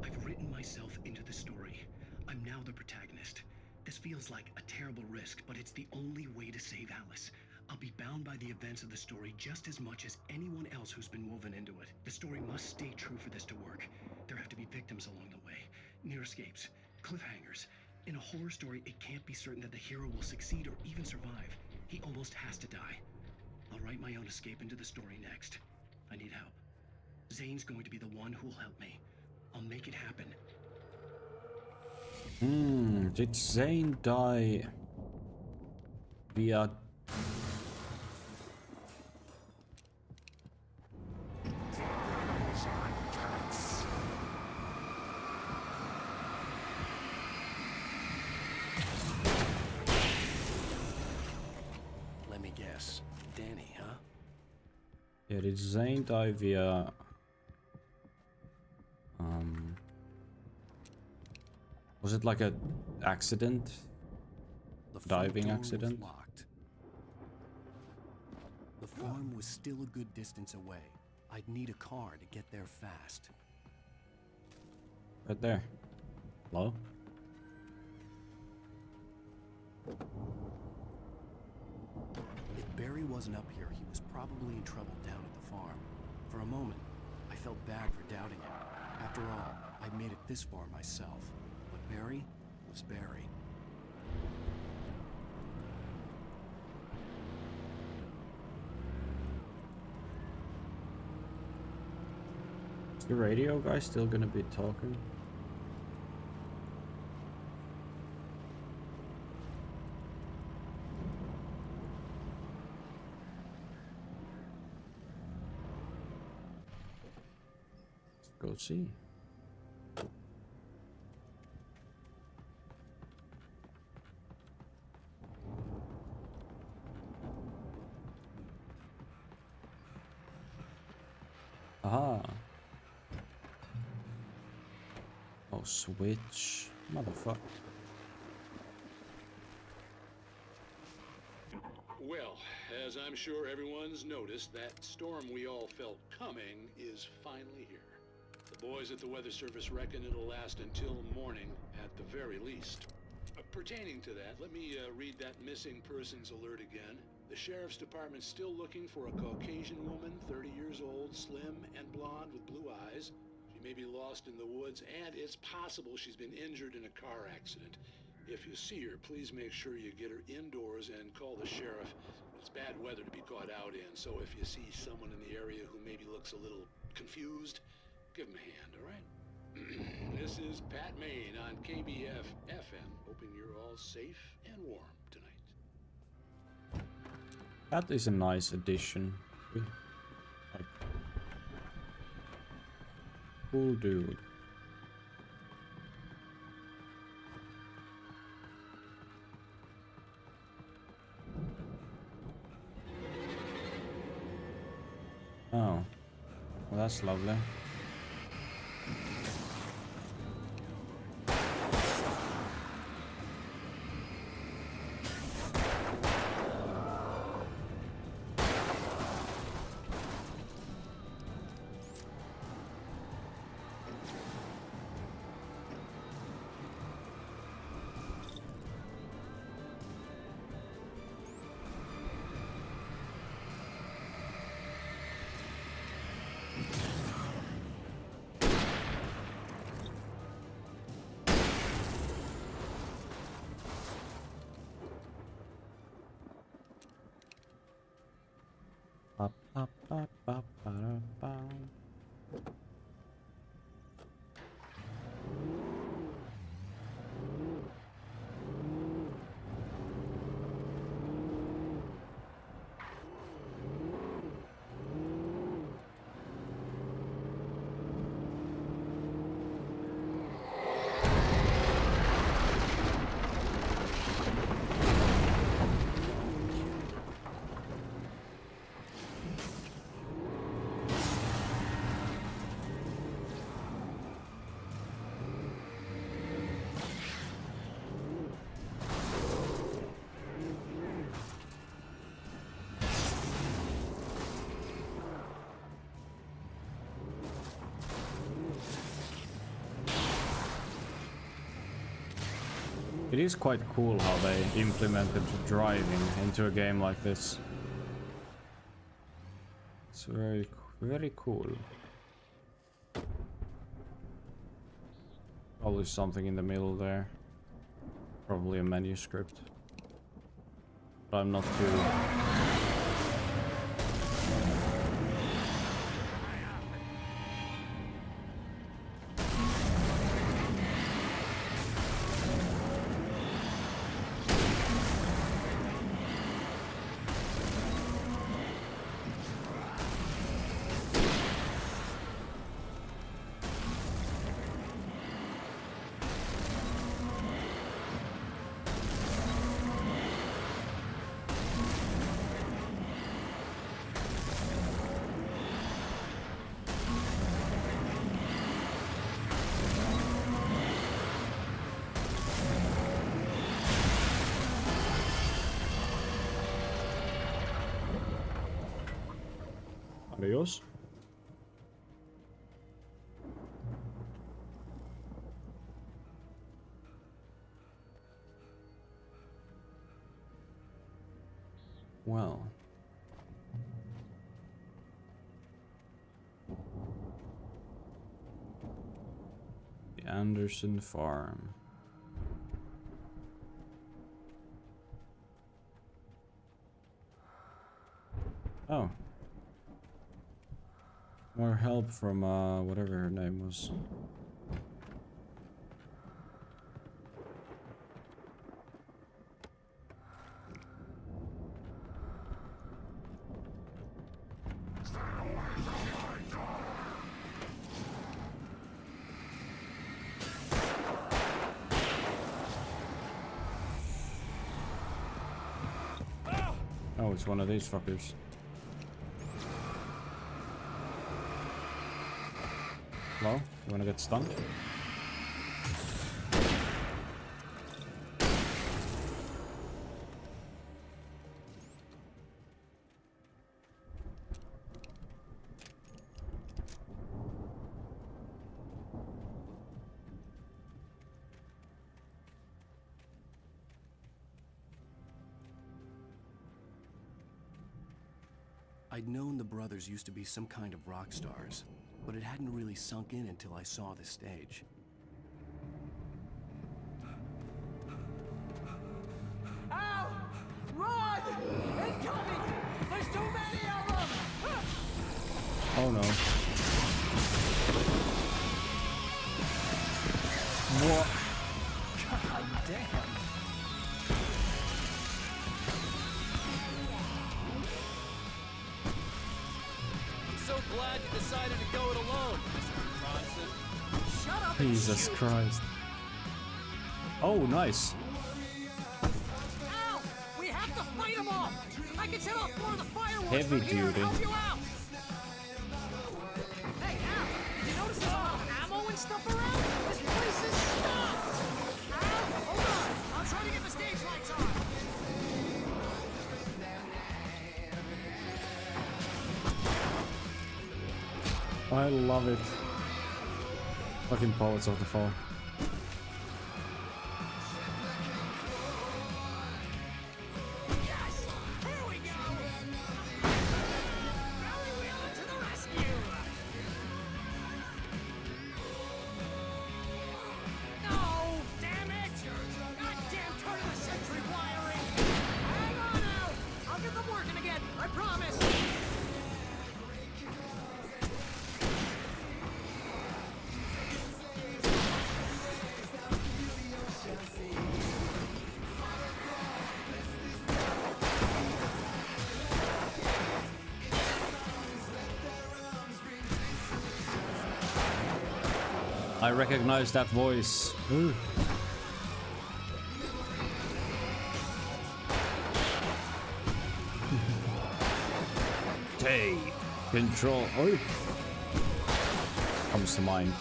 I've written myself into the story. I'm now the protagonist. This feels like a terrible risk, but it's the only way to save Alice. I'll be bound by the events of the story just as much as anyone else who's been woven into it. The story must stay true for this to work. There have to be victims along the way, near escapes, cliffhangers. In a horror story, it can't be certain that the hero will succeed or even survive. He almost has to die. I'll write my own escape into the story next. I need help. Zane's going to be the one who'll help me. I'll make it happen. Did Zane die via... guess. Danny, huh? Yeah, did Zane die via... Was it like a accident? The front Diving door was accident? locked. The farm was still a good distance away. I'd need a car to get there fast. Right there. Hello? If Barry wasn't up here, he was probably in trouble down at the farm. For a moment, I felt bad for doubting him. After all, I'd made it this far myself. But Barry was Barry. Is the radio guy still gonna be talking? Let's go see. Aha. Oh, switch. Motherfucker. Well, as I'm sure everyone's noticed, that storm we all felt coming is finally here. The boys at the Weather Service reckon it'll last until morning at the very least. Pertaining to that, let me read that missing persons alert again. The Sheriff's Department's still looking for a Caucasian woman, 30 years old, slim and blonde with blue eyes. She may be lost in the woods, and it's possible she's been injured in a car accident. If you see her, please make sure you get her indoors and call the sheriff. It's bad weather to be caught out in, so if you see someone in the area who maybe looks a little confused, give him a hand, all right? This is Pat Maine on KBF FM, hoping you're all safe and warm tonight. That is a nice addition. Like, cool dude. Oh, well, that's lovely. It is quite cool how they implemented driving into a game like this. It's very, very cool. Probably something in the middle there. Probably a manuscript. But I'm not too... Adios. Well. The Anderson Farm. Oh. More help from whatever her name was. Oh, it's one of these fuckers. Hello? You wanna get stunned? I'd known the brothers used to be some kind of rock stars, but it hadn't really sunk in until I saw the stage. Ow! Run! Incoming! There's too many of them! Oh no. What? God damn. So glad you decided to go it alone, Mr. Bronson. Shut up! Jesus Christ. Oh, nice. Ow! We have to fight them off! I can set off more of the fireworks Heavy from here and duty. help you out! Hey, Al! Did you notice there's a lot of ammo and stuff around? This place is stocked! Al, hold on! I'm trying to get the stage lights on! I love it. Fucking Poets of the Fall. Yes! Here we go! Barry Wheeler to the rescue! No! Damn it! Goddamn turn-of-the-century wiring! Hang on out! I'll get them working again, I promise! I recognize that voice. Ooh. Take control. Oh, comes to mind.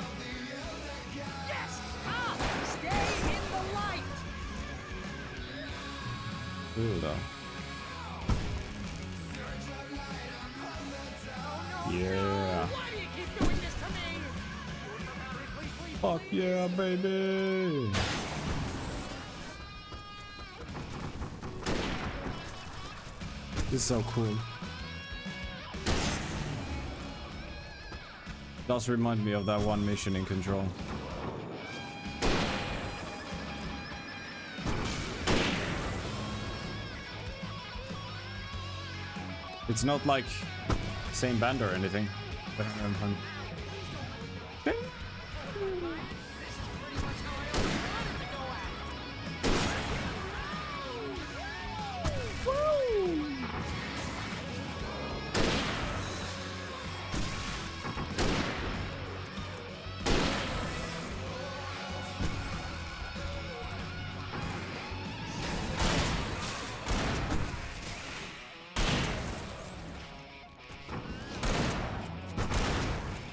Yes! Ah! Stay in the light! Ooh, though. Yeah. Why do you keep doing this to me? Fuck yeah, baby. This is so cool. Does remind me of that one mission in Control. It's not like same band or anything, but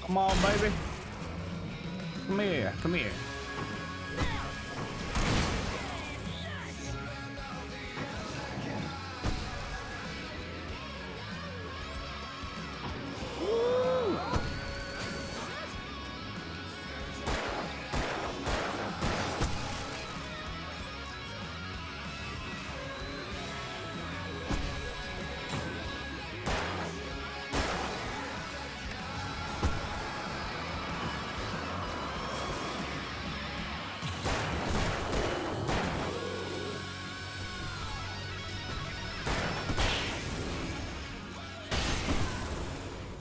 come on, baby. Come here, come here.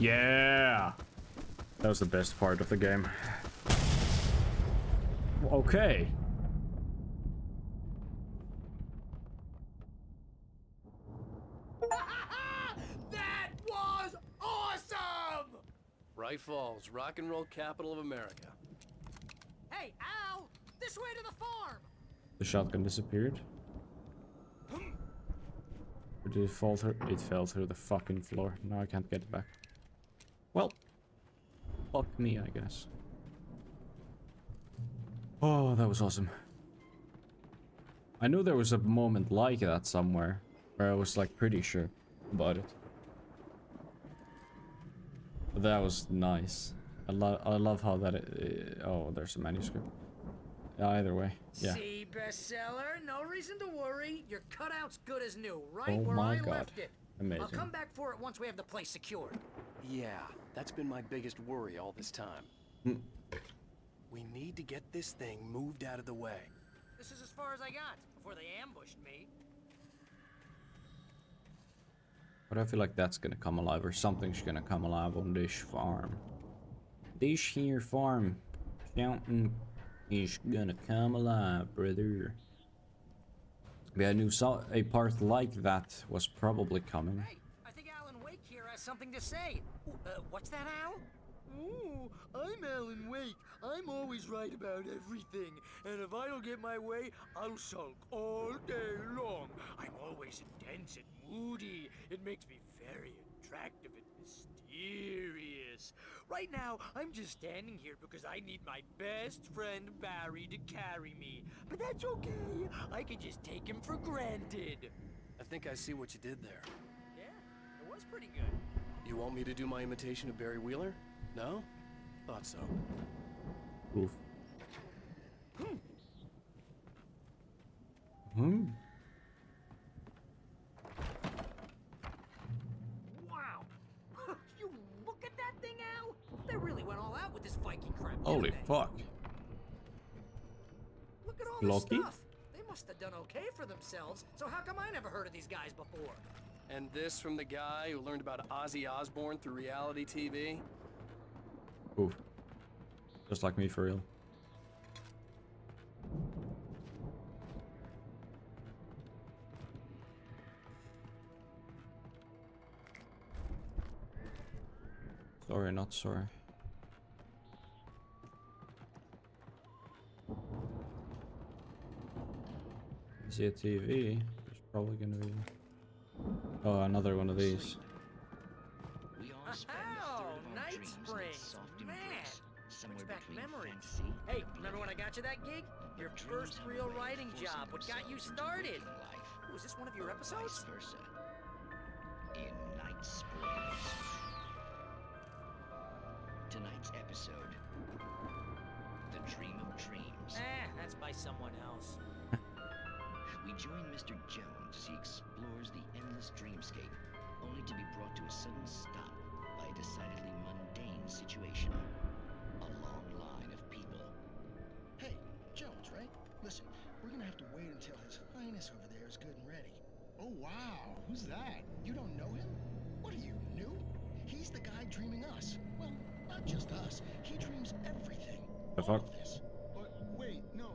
Yeah! That was the best part of the game. Okay. That was awesome! Bright Falls, rock and roll capital of America. Hey, Al! This way to the farm! The shotgun disappeared. Or did it fall through? It fell through the fucking floor. Now I can't get it back. Well, fuck me, I guess. Oh, that was awesome. I knew there was a moment like that somewhere, where I was like pretty sure about it. But that was nice. I love how that. Oh, there's a manuscript. Either way, yeah. See, bestseller, no reason to worry. Your cutout's good as new, right Oh where my I God. left it. Amazing. I'll come back for it once we have the place secured. Yeah, that's been my biggest worry all this time. Mm. We need to get this thing moved out of the way. This is as far as I got before they ambushed me. But I feel like that's gonna come alive, or something's gonna come alive on this farm. This here farm, something is gonna come alive, brother. Yeah, I knew a part like that was probably coming. Hey, I think Alan Wake here has something to say. What's that, Al? Ooh, I'm Alan Wake. I'm always right about everything. And if I don't get my way, I'll sulk all day long. I'm always intense and moody. It makes me very attractive and mysterious. Right now, I'm just standing here because I need my best friend Barry to carry me. But that's okay. I can just take him for granted. I think I see what you did there. Yeah, it was pretty good. You want me to do my imitation of Barry Wheeler? No? Thought so. Oof. Hmm. Wow! You look at that thing, Al! They really went all out with this Viking crap. Holy didn't they? fuck. Look at all Lucky? this stuff. They must have done okay for themselves. So how come I never heard of these guys before? And this from the guy who learned about Ozzy Osbourne through reality TV? Oof. Just like me, for real. Sorry, not sorry. See a TV? There's probably gonna be. Oh, another one of these. Oh, Night Spring. Man, brings back memories. Hey, remember when I got you that gig? Your first real writing job. What got you started? Was this one of your episodes? In Night Springs. Tonight's episode, The Dream of Dreams. That's by someone else. We join Mr. Jones as he explores the endless dreamscape, only to be brought to a sudden stop by a decidedly mundane situation. A long line of people. Hey, Jones, right? Listen, we're gonna have to wait until His Highness over there is good and ready. Oh, wow. Who's that? You don't know him? What are you, new? He's the guy dreaming us. Well, not just us. He dreams everything. The All fuck? of this. But wait, no.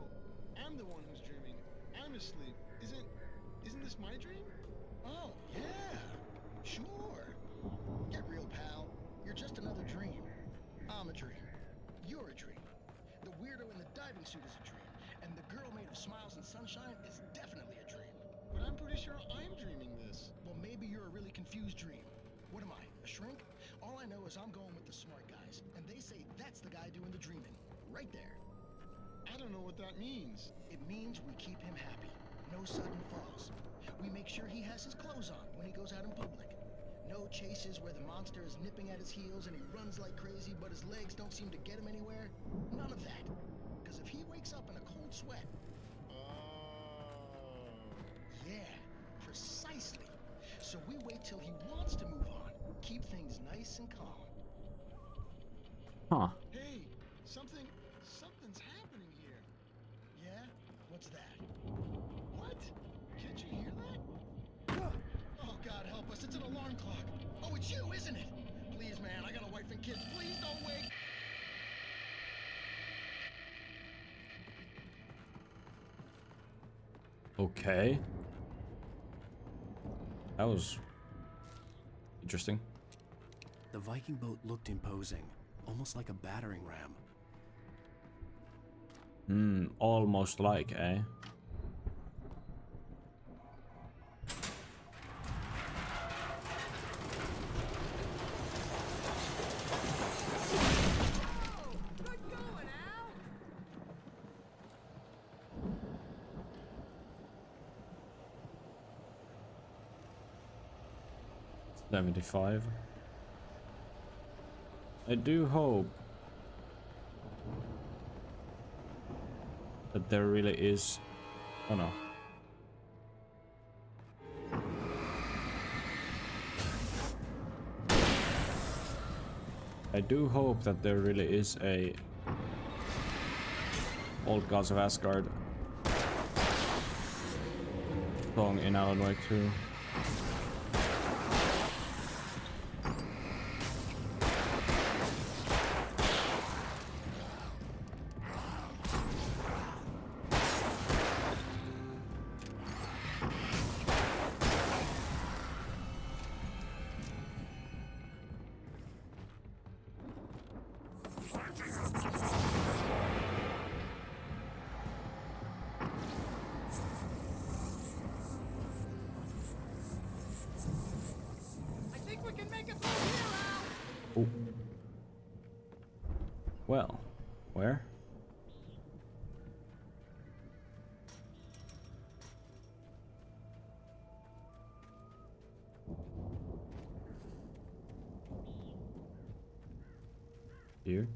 I'm the one who's dreaming. I'm asleep. Isn't this my dream? Oh, yeah. Sure. Get real, pal. You're just another dream. I'm a dream. You're a dream. The weirdo in the diving suit is a dream. And the girl made of smiles and sunshine is definitely a dream. But I'm pretty sure I'm dreaming this. Well, maybe you're a really confused dream. What am I, a shrink? All I know is I'm going with the smart guys. And they say that's the guy doing the dreaming. Right there. I don't know what that means. It means we keep him happy. No sudden falls. We make sure he has his clothes on when he goes out in public. No chases where the monster is nipping at his heels and he runs like crazy, but his legs don't seem to get him anywhere. None of that. Because if he wakes up in a cold sweat... Yeah, precisely. So we wait till he wants to move on. Keep things nice and calm. Huh. Hey, something's happening here. Yeah? What's that? What? Can't you hear that? Oh, God help us. It's an alarm clock. Oh, it's you, isn't it? please, man. I got a wife and kids. Please don't wake. Okay. That was interesting. The Viking boat looked imposing, almost like a battering ram. Almost like, eh? $75. I do hope that there really is. Oh no. I do hope that there really is a Old Gods of Asgard song in Alan Wake 2. Oh. Well, where? Here.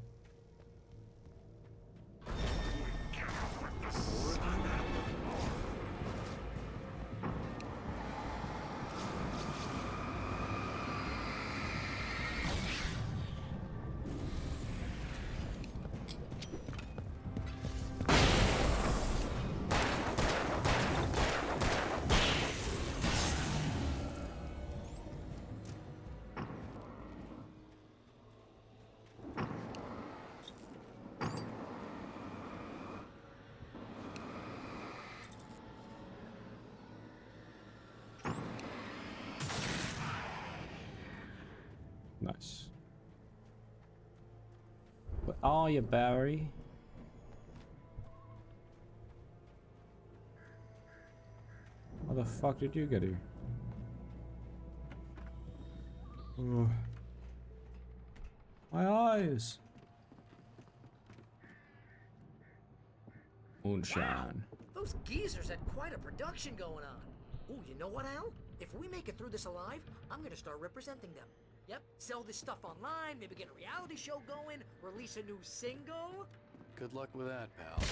Nice. Where are you, Barry? How the fuck did you get here? Oh. My eyes. Moonshine. Wow, those geezers had quite a production going on. Ooh, you know what, Al? If we make it through this alive, I'm gonna start representing them. Yep, sell this stuff online, maybe get a reality show going, release a new single. Good luck with that, pal.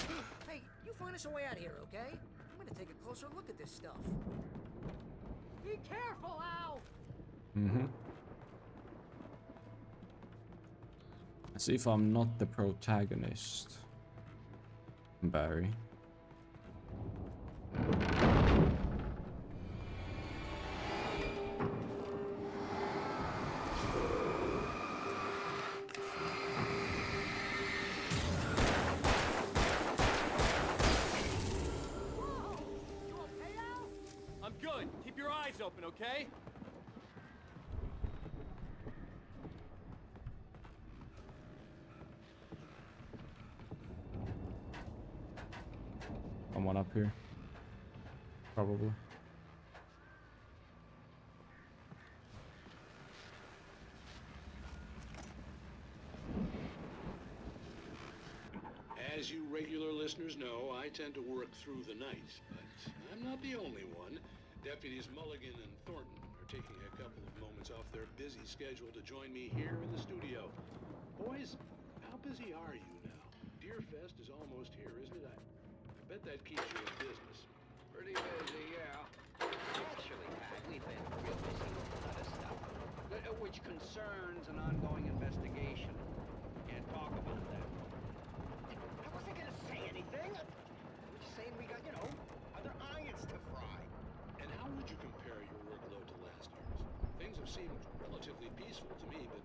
Hey, you find us a way out of here, okay? I'm gonna take a closer look at this stuff. Be careful, Al! Mm-hmm. Let's see if I'm not the protagonist, Barry. I'm good. Keep your eyes open, okay? Someone up here. Probably. As you regular listeners know, I tend to work through the night, but I'm not the only one. Deputies Mulligan and Thornton are taking a couple of moments off their busy schedule to join me here in the studio. Boys, how busy are you now? Deerfest is almost here, isn't it? I bet that keeps you in business. Pretty busy, yeah. Actually, Pat, we've been real busy with other stuff, which concerns an ongoing investigation. Can't talk about that. I wasn't gonna say anything. I'm just saying we got, other irons to fry. And how would you compare your workload to last year's? Things have seemed relatively peaceful to me, but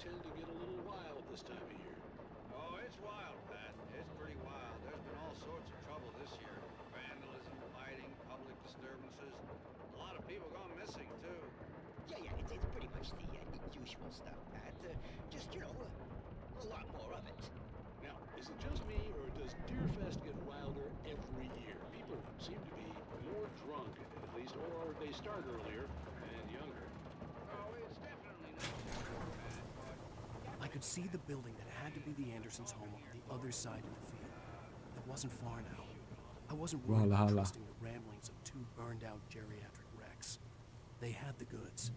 tend to get a little wild this time of year. Oh, it's wild, Pat. It's pretty wild. There's been all sorts of trouble this year. Vandalism, fighting, public disturbances. A lot of people gone missing, too. Yeah, it's pretty much the usual stuff, Pat. Just, you know, a lot more of it. Now, is it just me, or does Deerfest get wilder every year? People seem to be more drunk, at least, or they start earlier and younger. Oh, it's definitely not just Pat, but... I could see the building that had to be the Andersons' home on the other side of the field. It wasn't far now. I wasn't worried about trusting the ramblings of two burned-out geriatric wrecks. They had the goods.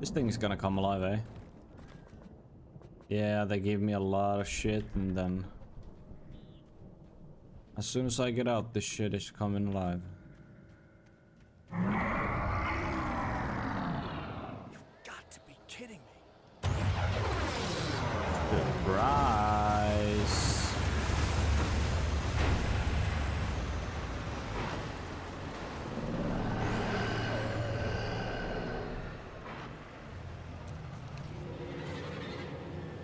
This thing's gonna come alive, eh? Yeah, they gave me a lot of shit, and then as soon as I get out, this shit is coming alive. You've got to be kidding me. Surprise!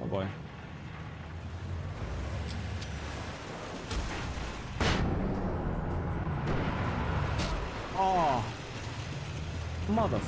Oh boy. Oh, mother.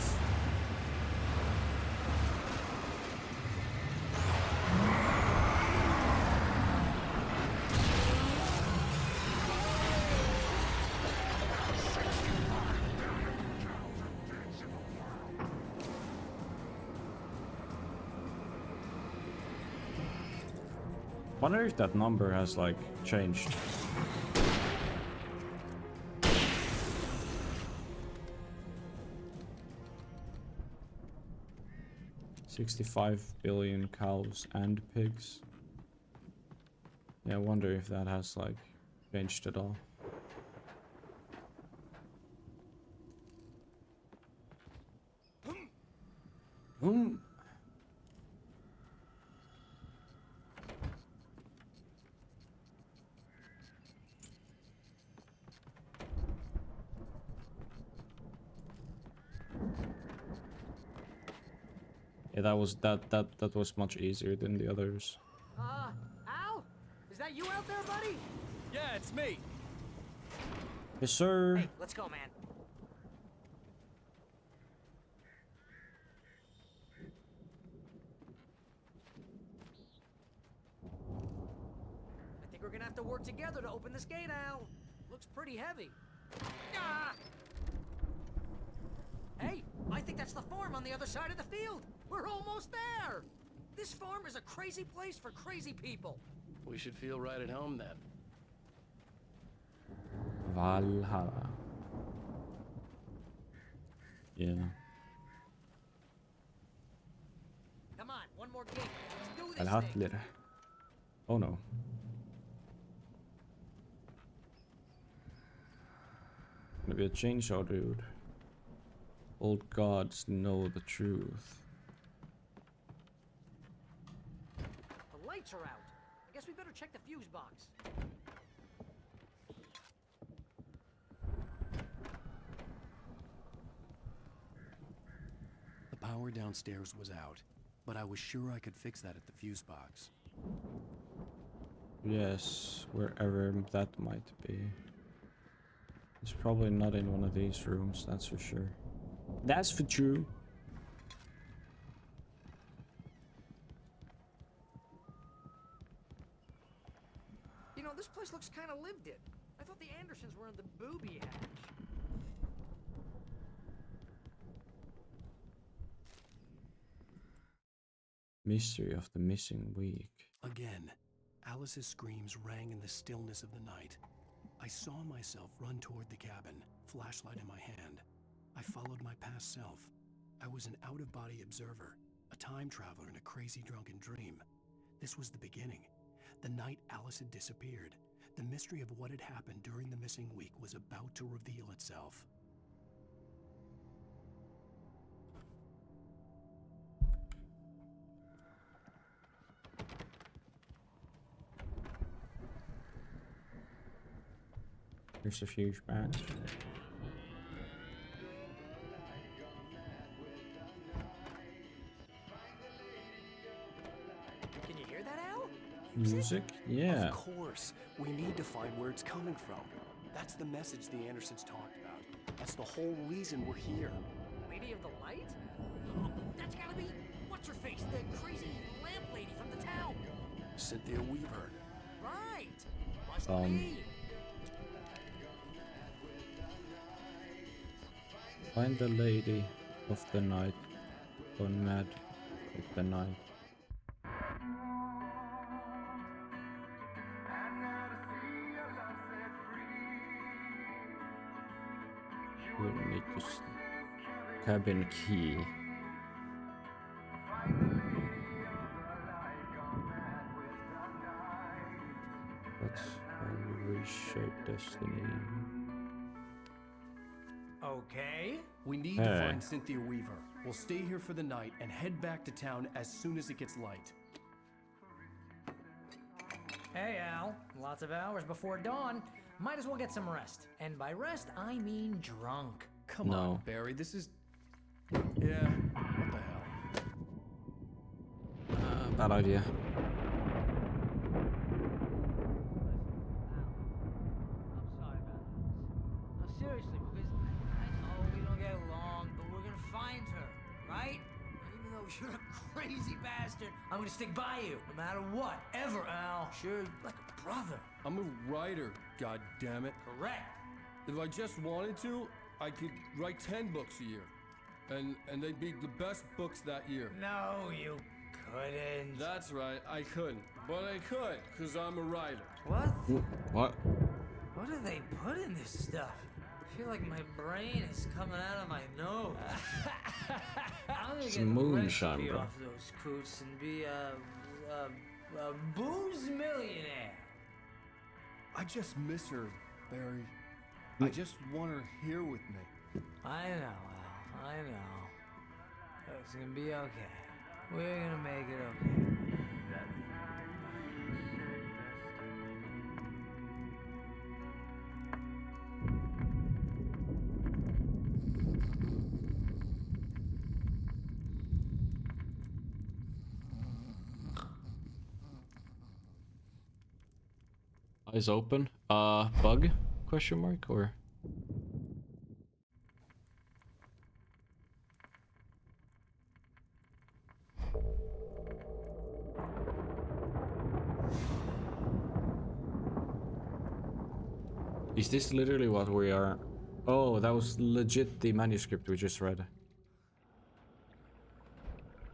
Wonder if that number has like changed. $65 billion cows and pigs. Yeah, I wonder if that has like changed at all. Yeah, that was much easier than the others. Al? Is that you out there, buddy? Yeah, it's me. Yes, sir. Hey, let's go, man. I think we're gonna have to work together to open this gate, Al. Looks pretty heavy. Ah! Hey, I think that's the farm on the other side of the field. We're almost there. This farm is a crazy place for crazy people. We should feel right at home then. Valhalla. Yeah. Come on, one more gate. Let's do this thing. Valhalla. Oh no. Gonna be a chainsaw dude. Old gods know the truth. The lights are out. I guess we better check the fuse box. The power downstairs was out, but I was sure I could fix that at the fuse box. Yes, wherever that might be. It's probably not in one of these rooms, that's for sure. That's for true. You know, this place looks kind of lived in. I thought the Andersons were in the booby hatch. Mystery of the missing week. Again, Alice's screams rang in the stillness of the night. I saw myself run toward the cabin, flashlight in my hand. I followed my past self. I was an out-of-body observer, a time traveler in a crazy drunken dream. This was the beginning. The night Alice had disappeared. The mystery of what had happened during the missing week was about to reveal itself. There's a huge bat. Can you hear that, Al? Music? Yeah. Of course. We need to find where it's coming from. That's the message the Andersons talked about. That's the whole reason we're here. Lady of the Light? Oh, that's gotta be what's-her-face, the crazy lamp lady from the town. Cynthia Weaver. Right. Must Um, be. Find the lady of the night. Gone mad of the night. We need this cabin key. That's how we reshape destiny. Okay. We need Hey. to find Cynthia Weaver. We'll stay here for the night and head back to town as soon as it gets light. Hey, Al. Lots of hours before dawn. Might as well get some rest. And by rest, I mean drunk. Come on, Barry. This is... Yeah. What the hell? Bad idea. No, seriously, because I know we don't get along, but we're gonna find her, right? Even though you're a crazy bastard, I'm gonna stick by you, no matter what, ever, Al. Sure, like a brother. I'm a writer, goddammit. Correct. If I just wanted to, I could write 10 books a year. And they'd be the best books that year. No, you couldn't. That's right, I couldn't. But I could, because I'm a writer. What? What? What do they put in this stuff? I feel like my brain is coming out of my nose. I'm gonna It's get moonshine, the recipe bro. off those coots and be a booze millionaire. I just miss her, Barry. I just want her here with me. I know, Al. I know. It's gonna be okay. We're gonna make it okay. Eyes open. Bug? Question mark or? Is this literally what we are? Oh, that was legit the manuscript we just read.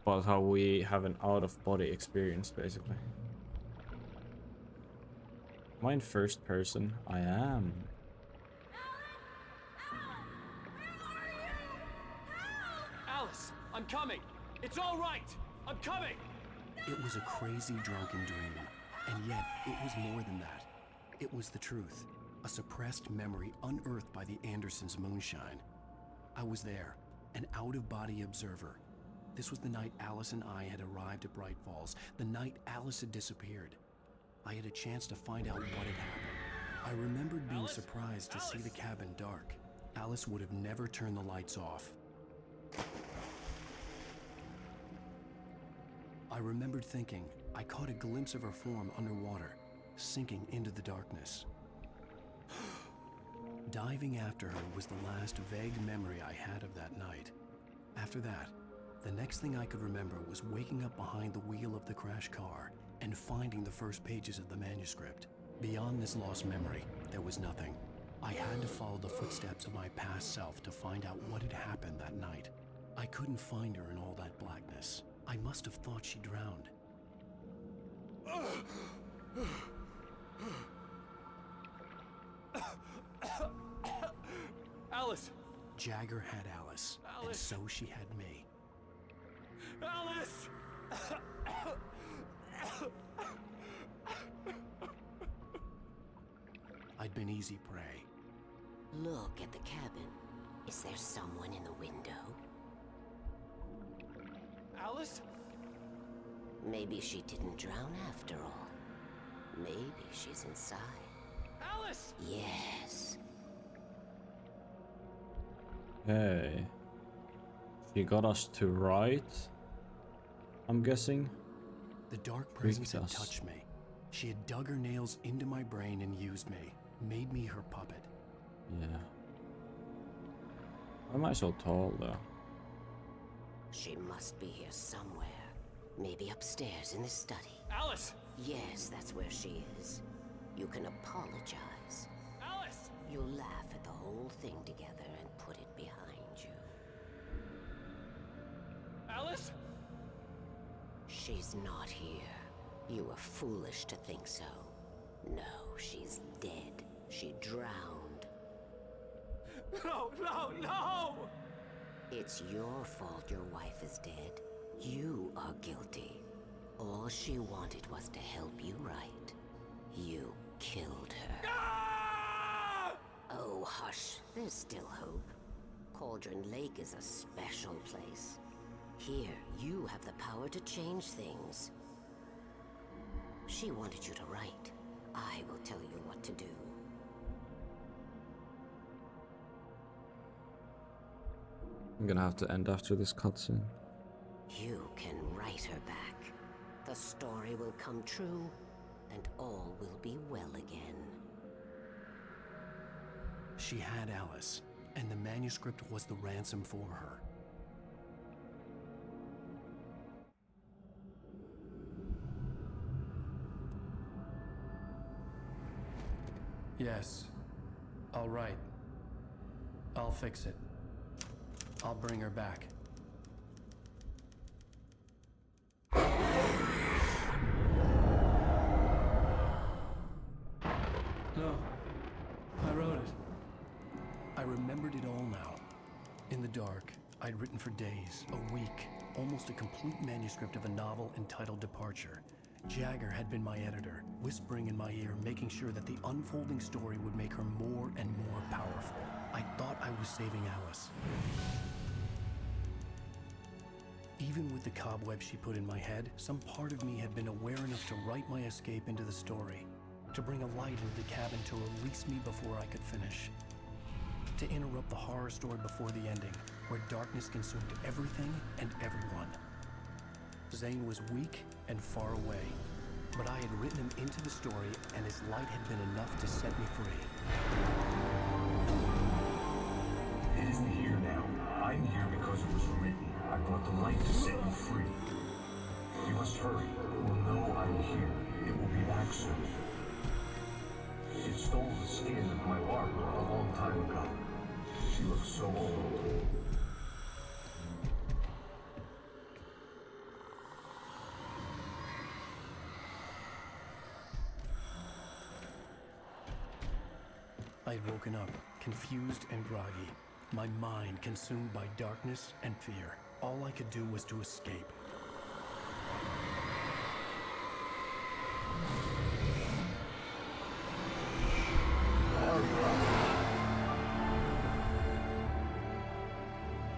About how we have an out-of-body experience, basically. Am I in first person? I am. Alice, I'm coming. It's all right. I'm coming. It was a crazy drunken dream, and yet it was more than that. It was the truth, a suppressed memory unearthed by the Andersons' moonshine. I was there, an out-of-body observer. This was the night Alice and I had arrived at Bright Falls, the night Alice had disappeared. I had a chance to find out what had happened. I remembered being surprised to see the cabin dark. Alice would have never turned the lights off. I remembered thinking I caught a glimpse of her form underwater, sinking into the darkness. Diving after her was the last vague memory I had of that night. After that, the next thing I could remember was waking up behind the wheel of the crash car and finding the first pages of the manuscript. Beyond this lost memory, there was nothing. I had to follow the footsteps of my past self to find out what had happened that night. I couldn't find her in all that blackness. I must have thought she drowned. Alice! Jagger had Alice, and so she had me. Alice! I'd been easy prey. Look at the cabin. Is there someone in the window? Alice? Maybe she didn't drown after all. Maybe she's inside. Alice! Yes. Hey. She got us to write, I'm guessing. The dark Freaked presence had us. touched me. She had dug her nails into my brain and used me, made me her puppet. Yeah. Why am I so tall though? She must be here somewhere. Maybe upstairs in the study. Alice! Yes, that's where she is. You can apologize. Alice! You'll laugh at the whole thing together and put it behind you. Alice? She's not here. You were foolish to think so. No, she's dead. She drowned. No, no, no! It's your fault your wife is dead. You are guilty. All she wanted was to help you right. You killed her. Ah! Oh, hush. There's still hope. Cauldron Lake is a special place. Here, you have the power to change things. She wanted you to write. I will tell you what to do. I'm gonna have to end after this cutscene. You can write her back. The story will come true, and all will be well again. She had Alice, and the manuscript was the ransom for her. Yes. All right. I'll fix it. I'll bring her back. No. I wrote it. I remembered it all now. In the dark, I'd written for days, a week, almost a complete manuscript of a novel entitled Departure. Jagger had been my editor, whispering in my ear, making sure that the unfolding story would make her more and more powerful. I thought I was saving Alice. Even with the cobweb she put in my head, some part of me had been aware enough to write my escape into the story, to bring a light into the cabin to release me before I could finish, to interrupt the horror story before the ending, where darkness consumed everything and everyone. Zane was weak and far away, but I had written him into the story, and his light had been enough to set me free. It isn't here now. I'm here because it was written. I brought the light to set you free. You must hurry. It will know I'm here. It will be back soon. It stole the skin of my Barbara a long time ago. She looks so old. I had woken up, confused and groggy, my mind consumed by darkness and fear. All I could do was to escape.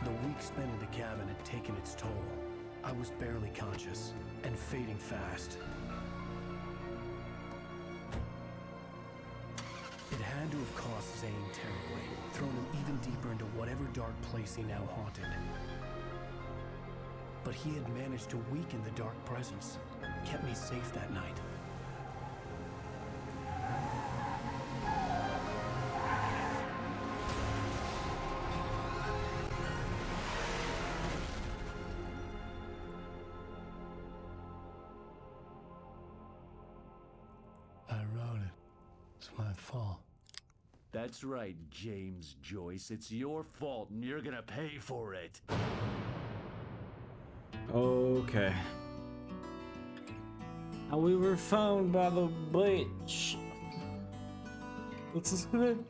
The week spent in the cabin had taken its toll. I was barely conscious and fading fast. It had to have cost Zane terribly, thrown him even deeper into whatever dark place he now haunted. But he had managed to weaken the dark presence, kept me safe that night. I wrote it. It's my fault. That's right, James Joyce. It's your fault, and you're gonna pay for it. Okay. And we were found by the beach. What's his name?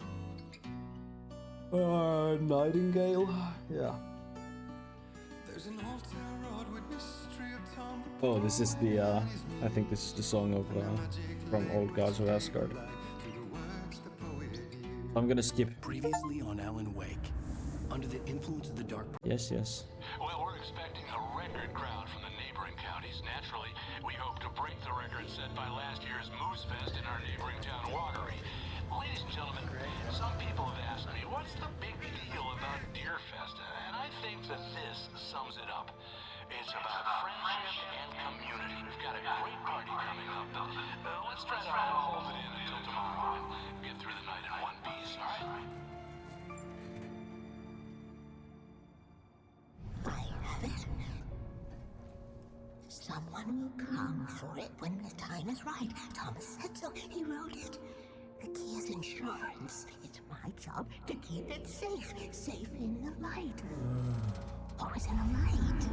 Nightingale? Yeah. Oh, this is the, I think this is the song of, from Old Gods of Asgard. I'm gonna skip. Previously on Alan Wake, under the influence of the dark... Yes, yes. Well, we're expecting a record crowd from the neighboring counties. Naturally, we hope to break the record set by last year's Moose Fest in our neighboring town, Watery. Ladies and gentlemen, some people have asked me, what's the big deal about Deerfest? And I think that this sums it up. It's about friendship and community. We've got a great party coming up. Let's try to hold it in until tomorrow and get through the night in one piece, all right? Someone will come for it when the time is right. Thomas said so. He wrote it. The key is insurance. It's my job to keep it safe. Safe in the light. Always in the light.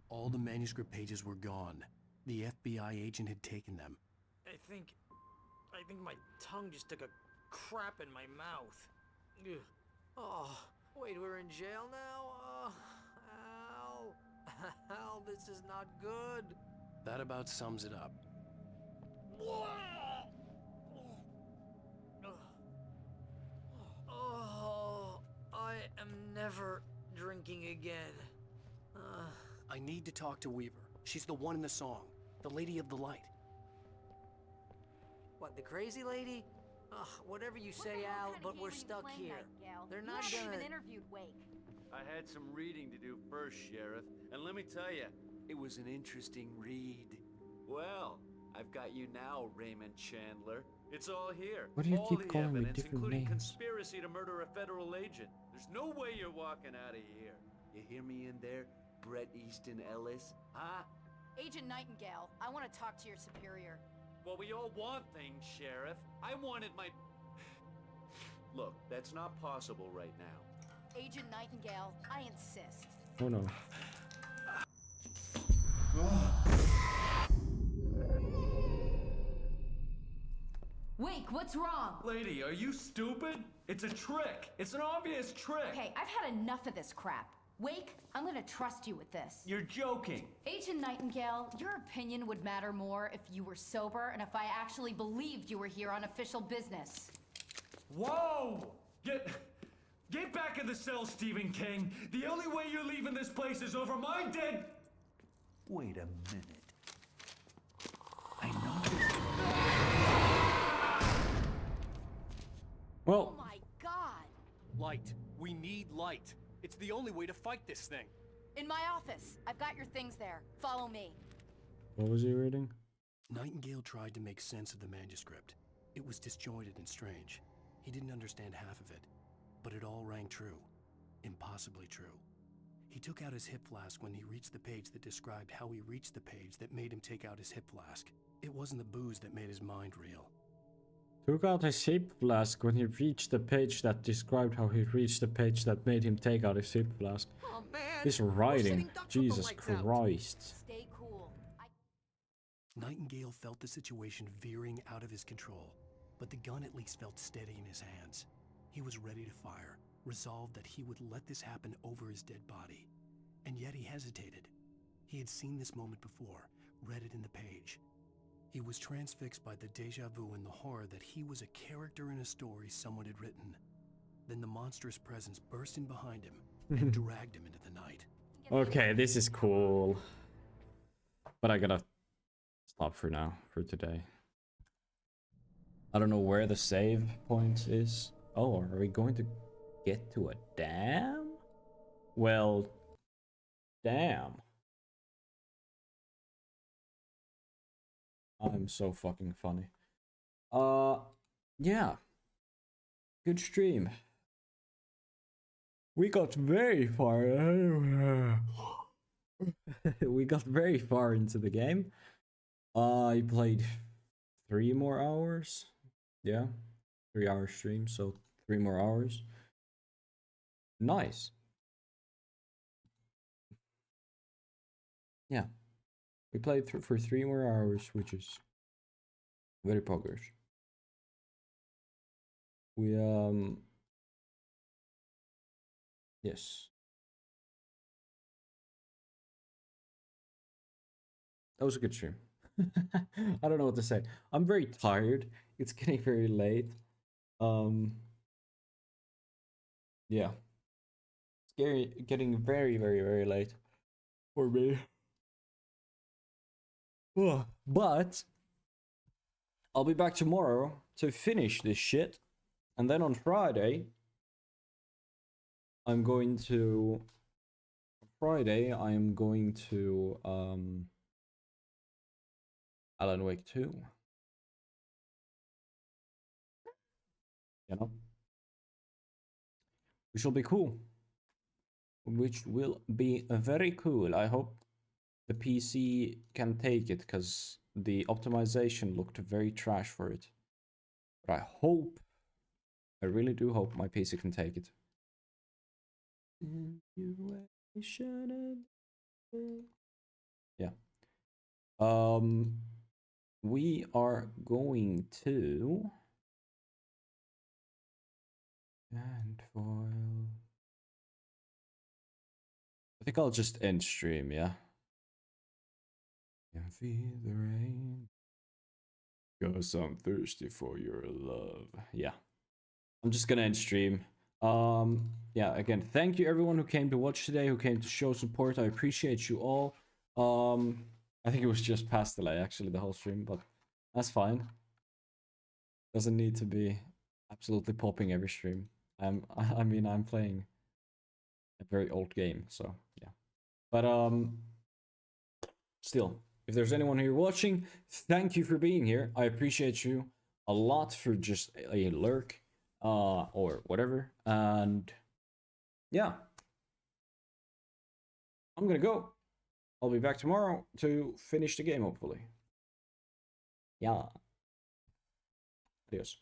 All the manuscript pages were gone. The FBI agent had taken them. I think my tongue just took a crap in my mouth. Ugh. Oh, wait, we're in jail now? Al. Al, this is not good. That about sums it up. Oh, I am never drinking again. I need to talk to Weaver. She's the one in the song. The Lady of the Light. What, the crazy lady? Ugh, whatever you say, Al, but we're stuck here. They're not gonna... interviewed Wake. I had some reading to do first, Sheriff, and let me tell you, it was an interesting read. Well, I've got you now, Raymond Chandler. It's all here. Why do you all keep the calling me evidence, different including names? conspiracy to murder a federal agent. There's no way you're walking out of here. You hear me in there, Bret Easton Ellis? Huh? Agent Nightingale, I want to talk to your superior. Well, we all want things, Sheriff. I wanted my... Look, that's not possible right now. Agent Nightingale, I insist. Oh no. Wake, what's wrong? Lady, are you stupid? It's a trick. It's an obvious trick. Okay, I've had enough of this crap. Wake, I'm gonna trust you with this. You're joking. Agent Nightingale, your opinion would matter more if you were sober and if I actually believed you were here on official business. Whoa! Get back in the cell, Stephen King. The only way you're leaving this place is over my dead... Wait a minute. Oh my god! Light. We need light. It's the only way to fight this thing. In my office. I've got your things there. Follow me. What was he reading? Nightingale tried to make sense of the manuscript. It was disjointed and strange. He didn't understand half of it, but it all rang true. Impossibly true. He took out his hip flask when he reached the page that described how he reached the page that made him take out his hip flask. It wasn't the booze that made his mind real. Took out his hip flask when he reached the page that described how he reached the page that made him take out his hip flask. Oh man! This writing, Jesus Christ. Stay cool. Nightingale felt the situation veering out of his control, but the gun at least felt steady in his hands. He was ready to fire, resolved that he would let this happen over his dead body. And yet he hesitated. He had seen this moment before, read it in the page. He was transfixed by the déjà vu and the horror that he was a character in a story someone had written. Then the monstrous presence burst in behind him and dragged him into the night. Okay, this is cool. But I gotta stop for now, for today. I don't know where the save point is. Oh, are we going to get to a dam? Well, damn. I'm so fucking funny. Yeah. Good stream. We got very far. We got very far into the game. I played 3 more hours. Yeah. 3-hour stream, so 3 more hours. Nice. Yeah. We played for 3 more hours, which is very progress. We yes. That was a good stream. I don't know what to say. I'm very tired. It's getting very late. Yeah. It's getting very, very, very late. for me. Ugh. But I'll be back tomorrow to finish this shit. And then on Friday, I'm going to Alan Wake 2. You know? Which will be cool. Which will be very cool. I hope the PC can take it, because the optimization looked very trash for it. But I really do hope my PC can take it. Yeah. We are going to and foil. I think I'll just end stream, yeah. Can feel the rain, 'cause I'm thirsty for your love. Yeah. I'm just gonna end stream. Yeah, again, thank you everyone who came to watch today, who came to show support. I appreciate you all. I think it was just past delay actually, the whole stream, but that's fine. Doesn't need to be absolutely popping every stream. I mean, I'm playing a very old game, so yeah. But still, if there's anyone here watching, thank you for being here. I appreciate you a lot for just a lurk or whatever. And yeah, I'm gonna go. I'll be back tomorrow to finish the game, hopefully. Yeah. Adios.